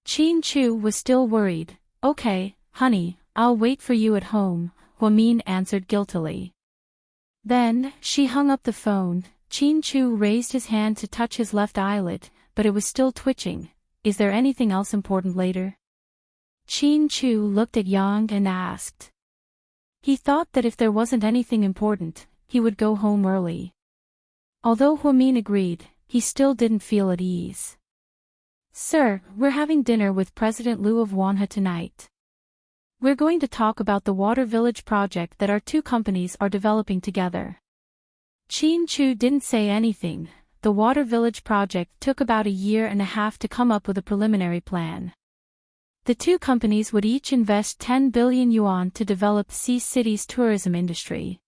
Chin Chu was still worried. Okay, honey, I'll wait for you at home, Huamin answered guiltily. Then, she hung up the phone. Chin Chu raised his hand to touch his left eyelid, but it was still twitching. Is there anything else important later? Chin Chu looked at Yang and asked. He thought that if there wasn't anything important, he would go home early. Although Huamin agreed, he still didn't feel at ease. Sir, we're having dinner with President Liu of Wanhe tonight. We're going to talk about the Water Village project that our two companies are developing together. Chin Chu didn't say anything. The Water Village project took about 1.5 years to come up with a preliminary plan. The two companies would each invest 10 billion yuan to develop Sea City's tourism industry.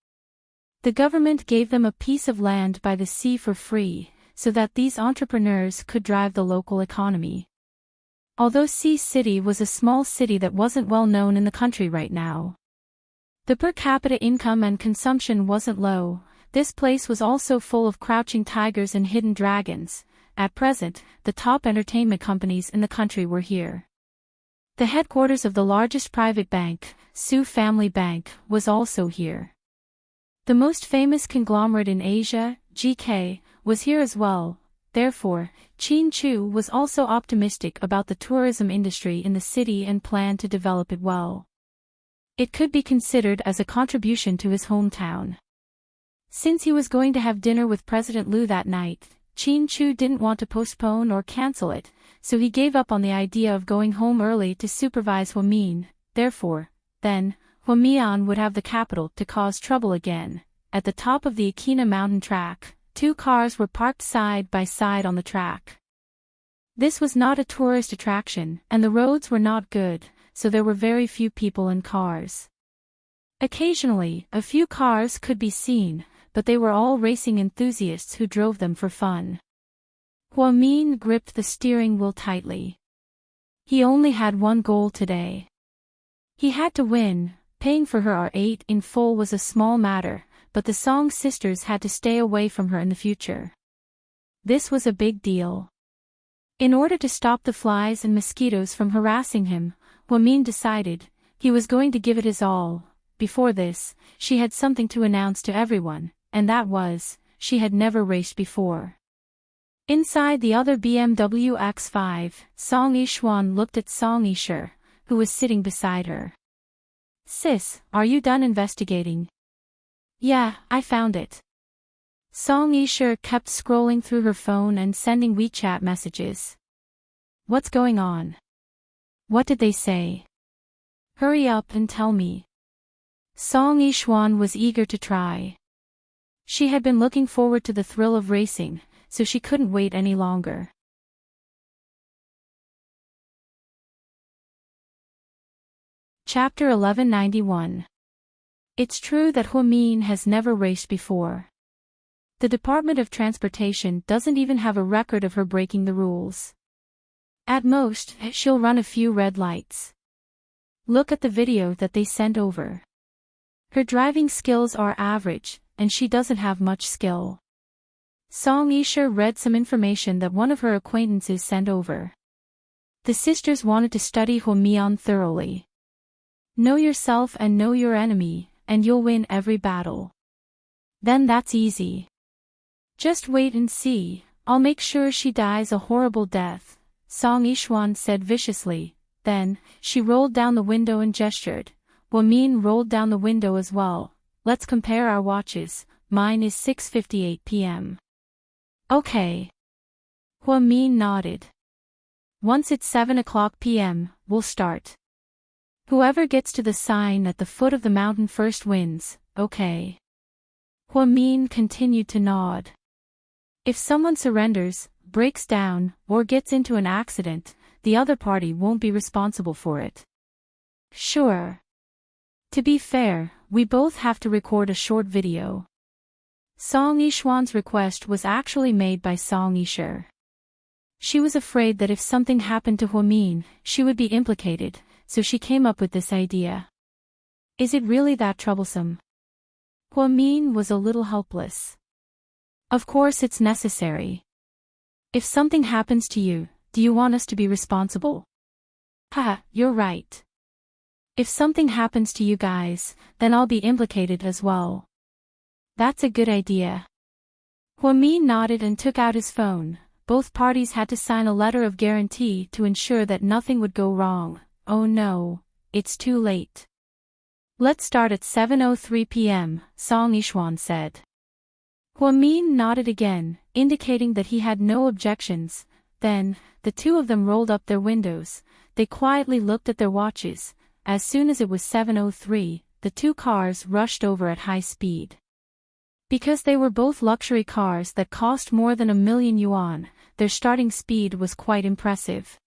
The government gave them a piece of land by the sea for free, so that these entrepreneurs could drive the local economy. Although Sea City was a small city that wasn't well known in the country right now. The per capita income and consumption wasn't low. This place was also full of crouching tigers and hidden dragons. At present, the top entertainment companies in the country were here. The headquarters of the largest private bank, Su Family Bank, was also here. The most famous conglomerate in Asia, GK, was here as well. Therefore, Chin Chu was also optimistic about the tourism industry in the city and planned to develop it well. It could be considered as a contribution to his hometown. Since he was going to have dinner with President Liu that night, Chin Chu didn't want to postpone or cancel it, so he gave up on the idea of going home early to supervise Huamin. Therefore, then, Huamian would have the capital to cause trouble again. At the top of the Akina mountain track, 2 cars were parked side by side on the track. This was not a tourist attraction, and the roads were not good, so there were very few people and cars. Occasionally, a few cars could be seen, but they were all racing enthusiasts who drove them for fun. Huamin gripped the steering wheel tightly. He only had one goal today. He had to win. Paying for her R8 in full was a small matter, but the Song sisters had to stay away from her in the future. This was a big deal. In order to stop the flies and mosquitoes from harassing him, Huamin decided he was going to give it his all. Before this, she had something to announce to everyone, and that was, she had never raced before. Inside the other BMW X5, Song Yishuan looked at Song Yisher, who was sitting beside her. Sis, are you done investigating? Yeah, I found it. Song Yisher kept scrolling through her phone and sending WeChat messages. What's going on? What did they say? Hurry up and tell me. Song Yishuan was eager to try. She had been looking forward to the thrill of racing, so she couldn't wait any longer. Chapter 1191. It's true that Huamin has never raced before. The Department of Transportation doesn't even have a record of her breaking the rules. At most, she'll run a few red lights. Look at the video that they sent over. Her driving skills are average, and she doesn't have much skill. Song Yisher read some information that one of her acquaintances sent over. The sisters wanted to study Huamian thoroughly. Know yourself and know your enemy, and you'll win every battle. Then that's easy. Just wait and see, I'll make sure she dies a horrible death, Song Yishuan said viciously. Then, she rolled down the window and gestured. Huamin rolled down the window as well. Let's compare our watches, mine is 6:58 p.m. Okay. Huamin nodded. Once it's 7 o'clock p.m., we'll start. Whoever gets to the sign at the foot of the mountain first wins, okay. Huamin continued to nod. If someone surrenders, breaks down, or gets into an accident, the other party won't be responsible for it. Sure. To be fair, we both have to record a short video. Song Yishuan's request was actually made by Song Yisher. She was afraid that if something happened to Huamin, she would be implicated, so she came up with this idea. Is it really that troublesome? Huamin was a little helpless. Of course it's necessary. If something happens to you, do you want us to be responsible? Haha, you're right. If something happens to you guys, then I'll be implicated as well. That's a good idea. Huamin nodded and took out his phone. Both parties had to sign a letter of guarantee to ensure that nothing would go wrong. Oh no, it's too late. Let's start at 7:03 p.m., Song Yishuan said. Huamin nodded again, indicating that he had no objections. Then, the two of them rolled up their windows. They quietly looked at their watches. As soon as it was 7:03, the two cars rushed over at high speed. Because they were both luxury cars that cost more than 1,000,000 yuan, their starting speed was quite impressive.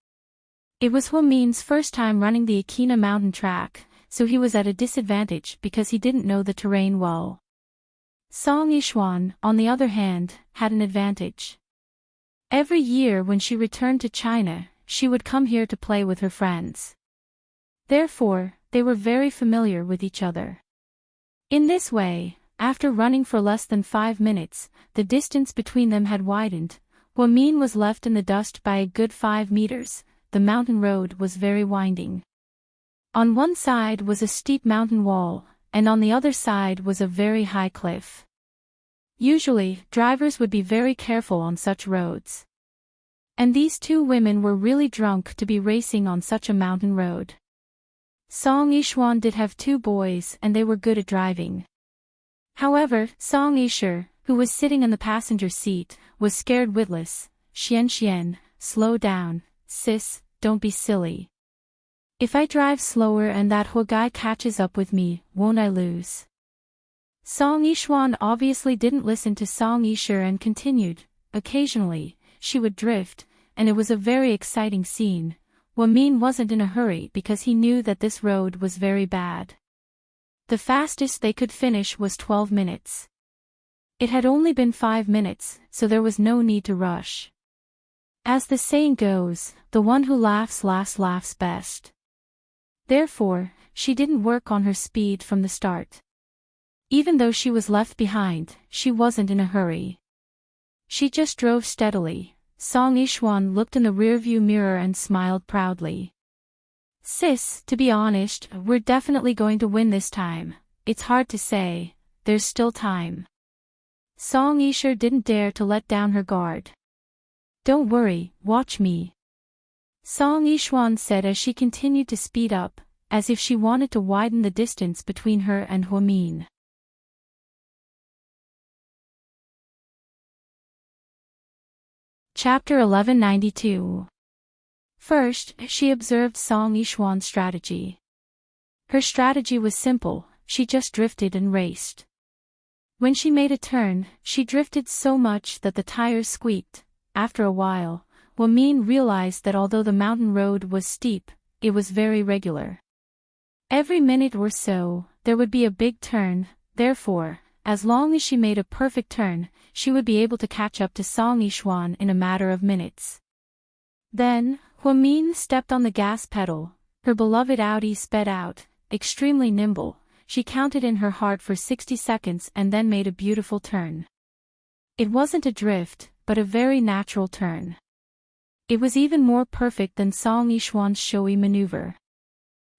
It was Huamin's first time running the Akina mountain track, so he was at a disadvantage because he didn't know the terrain well. Song Yishuan, on the other hand, had an advantage. Every year when she returned to China, she would come here to play with her friends. Therefore, they were very familiar with each other. In this way, after running for less than 5 minutes, the distance between them had widened. Huamin was left in the dust by a good 5 meters. The mountain road was very winding. On one side was a steep mountain wall, and on the other side was a very high cliff. Usually, drivers would be very careful on such roads. And these two women were really drunk to be racing on such a mountain road. Song Yishuan did have 2 boys and they were good at driving. However, Song Yisher, who was sitting in the passenger seat, was scared witless. Xian, slow down, sis, don't be silly. If I drive slower and that Hua guy catches up with me, won't I lose? Song Yishuan obviously didn't listen to Song Yisher and continued. Occasionally, she would drift, and it was a very exciting scene. Huamin wasn't in a hurry because he knew that this road was very bad. The fastest they could finish was 12 minutes. It had only been 5 minutes, so there was no need to rush. As the saying goes, the one who laughs last laughs best. Therefore, she didn't work on her speed from the start. Even though she was left behind, she wasn't in a hurry. She just drove steadily. Song Yishuan looked in the rearview mirror and smiled proudly. Sis, to be honest, we're definitely going to win this time. It's hard to say, there's still time. Song Yisher didn't dare to let down her guard. Don't worry, watch me. Song Yishuan said as she continued to speed up, as if she wanted to widen the distance between her and Huamin. Chapter 1192. First, she observed Song Yishuan's strategy. Her strategy was simple, she just drifted and raced. When she made a turn, she drifted so much that the tires squeaked. After a while, Huamin realized that although the mountain road was steep, it was very regular. Every minute or so, there would be a big turn, therefore, as long as she made a perfect turn, she would be able to catch up to Song Yishuan in a matter of minutes. Then, Huamin stepped on the gas pedal. Her beloved Audi sped out, extremely nimble. She counted in her heart for 60 seconds and then made a beautiful turn. It wasn't a drift, but a very natural turn. It was even more perfect than Song Yishuan's showy maneuver.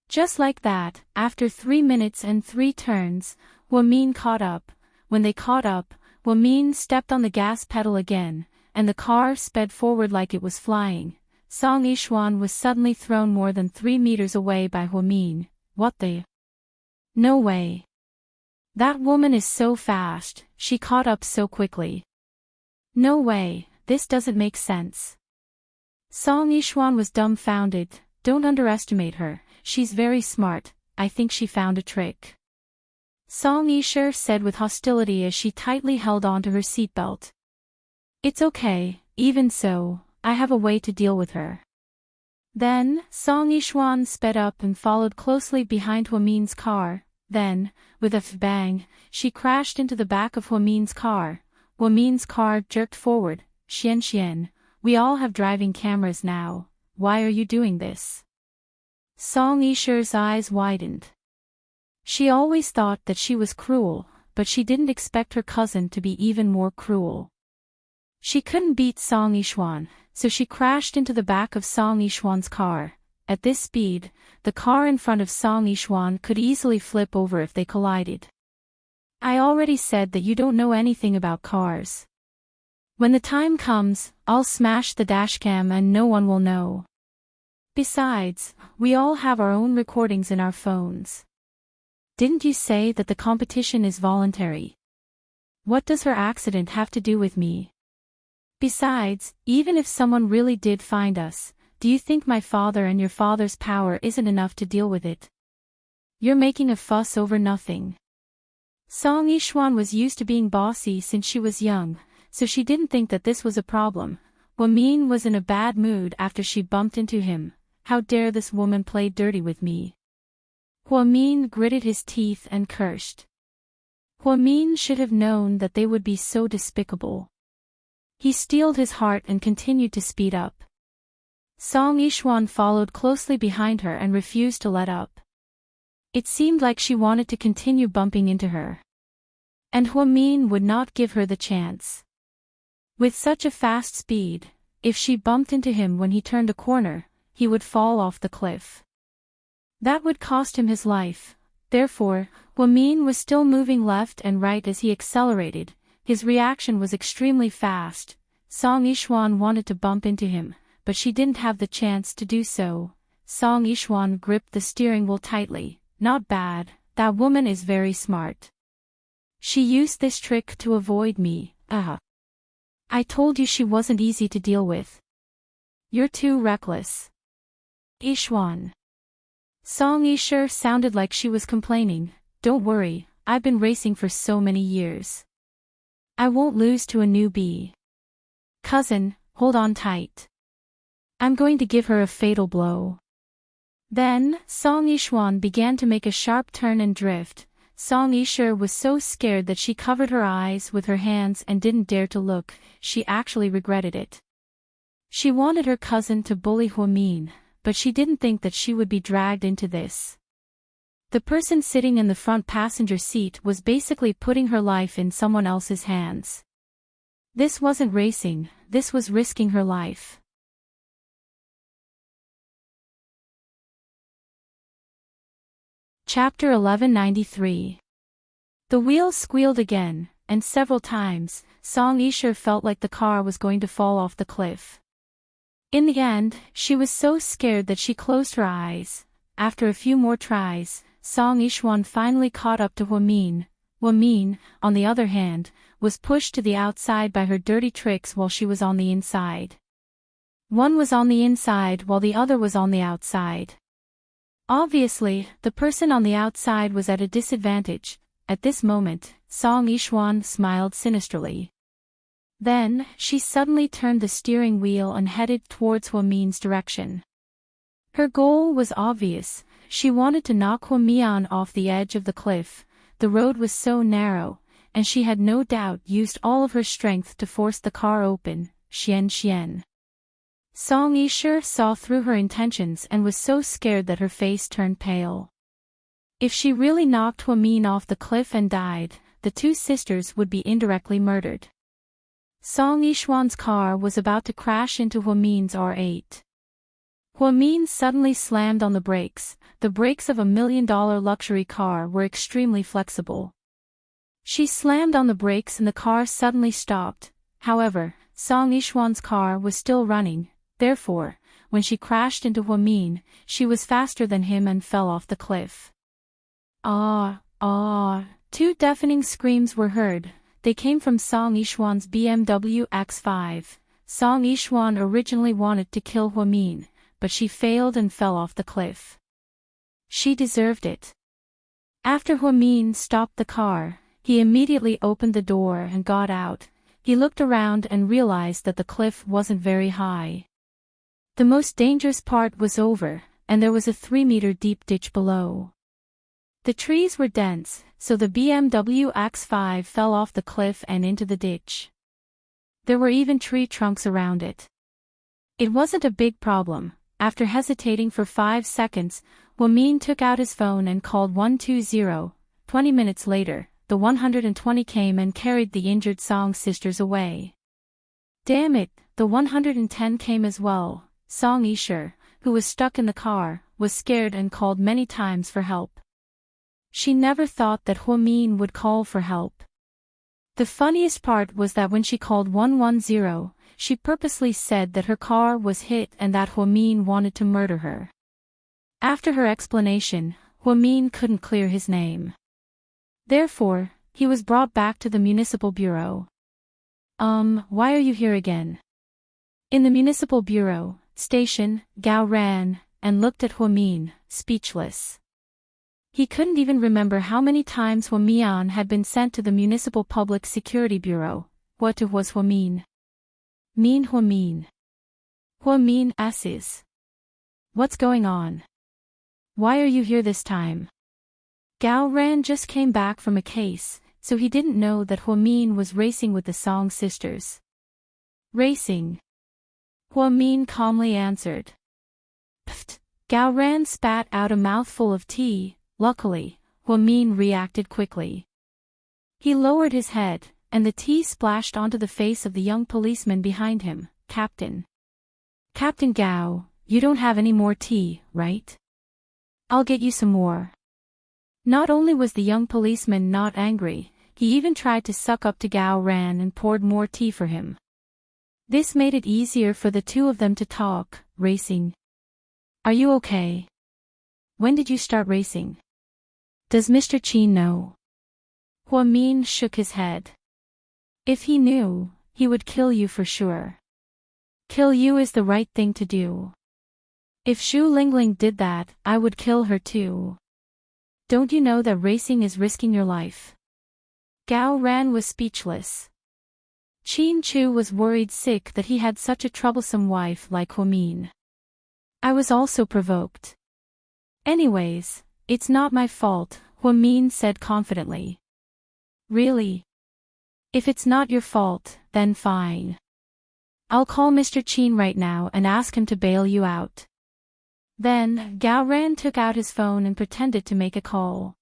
Just like that, after 3 minutes and 3 turns, Huamin caught up. When they caught up, Huamin stepped on the gas pedal again, and the car sped forward like it was flying. Song Yishuan was suddenly thrown more than 3 meters away by Huamin. What the? No way. That woman is so fast, she caught up so quickly. No way, this doesn't make sense. Song Yishuan was dumbfounded. Don't underestimate her, she's very smart, I think she found a trick. Song Yisher said with hostility as she tightly held onto her seatbelt. It's okay, even so, I have a way to deal with her. Then, Song Yishuan sped up and followed closely behind Huamin's car. Then, with a bang, she crashed into the back of Huamin's car. Huamin's car jerked forward. Xian, we all have driving cameras now, why are you doing this? Song Yisher's eyes widened. She always thought that she was cruel, but she didn't expect her cousin to be even more cruel. She couldn't beat Song Yishuan, so she crashed into the back of Song Yishuan's car. at this speed, the car in front of Song Yishuan could easily flip over if they collided. I already said that you don't know anything about cars. When the time comes, I'll smash the dashcam and no one will know. Besides, we all have our own recordings in our phones. Didn't you say that the competition is voluntary? What does her accident have to do with me? Besides, even if someone really did find us, do you think my father and your father's power isn't enough to deal with it? You're making a fuss over nothing. Song Yishuan was used to being bossy since she was young, so she didn't think that this was a problem. Min was in a bad mood after she bumped into him. How dare this woman play dirty with me? Min gritted his teeth and cursed. Min should have known that they would be so despicable. He steeled his heart and continued to speed up. Song Yishuan followed closely behind her and refused to let up. It seemed like she wanted to continue bumping into her. And Min would not give her the chance. With such a fast speed, if she bumped into him when he turned a corner, he would fall off the cliff. That would cost him his life. Therefore, Min was still moving left and right as he accelerated. His reaction was extremely fast. Song Yishuan wanted to bump into him, but she didn't have the chance to do so. Song Yishuan gripped the steering wheel tightly. Not bad, that woman is very smart. She used this trick to avoid me. I told you she wasn't easy to deal with. You're too reckless. Yishuan. Song Yishuan sounded like she was complaining. Don't worry, I've been racing for so many years. I won't lose to a newbie. Cousin, hold on tight. I'm going to give her a fatal blow. Then, Song Yishuan began to make a sharp turn and drift. Song Yishuan was so scared that she covered her eyes with her hands and didn't dare to look. She actually regretted it. She wanted her cousin to bully Min, but she didn't think that she would be dragged into this. The person sitting in the front passenger seat was basically putting her life in someone else's hands. This wasn't racing, this was risking her life. Chapter 1193. The wheels squealed again, and several times, Song Yishuan felt like the car was going to fall off the cliff. In the end, she was so scared that she closed her eyes. After a few more tries, Song Yishuan finally caught up to Min. Min, on the other hand, was pushed to the outside by her dirty tricks while she was on the inside. One was on the inside while the other was on the outside. Obviously, the person on the outside was at a disadvantage. At this moment, Song Yishuan smiled sinisterly. Then, she suddenly turned the steering wheel and headed towards Min's direction. Her goal was obvious. She wanted to knock Min off the edge of the cliff. The road was so narrow, and she had no doubt used all of her strength to force the car open. Xian. Song Yishuan saw through her intentions and was so scared that her face turned pale. If she really knocked Min off the cliff and died, the two sisters would be indirectly murdered. Song Yishuan's car was about to crash into Min's R8. Min suddenly slammed on the brakes. The brakes of $1 million luxury car were extremely flexible. She slammed on the brakes and the car suddenly stopped. However, Song Yishuan's car was still running. Therefore, when she crashed into Min, she was faster than him and fell off the cliff. Two deafening screams were heard. They came from Song Yishuan's BMW X5. Song Yishuan originally wanted to kill Min, but she failed and fell off the cliff. She deserved it. After Min stopped the car, he immediately opened the door and got out. He looked around and realized that the cliff wasn't very high. The most dangerous part was over, and there was a 3-meter deep ditch below. The trees were dense, so the BMW X5 fell off the cliff and into the ditch. There were even tree trunks around it. It wasn't a big problem. After hesitating for 5 seconds, Min took out his phone and called 120. 20 minutes later, the 120 came and carried the injured Song sisters away. Damn it, the 110 came as well. Song Yishuan, who was stuck in the car, was scared and called many times for help. She never thought that Huamin would call for help. The funniest part was that when she called 110, she purposely said that her car was hit and that Huamin wanted to murder her. After her explanation, Huamin couldn't clear his name. Therefore, he was brought back to the municipal bureau. Why are you here again? In the municipal bureau station, Gao ran and looked at Huamin, speechless. He couldn't even remember how many times Huamian had been sent to the Municipal Public Security Bureau. What was Huamin? Huamin. Huamin asses. What's going on? Why are you here this time? Gao Ran just came back from a case, so he didn't know that Huamin was racing with the Song sisters. Racing. Huamin calmly answered. Pfft. Gao Ran spat out a mouthful of tea. Luckily, Huamin reacted quickly. He lowered his head, and the tea splashed onto the face of the young policeman behind him. Captain. Captain Gao, you don't have any more tea, right? I'll get you some more. Not only was the young policeman not angry, he even tried to suck up to Gao Ran and poured more tea for him. This made it easier for the two of them to talk. Racing. Are you okay? When did you start racing? Does Mr. Qin know? Huamin shook his head. If he knew, he would kill you for sure. Kill you is the right thing to do. If Xu Lingling did that, I would kill her too. Don't you know that racing is risking your life? Gao Ran was speechless. Qin Chu was worried sick that he had such a troublesome wife like Huamin. I was also provoked. Anyways, it's not my fault, Huamin said confidently. Really? If it's not your fault, then fine. I'll call Mr. Qin right now and ask him to bail you out. Then, Gao Ran took out his phone and pretended to make a call.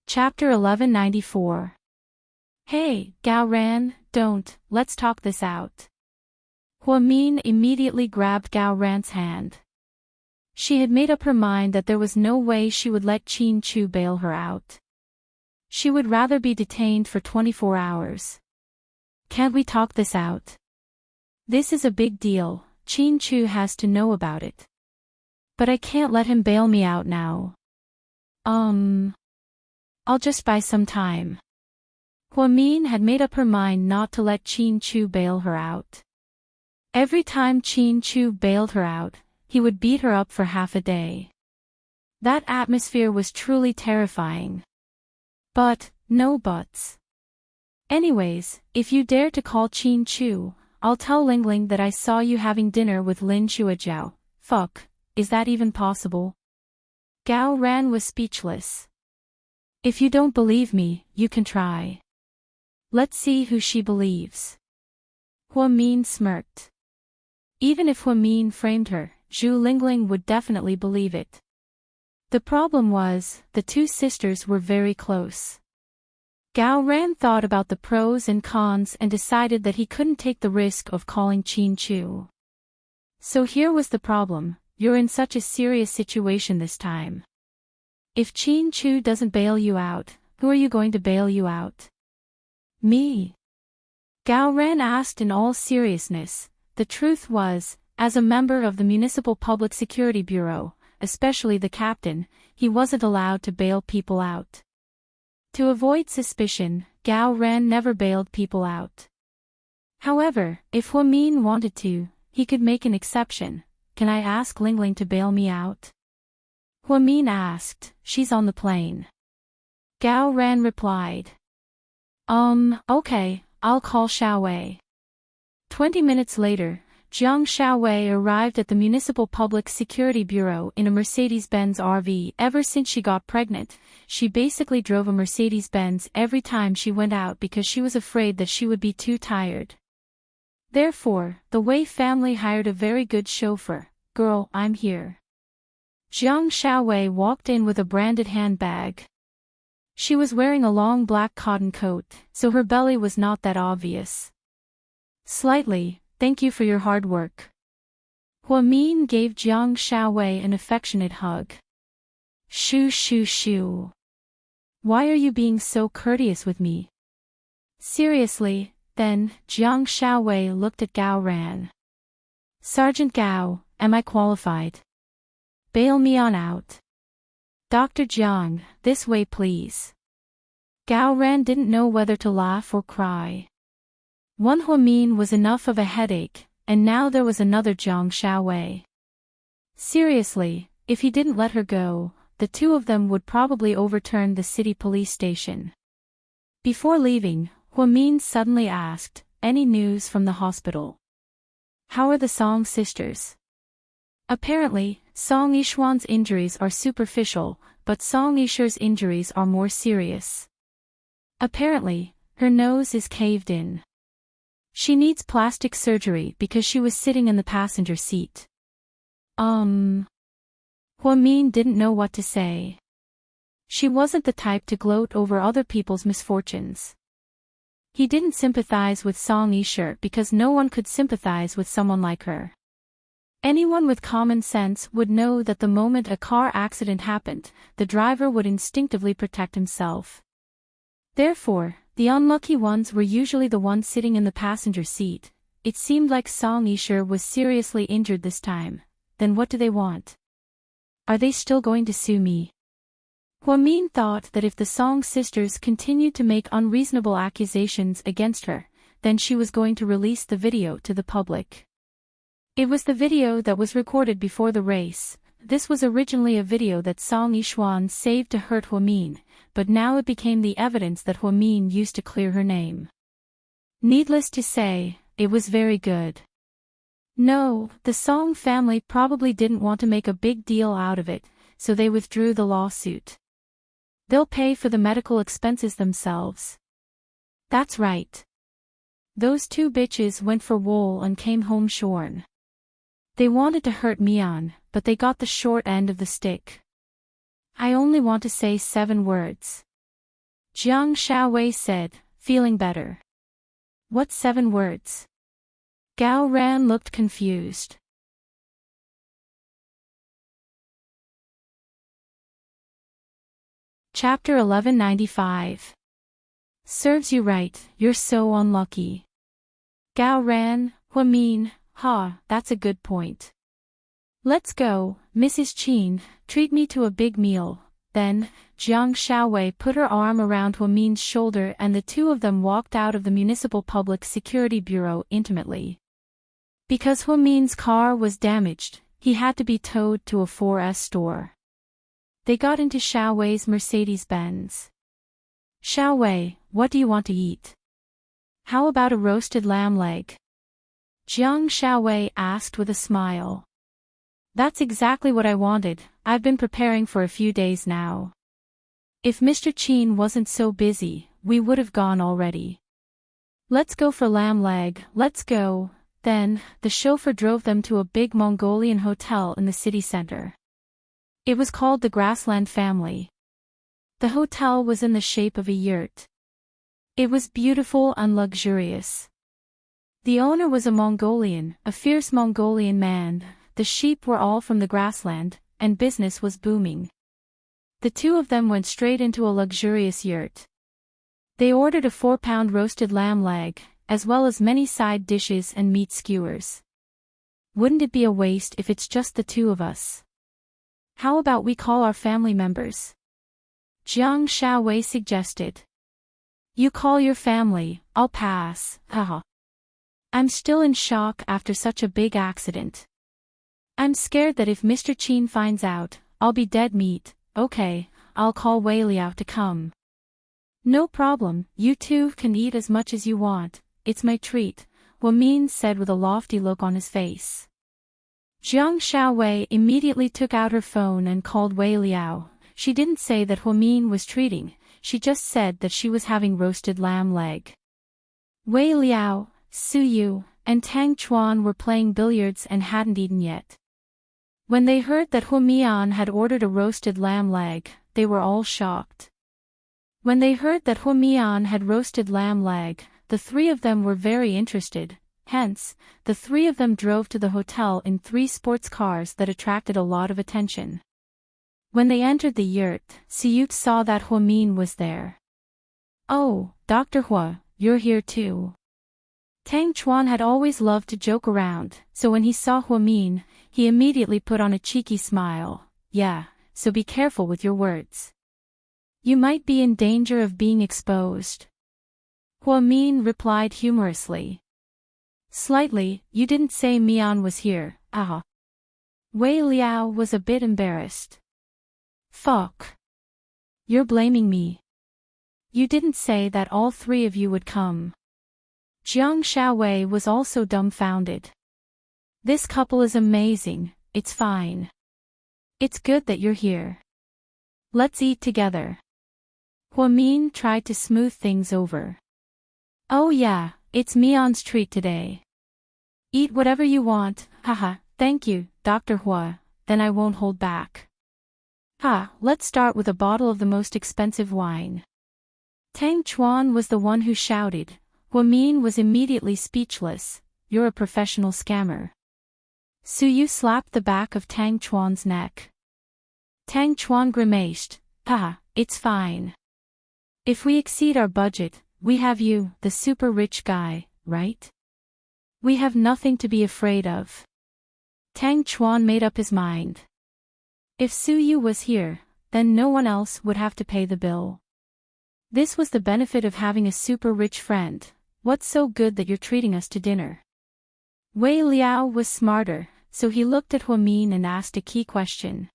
Chapter 1194. Hey, Gao Ran, let's talk this out. Huamin immediately grabbed Gao Ran's hand. She had made up her mind that there was no way she would let Qin Chu bail her out. She would rather be detained for 24 hours. Can't we talk this out? This is a big deal, Qin Chu has to know about it. But I can't let him bail me out now. I'll just buy some time. Huamin had made up her mind not to let Qin Chu bail her out. Every time Qin Chu bailed her out, he would beat her up for half a day. That atmosphere was truly terrifying. But, no buts. Anyways, if you dare to call Qin Chu, I'll tell Lingling that I saw you having dinner with Lin Shuajiao. Fuck, is that even possible? Gao Ran was speechless. If you don't believe me, you can try. Let's see who she believes. Huamin smirked. Even if Huamin framed her, Zhu Lingling would definitely believe it. The problem was, the two sisters were very close. Gao Ran thought about the pros and cons and decided that he couldn't take the risk of calling Qin Chu. So here was the problem, you're in such a serious situation this time. If Qin Chu doesn't bail you out, who are you going to bail you out? Me? Gao Ran asked in all seriousness. The truth was, as a member of the Municipal Public Security Bureau, especially the captain, he wasn't allowed to bail people out. To avoid suspicion, Gao Ran never bailed people out. However, if Huamin wanted to, he could make an exception. Can I ask Lingling to bail me out? Huamin asked. She's on the plane. Gao Ran replied. Okay, I'll call Xiaowei. 20 minutes later, Jiang Xiaowei arrived at the Municipal Public Security Bureau in a Mercedes-Benz RV. Ever since she got pregnant, she basically drove a Mercedes-Benz every time she went out because she was afraid that she would be too tired. Therefore, the Wei family hired a very good chauffeur. Girl, I'm here. Jiang Xiaowei walked in with a branded handbag. She was wearing a long black cotton coat, so her belly was not that obvious. Slightly, thank you for your hard work. Huamin gave Jiang Shaowei an affectionate hug. Shoo shoo shoo. Why are you being so courteous with me? Seriously, then, Jiang Shaowei looked at Gao Ran. Sergeant Gao, am I qualified? Bail me on out. Dr. Jiang, this way please. Gao Ran didn't know whether to laugh or cry. One Huamin was enough of a headache, and now there was another Jiang Shaowei. Seriously, if he didn't let her go, the two of them would probably overturn the city police station. Before leaving, Huamin suddenly asked, any news from the hospital? How are the Song sisters? Apparently, Song Yishuan's injuries are superficial, but Song Yisher's injuries are more serious. Apparently, her nose is caved in. She needs plastic surgery because she was sitting in the passenger seat. Huamin didn't know what to say. She wasn't the type to gloat over other people's misfortunes. He didn't sympathize with Song Yisher because no one could sympathize with someone like her. Anyone with common sense would know that the moment a car accident happened, the driver would instinctively protect himself. Therefore, the unlucky ones were usually the ones sitting in the passenger seat. It seemed like Song Yisher was seriously injured this time. Then what do they want? Are they still going to sue me? Huamin thought that if the Song sisters continued to make unreasonable accusations against her, then she was going to release the video to the public. It was the video that was recorded before the race. This was originally a video that Song Yishuan saved to hurt Huamin, but now it became the evidence that Huamin used to clear her name. Needless to say, it was very good. No, the Song family probably didn't want to make a big deal out of it, so they withdrew the lawsuit. They'll pay for the medical expenses themselves. That's right. Those two bitches went for wool and came home shorn. They wanted to hurt Mian, but they got the short end of the stick. I only want to say 7 words. Jiang Shaowei said, feeling better. What 7 words? Gao Ran looked confused. Chapter 1195. Serves you right, you're so unlucky. Gao Ran, Huamin, that's a good point. Let's go, Mrs. Qin, treat me to a big meal. Then, Jiang Shaowei put her arm around Huamin's shoulder and the two of them walked out of the Municipal Public Security Bureau intimately. Because Huamin's car was damaged, he had to be towed to a 4S store. They got into Shaowei's Mercedes-Benz. Shaowei, what do you want to eat? How about a roasted lamb leg? Jiang Shaowei asked with a smile. That's exactly what I wanted. I've been preparing for a few days now. If Mr. Qin wasn't so busy, we would have gone already. Let's go for lamb leg, let's go. Then, the chauffeur drove them to a big Mongolian hotel in the city center. It was called the Grassland Family. The hotel was in the shape of a yurt. It was beautiful and luxurious. The owner was a Mongolian, a fierce Mongolian man. The sheep were all from the grassland, and business was booming. The two of them went straight into a luxurious yurt. They ordered a 4-pound roasted lamb leg, as well as many side dishes and meat skewers. Wouldn't it be a waste if it's just the two of us? How about we call our family members? Jiang Shaowei suggested. You call your family, I'll pass, haha. I'm still in shock after such a big accident. I'm scared that if Mr. Qin finds out, I'll be dead meat. Okay, I'll call Wei Liao to come. No problem, you two can eat as much as you want, it's my treat, Huamin said with a lofty look on his face. Jiang Shaowei immediately took out her phone and called Wei Liao. She didn't say that Huamin was treating, she just said that she was having roasted lamb leg. Wei Liao, Su Yu, and Tang Chuan were playing billiards and hadn't eaten yet. When they heard that Huamian had ordered a roasted lamb leg, they were all shocked. When they heard that Huamian had roasted lamb leg, the three of them were very interested. Hence, the three of them drove to the hotel in 3 sports cars that attracted a lot of attention. When they entered the yurt, Siyut saw that Huamin was there. "Oh, Dr. Hua, you're here too." Tang Chuan had always loved to joke around, so when he saw Huamin, he immediately put on a cheeky smile. "Yeah, so be careful with your words. You might be in danger of being exposed." Huamin replied humorously. "Slightly, you didn't say Mian was here, ah." Wei Liao was a bit embarrassed. "Fuck. You're blaming me. You didn't say that all 3 of you would come." Jiang Xiaowei was also dumbfounded. "This couple is amazing, it's fine. It's good that you're here. Let's eat together." Huamin tried to smooth things over. "Oh yeah, it's Mian's treat today. Eat whatever you want, haha, thank you, Dr. Hua, then I won't hold back. Let's start with a bottle of the most expensive wine." Tang Chuan was the one who shouted. Huamin was immediately speechless. "You're a professional scammer." Suyu slapped the back of Tang Chuan's neck. Tang Chuan grimaced. It's fine. If we exceed our budget, we have you, the super rich guy, right? We have nothing to be afraid of." Tang Chuan made up his mind. If Suyu was here, then no one else would have to pay the bill. This was the benefit of having a super rich friend. "What's so good that you're treating us to dinner?" Wei Liao was smarter, so he looked at Huamin and asked a key question.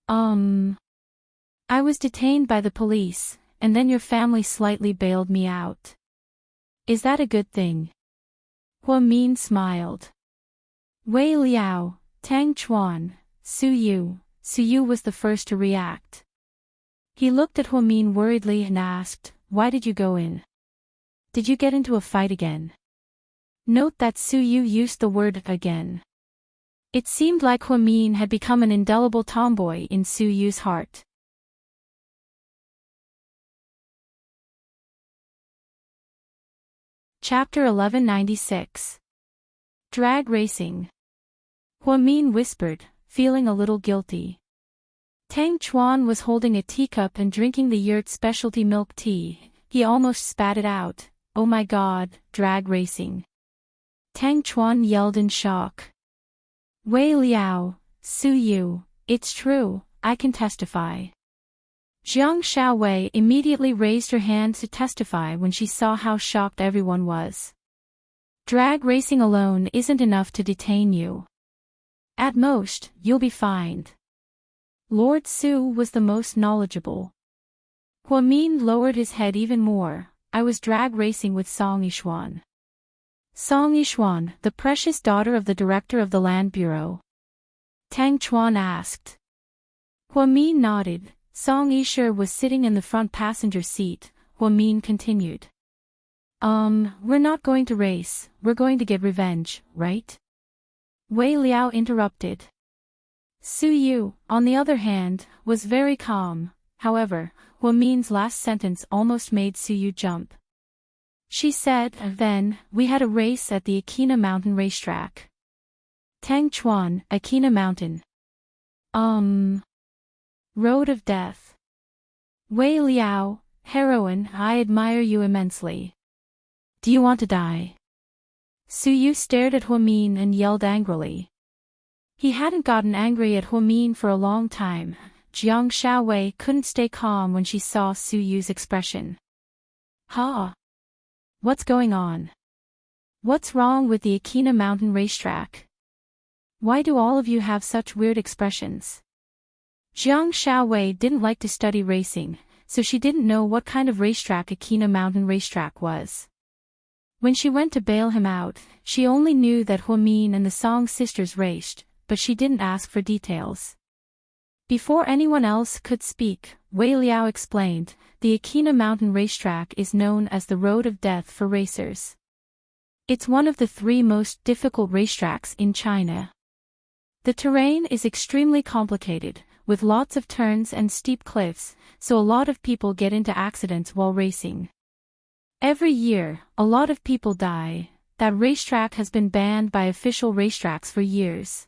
I was detained by the police, and then your family slightly bailed me out. Is that a good thing?" Huamin smiled. Wei Liao, Tang Chuan, Suyu was the first to react. He looked at Huamin worriedly and asked, "Why did you go in? Did you get into a fight again?" Note that Suyu used the word again. It seemed like Huamin had become an indelible tomboy in Suyu's heart. Chapter 1196. Drag Racing. Huamin whispered, feeling a little guilty. Tang Chuan was holding a teacup and drinking the yurt specialty milk tea. He almost spat it out. "Oh my god, drag racing." Tang Chuan yelled in shock. Wei Liao, Suyu, it's true, I can testify. Jiang Xiaowei immediately raised her hand to testify when she saw how shocked everyone was. Drag racing alone isn't enough to detain you. At most, you'll be fined. Lord Su was the most knowledgeable. Huamin lowered his head even more. I was drag racing with Song Yishuan. Song Yishuan, the precious daughter of the director of the Land Bureau? Tang Chuan asked. Huamin nodded. Song Yishu was sitting in the front passenger seat. Huamin continued. We're not going to race, we're going to get revenge, right? Wei Liao interrupted. Suyu, on the other hand, was very calm. However, Huamin's last sentence almost made Suyu jump. She said, then, we had a race at the Akina Mountain racetrack. Tang Chuan, Akina Mountain. Road of Death. Wei Liao, heroine, I admire you immensely. Do you want to die? Suyu stared at Huamin and yelled angrily. He hadn't gotten angry at Huamin for a long time. Jiang Xiaowei couldn't stay calm when she saw Suyu's expression. What's going on? What's wrong with the Akina Mountain racetrack? Why do all of you have such weird expressions? Jiang Xiaowei didn't like to study racing, so she didn't know what kind of racetrack Akina Mountain racetrack was. When she went to bail him out, she only knew that Huamin and the Song sisters raced, but she didn't ask for details. Before anyone else could speak, Wei Liao explained, the Akina Mountain racetrack is known as the Road of Death for racers. It's one of the 3 most difficult racetracks in China. The terrain is extremely complicated, with lots of turns and steep cliffs, so a lot of people get into accidents while racing. Every year, a lot of people die. that racetrack has been banned by official racetracks for years.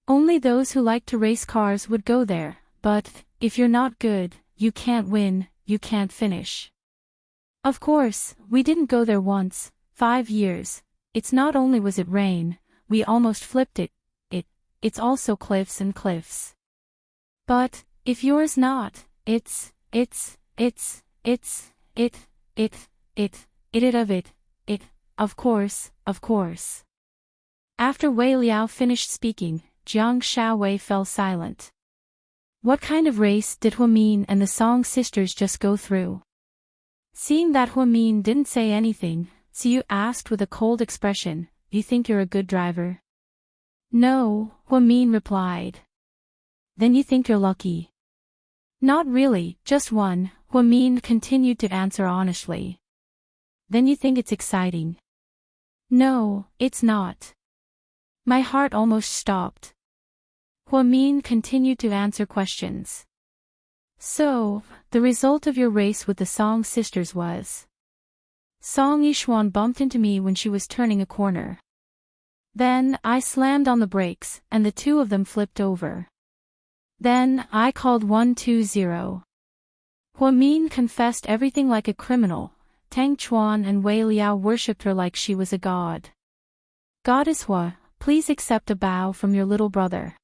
Only those who like to race cars would go there, but, if you're not good, you can't win, you can't finish. Of course, we didn't go there once, 5 years. It's not only was it rain, we almost flipped it, it's also cliffs and cliffs. But, if yours not, it, of course. After Wei Liao finished speaking, Jiang Xiaowei fell silent. What kind of race did Huamin and the Song sisters just go through? Seeing that Huamin didn't say anything, Siyu asked with a cold expression, "You think you're a good driver?" "No," Huamin replied. "Then you think you're lucky?" "Not really, just one," Huamin continued to answer honestly. "Then you think it's exciting?" "No, it's not." My heart almost stopped. Huamin continued to answer questions. "So, the result of your race with the Song sisters was?" "Song Yishuan bumped into me when she was turning a corner. Then, I slammed on the brakes, and the two of them flipped over. Then, I called 120. Huamin confessed everything like a criminal. Tang Chuan and Wei Liao worshipped her like she was a god. "Goddess Hua, please accept a bow from your little brother."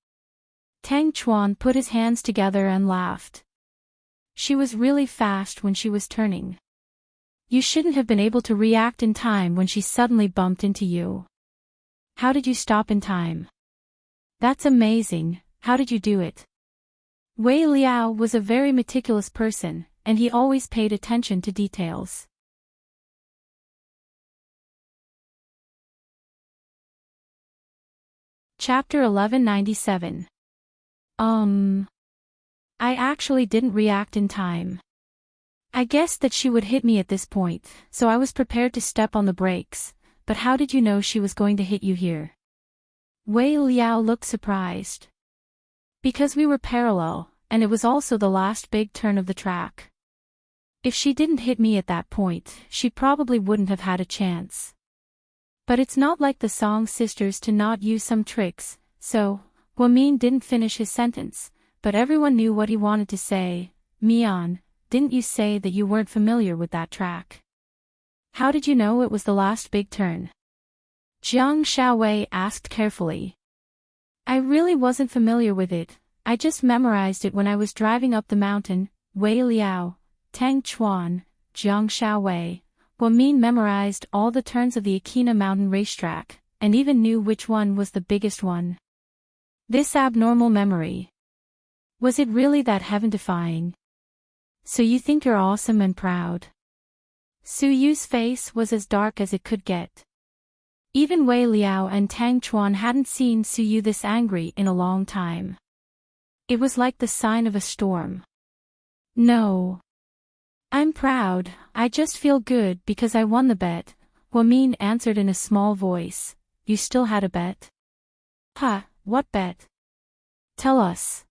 Tang Chuan put his hands together and laughed. She was really fast when she was turning. You shouldn't have been able to react in time when she suddenly bumped into you. How did you stop in time? That's amazing, how did you do it? Wei Liao was a very meticulous person, and he always paid attention to details. Chapter 1197. I actually didn't react in time. I guessed that she would hit me at this point, so I was prepared to step on the brakes, but how did you know she was going to hit you here? Wei Liao looked surprised. Because we were parallel, and it was also the last big turn of the track. If she didn't hit me at that point, she probably wouldn't have had a chance. But it's not like the Song sisters to not use some tricks, so, Huamin didn't finish his sentence, but everyone knew what he wanted to say. "Mian, didn't you say that you weren't familiar with that track? How did you know it was the last big turn?" Jiang Xiaowei asked carefully. "I really wasn't familiar with it, I just memorized it when I was driving up the mountain." Wei Liao, Tang Chuan, Jiang Xiaowei, Huamin memorized all the turns of the Akina mountain racetrack, and even knew which one was the biggest one. This abnormal memory. Was it really that heaven-defying? So you think you're awesome and proud? Su Yu's face was as dark as it could get. Even Wei Liao and Tang Chuan hadn't seen Su Yu this angry in a long time. It was like the sign of a storm. "No. I'm proud, I just feel good because I won the bet," Huamin answered in a small voice. "You still had a bet?" "Ha, what bet? Tell us."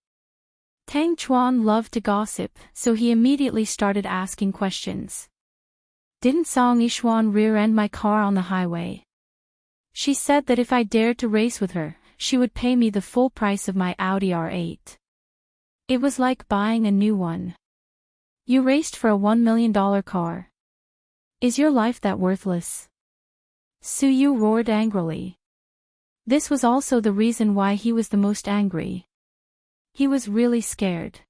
Tang Chuan loved to gossip, so he immediately started asking questions. "Didn't Song Yishuan rear-end my car on the highway? She said that if I dared to race with her, she would pay me the full price of my Audi R8. It was like buying a new one. You raced for a $1 million car. Is your life that worthless?" Su Yu roared angrily. This was also the reason why he was the most angry. He was really scared.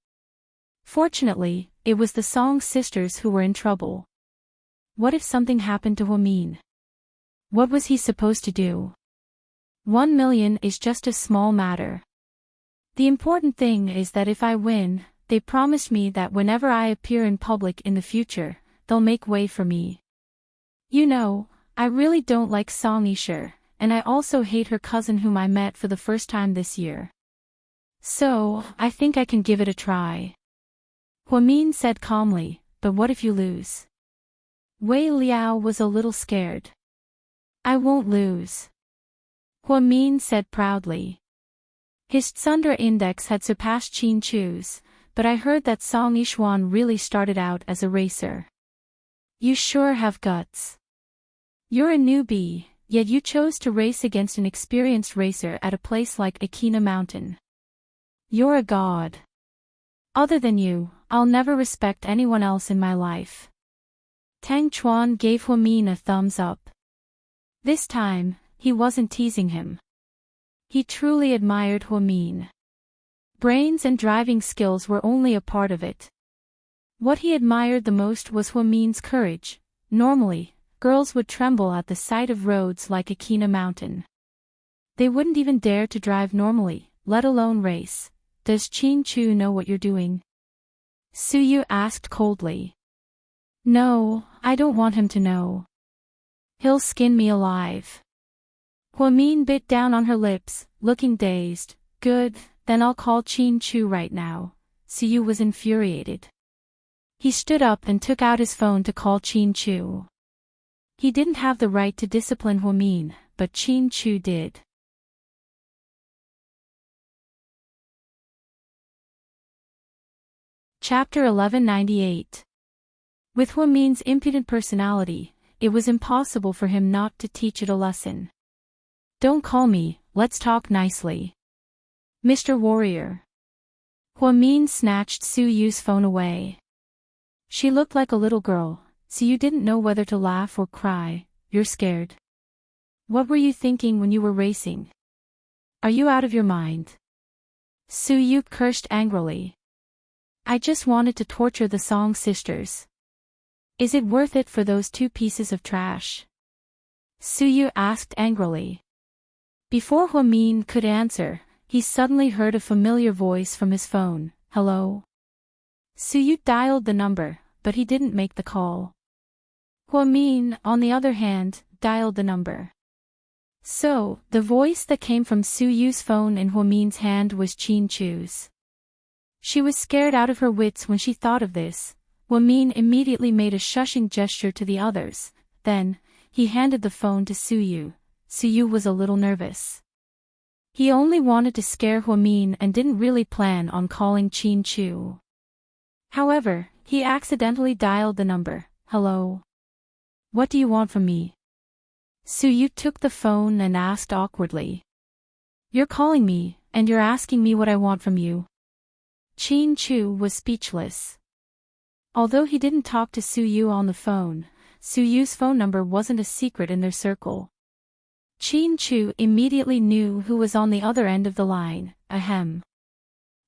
Fortunately, it was the Song sisters who were in trouble. What if something happened to Huamin? What was he supposed to do? 1 million is just a small matter. The important thing is that if I win, they promised me that whenever I appear in public in the future, they'll make way for me. You know, I really don't like Song Yishu, and I also hate her cousin whom I met for the first time this year. So, I think I can give it a try. Huamin said calmly, "But what if you lose?" Wei Liao was a little scared. "I won't lose," Huamin said proudly. His Tsundra index had surpassed Qin Chu's, but I heard that Song Yishuan really started out as a racer. You sure have guts. You're a newbie, yet you chose to race against an experienced racer at a place like Akina Mountain. You're a god. Other than you, I'll never respect anyone else in my life. Tang Chuan gave Huamin a thumbs up. This time, he wasn't teasing him. He truly admired Huamin. Brains and driving skills were only a part of it. What he admired the most was Huamin's courage. Normally, girls would tremble at the sight of roads like Akina Mountain. They wouldn't even dare to drive normally, let alone race. Does Qin Chu know what you're doing? Suyu asked coldly. No, I don't want him to know. He'll skin me alive. Huamin bit down on her lips, looking dazed. Good, then I'll call Qin Chu right now. Suyu was infuriated. He stood up and took out his phone to call Qin Chu. He didn't have the right to discipline Huamin, but Qin Chu did. Chapter 1198. With Huamin's impudent personality, it was impossible for him not to teach it a lesson. Don't call me, let's talk nicely. Mr. Warrior. Huamin snatched Suyu's phone away. She looked like a little girl, so you didn't know whether to laugh or cry. You're scared. What were you thinking when you were racing? Are you out of your mind? Suyu cursed angrily. I just wanted to torture the Song sisters. Is it worth it for those two pieces of trash? Suyu asked angrily. Before Huamin could answer, he suddenly heard a familiar voice from his phone. Hello? Suyu dialed the number, but he didn't make the call. Huamin, on the other hand, dialed the number. So, the voice that came from Suyu's phone in Huamin's hand was Qin Chu's. She was scared out of her wits when she thought of this. Huamin immediately made a shushing gesture to the others. Then, he handed the phone to Suyu. Suyu was a little nervous. He only wanted to scare Huamin and didn't really plan on calling Qin Chu. However, he accidentally dialed the number. Hello? What do you want from me? Suyu took the phone and asked awkwardly. You're calling me, and you're asking me what I want from you. Qin Chu was speechless. Although he didn't talk to Suyu on the phone, Suyu's phone number wasn't a secret in their circle. Qin Chu immediately knew who was on the other end of the line. Ahem.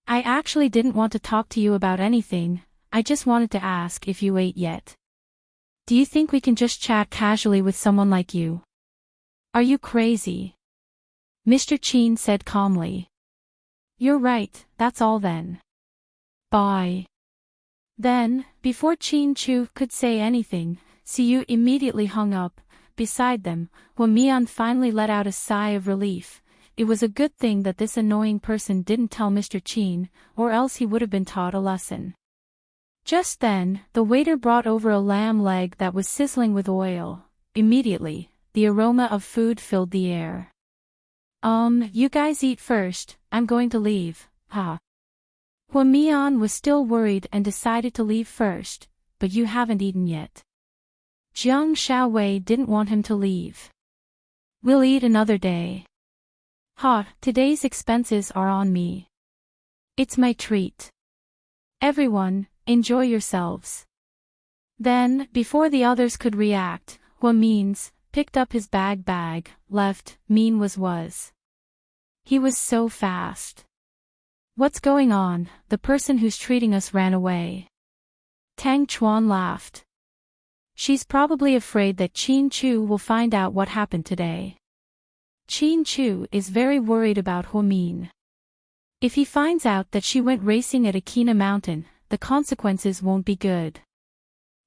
I actually didn't want to talk to you about anything, I just wanted to ask if you ate yet. Do you think we can just chat casually with someone like you? Are you crazy? Mr. Qin said calmly. You're right, that's all then. Bye. Then, before Qin Chu could say anything, Suyu immediately hung up. Beside them, Huamian finally let out a sigh of relief. It was a good thing that this annoying person didn't tell Mr. Qin, or else he would have been taught a lesson. Just then, the waiter brought over a lamb leg that was sizzling with oil. Immediately, the aroma of food filled the air. You guys eat first, I'm going to leave, ha. Huamian was still worried and decided to leave first, but you haven't eaten yet. Jiang Xiaowei didn't want him to leave. We'll eat another day. Ha, today's expenses are on me. It's my treat. Everyone, enjoy yourselves. Then, before the others could react, Huamin's picked up his bag, left. Mean was. He was so fast. What's going on? The person who's treating us ran away. Tang Chuan laughed. She's probably afraid that Qin Chu will find out what happened today. Qin Chu is very worried about Huamin. If he finds out that she went racing at Akina Mountain, the consequences won't be good.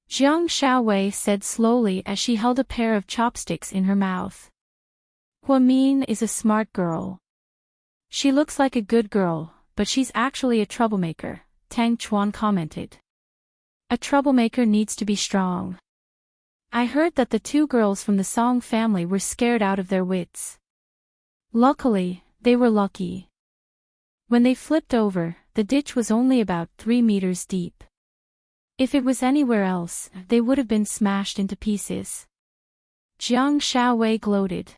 Jiang Xiaowei said slowly as she held a pair of chopsticks in her mouth. Huamin is a smart girl. She looks like a good girl, but she's actually a troublemaker, Tang Chuan commented. A troublemaker needs to be strong. I heard that the two girls from the Song family were scared out of their wits. Luckily, they were lucky. When they flipped over, the ditch was only about 3 meters deep. If it was anywhere else, they would have been smashed into pieces. Jiang Shaowei gloated.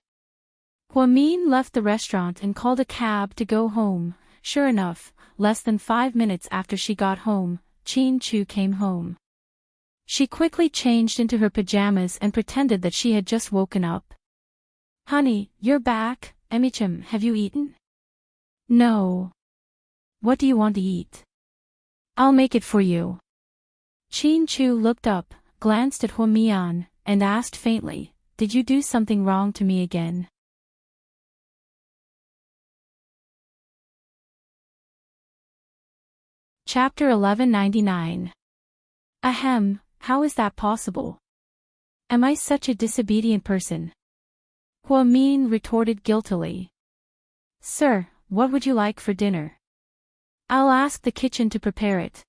Huamin left the restaurant and called a cab to go home. Sure enough, less than 5 minutes after she got home, Qin Chu came home. She quickly changed into her pajamas and pretended that she had just woken up. Honey, you're back. Emichim, have you eaten? No. What do you want to eat? I'll make it for you. Qin Chu looked up, glanced at Huamian, and asked faintly, Did you do something wrong to me again? Chapter 1199. Ahem, how is that possible? Am I such a disobedient person? Huamin retorted guiltily. Sir, what would you like for dinner? I'll ask the kitchen to prepare it.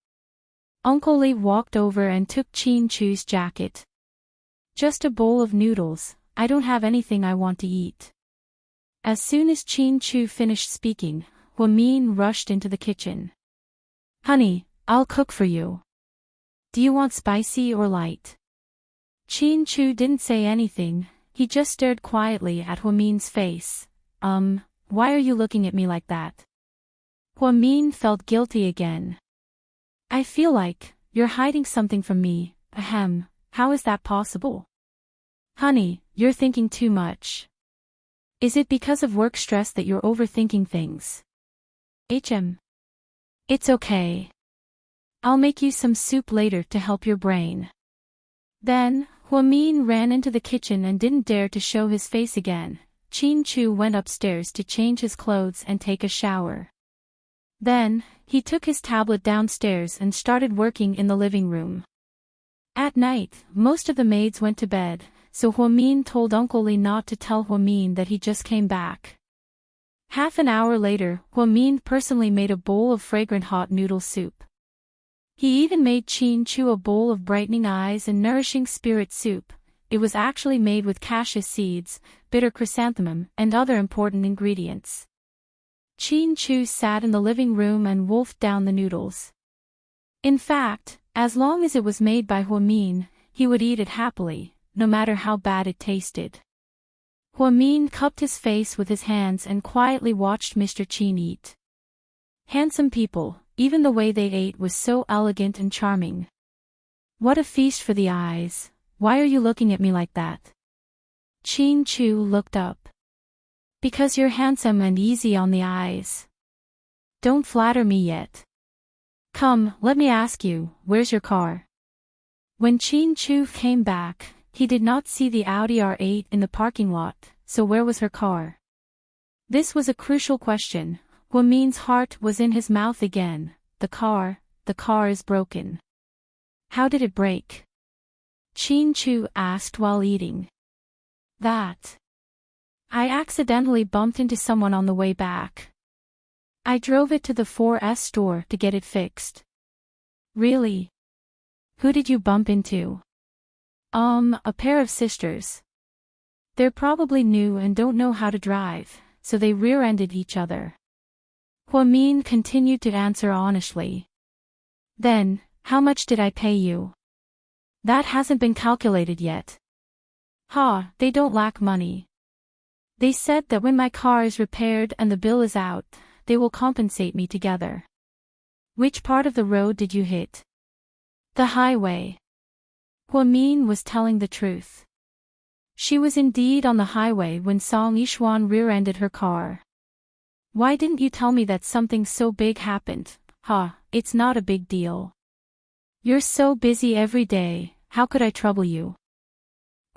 Uncle Li walked over and took Qin Chu's jacket. Just a bowl of noodles, I don't have anything I want to eat. As soon as Qin Chu finished speaking, Huamin rushed into the kitchen. Honey, I'll cook for you. Do you want spicy or light? Qin Chu didn't say anything, he just stared quietly at Huamin's face. Why are you looking at me like that? Huamin felt guilty again. I feel like you're hiding something from me. Ahem, how is that possible? Honey, you're thinking too much. Is it because of work stress that you're overthinking things? It's okay. I'll make you some soup later to help your brain. Then, Huamin ran into the kitchen and didn't dare to show his face again. Qin Chu went upstairs to change his clothes and take a shower. Then, he took his tablet downstairs and started working in the living room. At night, most of the maids went to bed, so Huamin told Uncle Li not to tell Huamin that he just came back. Half an hour later, Huamin personally made a bowl of fragrant hot noodle soup. He even made Qin Chu a bowl of brightening eyes and nourishing spirit soup. It was actually made with cassia seeds, bitter chrysanthemum, and other important ingredients. Qin Chu sat in the living room and wolfed down the noodles. In fact, as long as it was made by Huamin, he would eat it happily, no matter how bad it tasted. Huamin cupped his face with his hands and quietly watched Mr. Qin eat. Handsome people, even the way they ate was so elegant and charming. What a feast for the eyes. Why are you looking at me like that? Qin Chu looked up. Because you're handsome and easy on the eyes. Don't flatter me yet. Come, let me ask you, where's your car? When Qin Chu came back, he did not see the Audi R8 in the parking lot, so where was her car? This was a crucial question. Huamin's heart was in his mouth again. The car is broken. How did it break? Qin Chu asked while eating. That. I accidentally bumped into someone on the way back. I drove it to the 4S store to get it fixed. Really? Who did you bump into? A pair of sisters. They're probably new and don't know how to drive, so they rear-ended each other. Huamin continued to answer honestly. Then, how much did I pay you? That hasn't been calculated yet. They don't lack money. They said that when my car is repaired and the bill is out, they will compensate me together. Which part of the road did you hit? The highway. Huamin was telling the truth. She was indeed on the highway when Song Yishuan rear-ended her car. Why didn't you tell me that something so big happened? It's not a big deal. You're so busy every day, how could I trouble you?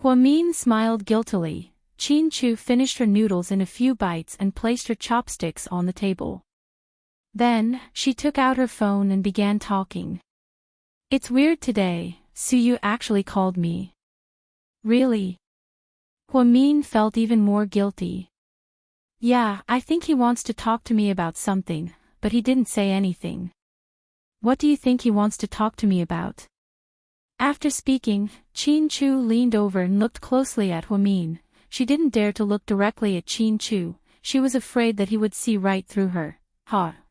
Huamin smiled guiltily. Qin Chu finished her noodles in a few bites and placed her chopsticks on the table. Then, she took out her phone and began talking. It's weird today, Suyu actually called me. Really? Huamin felt even more guilty. Yeah, I think he wants to talk to me about something, but he didn't say anything. What do you think he wants to talk to me about? After speaking, Qin Chu leaned over and looked closely at Huamin. She didn't dare to look directly at Qin Chu, she was afraid that he would see right through her.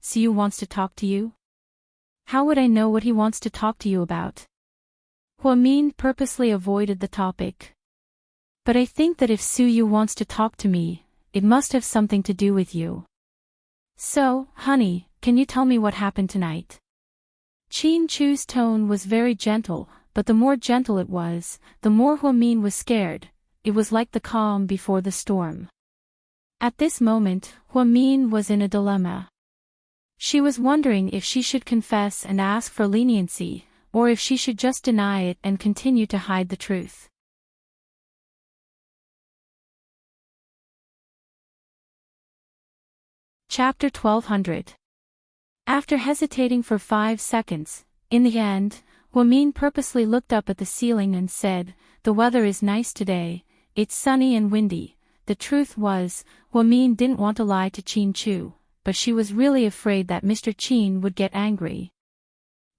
Suyu wants to talk to you? How would I know what he wants to talk to you about? Huamin purposely avoided the topic. But I think that if Suyu wants to talk to me, it must have something to do with you. So, honey, can you tell me what happened tonight? Chin Chu's tone was very gentle, but the more gentle it was, the more Huamin was scared. It was like the calm before the storm. At this moment, Huamin was in a dilemma. She was wondering if she should confess and ask for leniency, or if she should just deny it and continue to hide the truth. Chapter 1200. After hesitating for 5 seconds, in the end, Huamin purposely looked up at the ceiling and said, "The weather is nice today, it's sunny and windy." The truth was, Huamin didn't want to lie to Chin Chu, but she was really afraid that Mr. Chin would get angry.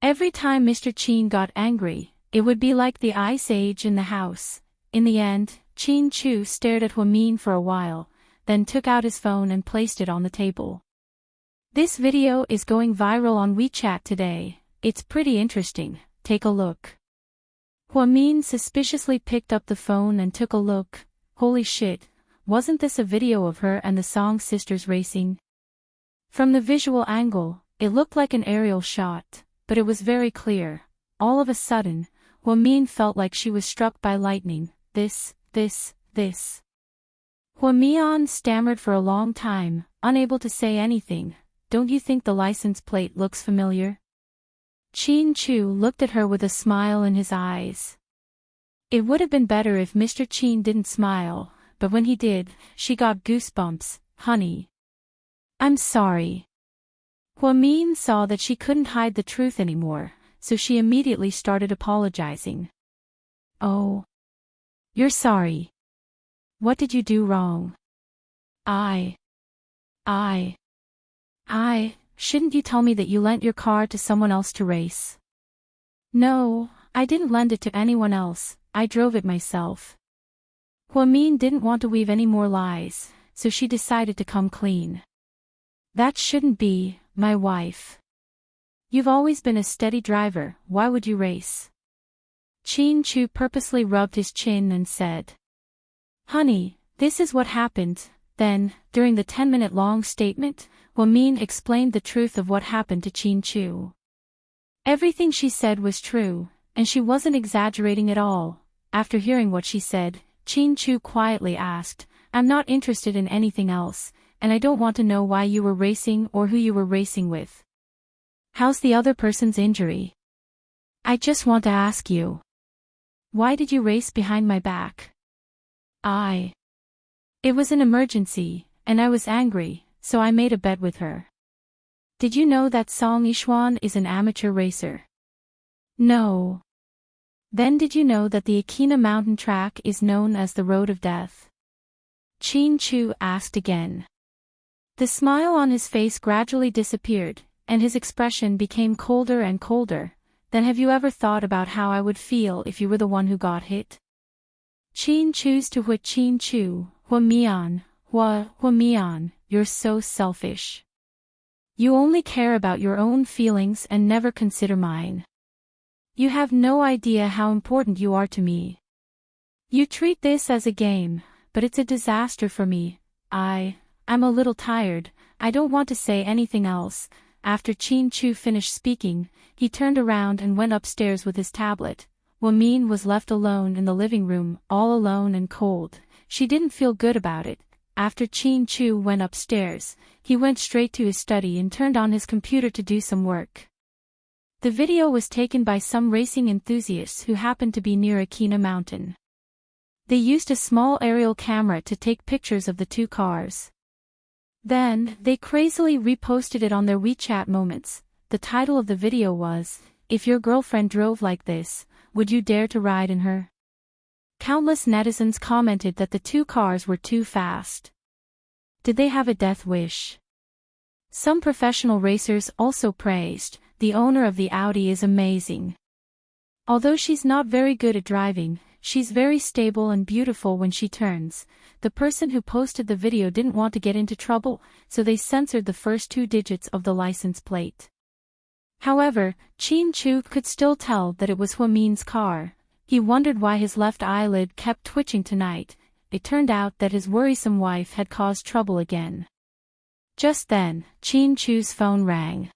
Every time Mr. Chin got angry, it would be like the ice age in the house. In the end, Chin Chu stared at Huamin for a while, then took out his phone and placed it on the table. "This video is going viral on WeChat today. It's pretty interesting, take a look." Huamin suspiciously picked up the phone and took a look. Holy shit, wasn't this a video of her and the Song sisters racing? From the visual angle, it looked like an aerial shot, but it was very clear. All of a sudden, Huamin felt like she was struck by lightning. This. Huamian stammered for a long time, unable to say anything. "Don't you think the license plate looks familiar?" Chin Chu looked at her with a smile in his eyes. It would have been better if Mr. Chin didn't smile, but when he did, she got goosebumps. "Honey. I'm sorry." Huamin saw that she couldn't hide the truth anymore, so she immediately started apologizing. "Oh. You're sorry. What did you do wrong?" Shouldn't you tell me that you lent your car to someone else to race?" "No, I didn't lend it to anyone else, I drove it myself." Huamin didn't want to weave any more lies, so she decided to come clean. "That shouldn't be, my wife. You've always been a steady driver, why would you race?" Chin Chu purposely rubbed his chin and said, "Honey, this is what happened." Then, during the 10-minute-long statement, Huamin explained the truth of what happened to Chin Chu. Everything she said was true, and she wasn't exaggerating at all. After hearing what she said, Chin Chu quietly asked, "I'm not interested in anything else, and I don't want to know why you were racing or who you were racing with. How's the other person's injury? I just want to ask you. Why did you race behind my back?" It was an emergency, and I was angry, so I made a bet with her." "Did you know that Song Yishuan is an amateur racer?" "No." "Then did you know that the Akina mountain track is known as the Road of Death?" Chin Chu asked again. The smile on his face gradually disappeared, and his expression became colder and colder. "Then have you ever thought about how I would feel if you were the one who got hit?" Chin Chu's to Hua Chin Chu, Huamian, you're so selfish. You only care about your own feelings and never consider mine. You have no idea how important you are to me. You treat this as a game, but it's a disaster for me. I'm a little tired, I don't want to say anything else." After Chin Chu finished speaking, he turned around and went upstairs with his tablet. Huamin was left alone in the living room, all alone and cold. She didn't feel good about it. After Chin Chu went upstairs, he went straight to his study and turned on his computer to do some work. The video was taken by some racing enthusiasts who happened to be near Akina Mountain. They used a small aerial camera to take pictures of the two cars. Then, they crazily reposted it on their WeChat moments. The title of the video was, "If your girlfriend drove like this, would you dare to ride in her?" Countless netizens commented that the two cars were too fast. Did they have a death wish? Some professional racers also praised, "The owner of the Audi is amazing. Although she's not very good at driving, she's very stable and beautiful when she turns." The person who posted the video didn't want to get into trouble, so they censored the first 2 digits of the license plate. However, Chin Chu could still tell that it was Huamin's car. He wondered why his left eyelid kept twitching tonight. It turned out that his worrisome wife had caused trouble again. Just then, Chin Chu's phone rang.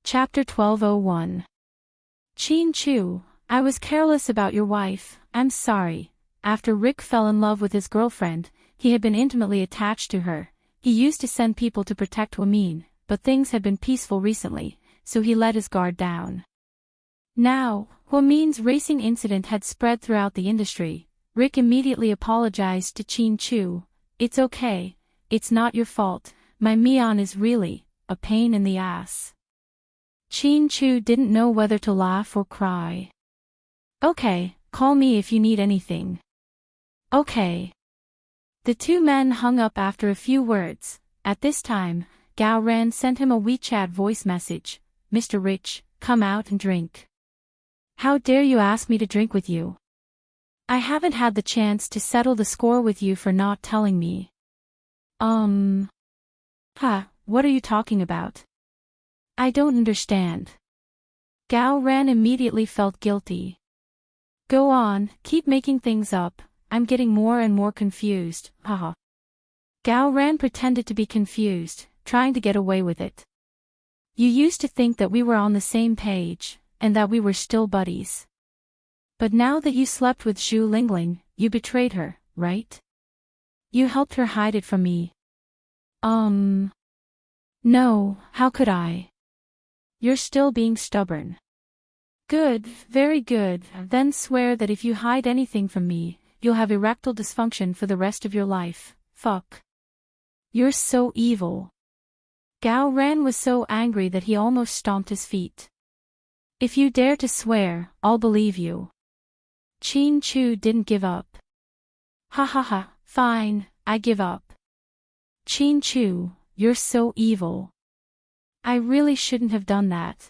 Chapter 1201. Chin Chu, I was careless about your wife, I'm sorry. After Rick fell in love with his girlfriend, he had been intimately attached to her. He used to send people to protect Wamin, but things had been peaceful recently, so he let his guard down. Now, Wamin's racing incident had spread throughout the industry. Rick immediately apologized to Chin Chu. It's okay, it's not your fault, my Mian is really a pain in the ass. Chin Chu didn't know whether to laugh or cry. Okay, call me if you need anything. Okay. The two men hung up after a few words. At this time, Gao Ran sent him a WeChat voice message. Mr. Rich, come out and drink. How dare you ask me to drink with you? I haven't had the chance to settle the score with you for not telling me. What are you talking about? I don't understand. Gao Ran immediately felt guilty. Go on, keep making things up, I'm getting more and more confused, haha. Gao Ran pretended to be confused, trying to get away with it. You used to think that we were on the same page, and that we were still buddies. But now that you slept with Zhu Lingling, you betrayed her, right? You helped her hide it from me. No, how could I? You're still being stubborn. Good, very good, then swear that if you hide anything from me, you'll have erectile dysfunction for the rest of your life. Fuck. You're so evil. Gao Ran was so angry that he almost stomped his feet. If you dare to swear, I'll believe you. Chin Chu didn't give up. Ha ha ha, fine, I give up. Chin Chu, you're so evil. I really shouldn't have done that.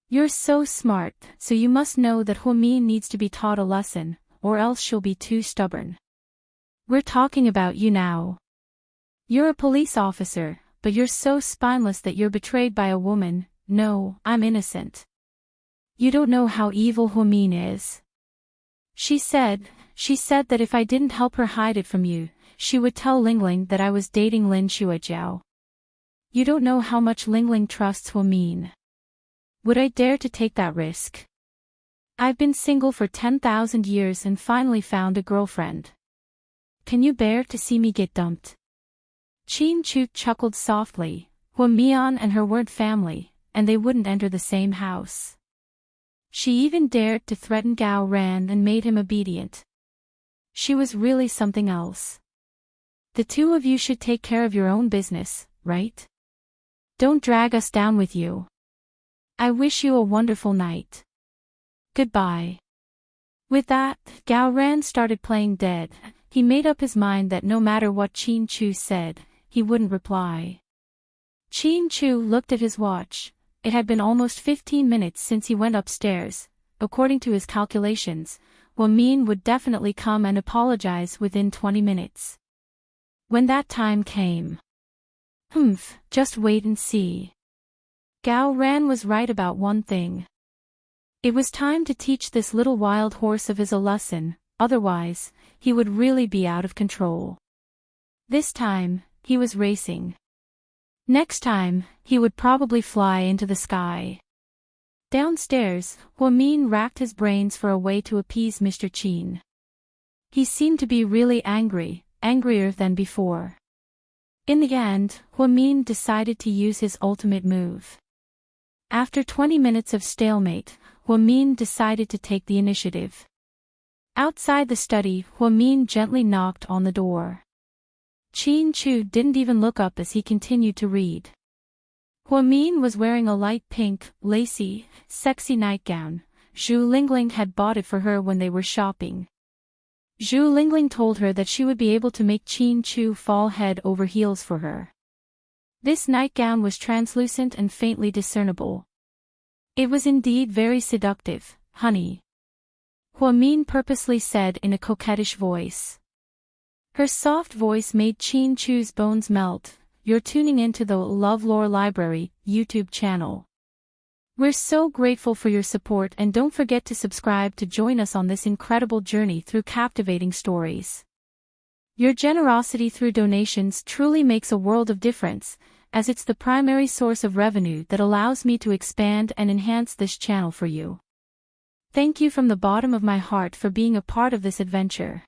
You're so smart, so you must know that Huamin needs to be taught a lesson, or else she'll be too stubborn. We're talking about you now. You're a police officer, but you're so spineless that you're betrayed by a woman. No, I'm innocent. You don't know how evil Huamin is. She said that if I didn't help her hide it from you, she would tell Lingling that I was dating Lin Xuejiao. You don't know how much Lingling trusts Huamin. Would I dare to take that risk? I've been single for 10,000 years and finally found a girlfriend. Can you bear to see me get dumped? Chin Chu chuckled softly. Huamian and her weren't family, and they wouldn't enter the same house. She even dared to threaten Gao Ran and made him obedient. She was really something else. The two of you should take care of your own business, right? Don't drag us down with you. I wish you a wonderful night. Goodbye. With that, Gao Ran started playing dead. He made up his mind that no matter what Chin Chu said, he wouldn't reply. Chin Chu looked at his watch. It had been almost 15 minutes since he went upstairs. According to his calculations, Wamin would definitely come and apologize within 20 minutes. When that time came. Just wait and see. Gao Ran was right about one thing. It was time to teach this little wild horse of his a lesson, otherwise, he would really be out of control. This time, he was racing. Next time, he would probably fly into the sky. Downstairs, Huamin racked his brains for a way to appease Mr. Qin. He seemed to be really angry, angrier than before. In the end, Huamin decided to use his ultimate move. After 20 minutes of stalemate, Huamin decided to take the initiative. Outside the study, Huamin gently knocked on the door. Chin Chu didn't even look up as he continued to read. Huamin was wearing a light pink, lacy, sexy nightgown. Zhu Lingling had bought it for her when they were shopping. Zhu Lingling told her that she would be able to make Chin Chu fall head over heels for her. This nightgown was translucent and faintly discernible. It was indeed very seductive, honey. Huamin purposely said in a coquettish voice. Her soft voice made Chin Chu's bones melt. you're tuning into the LoveLore Library YouTube channel. We're so grateful for your support, and don't forget to subscribe to join us on this incredible journey through captivating stories. Your generosity through donations truly makes a world of difference, as it's the primary source of revenue that allows me to expand and enhance this channel for you. Thank you from the bottom of my heart for being a part of this adventure.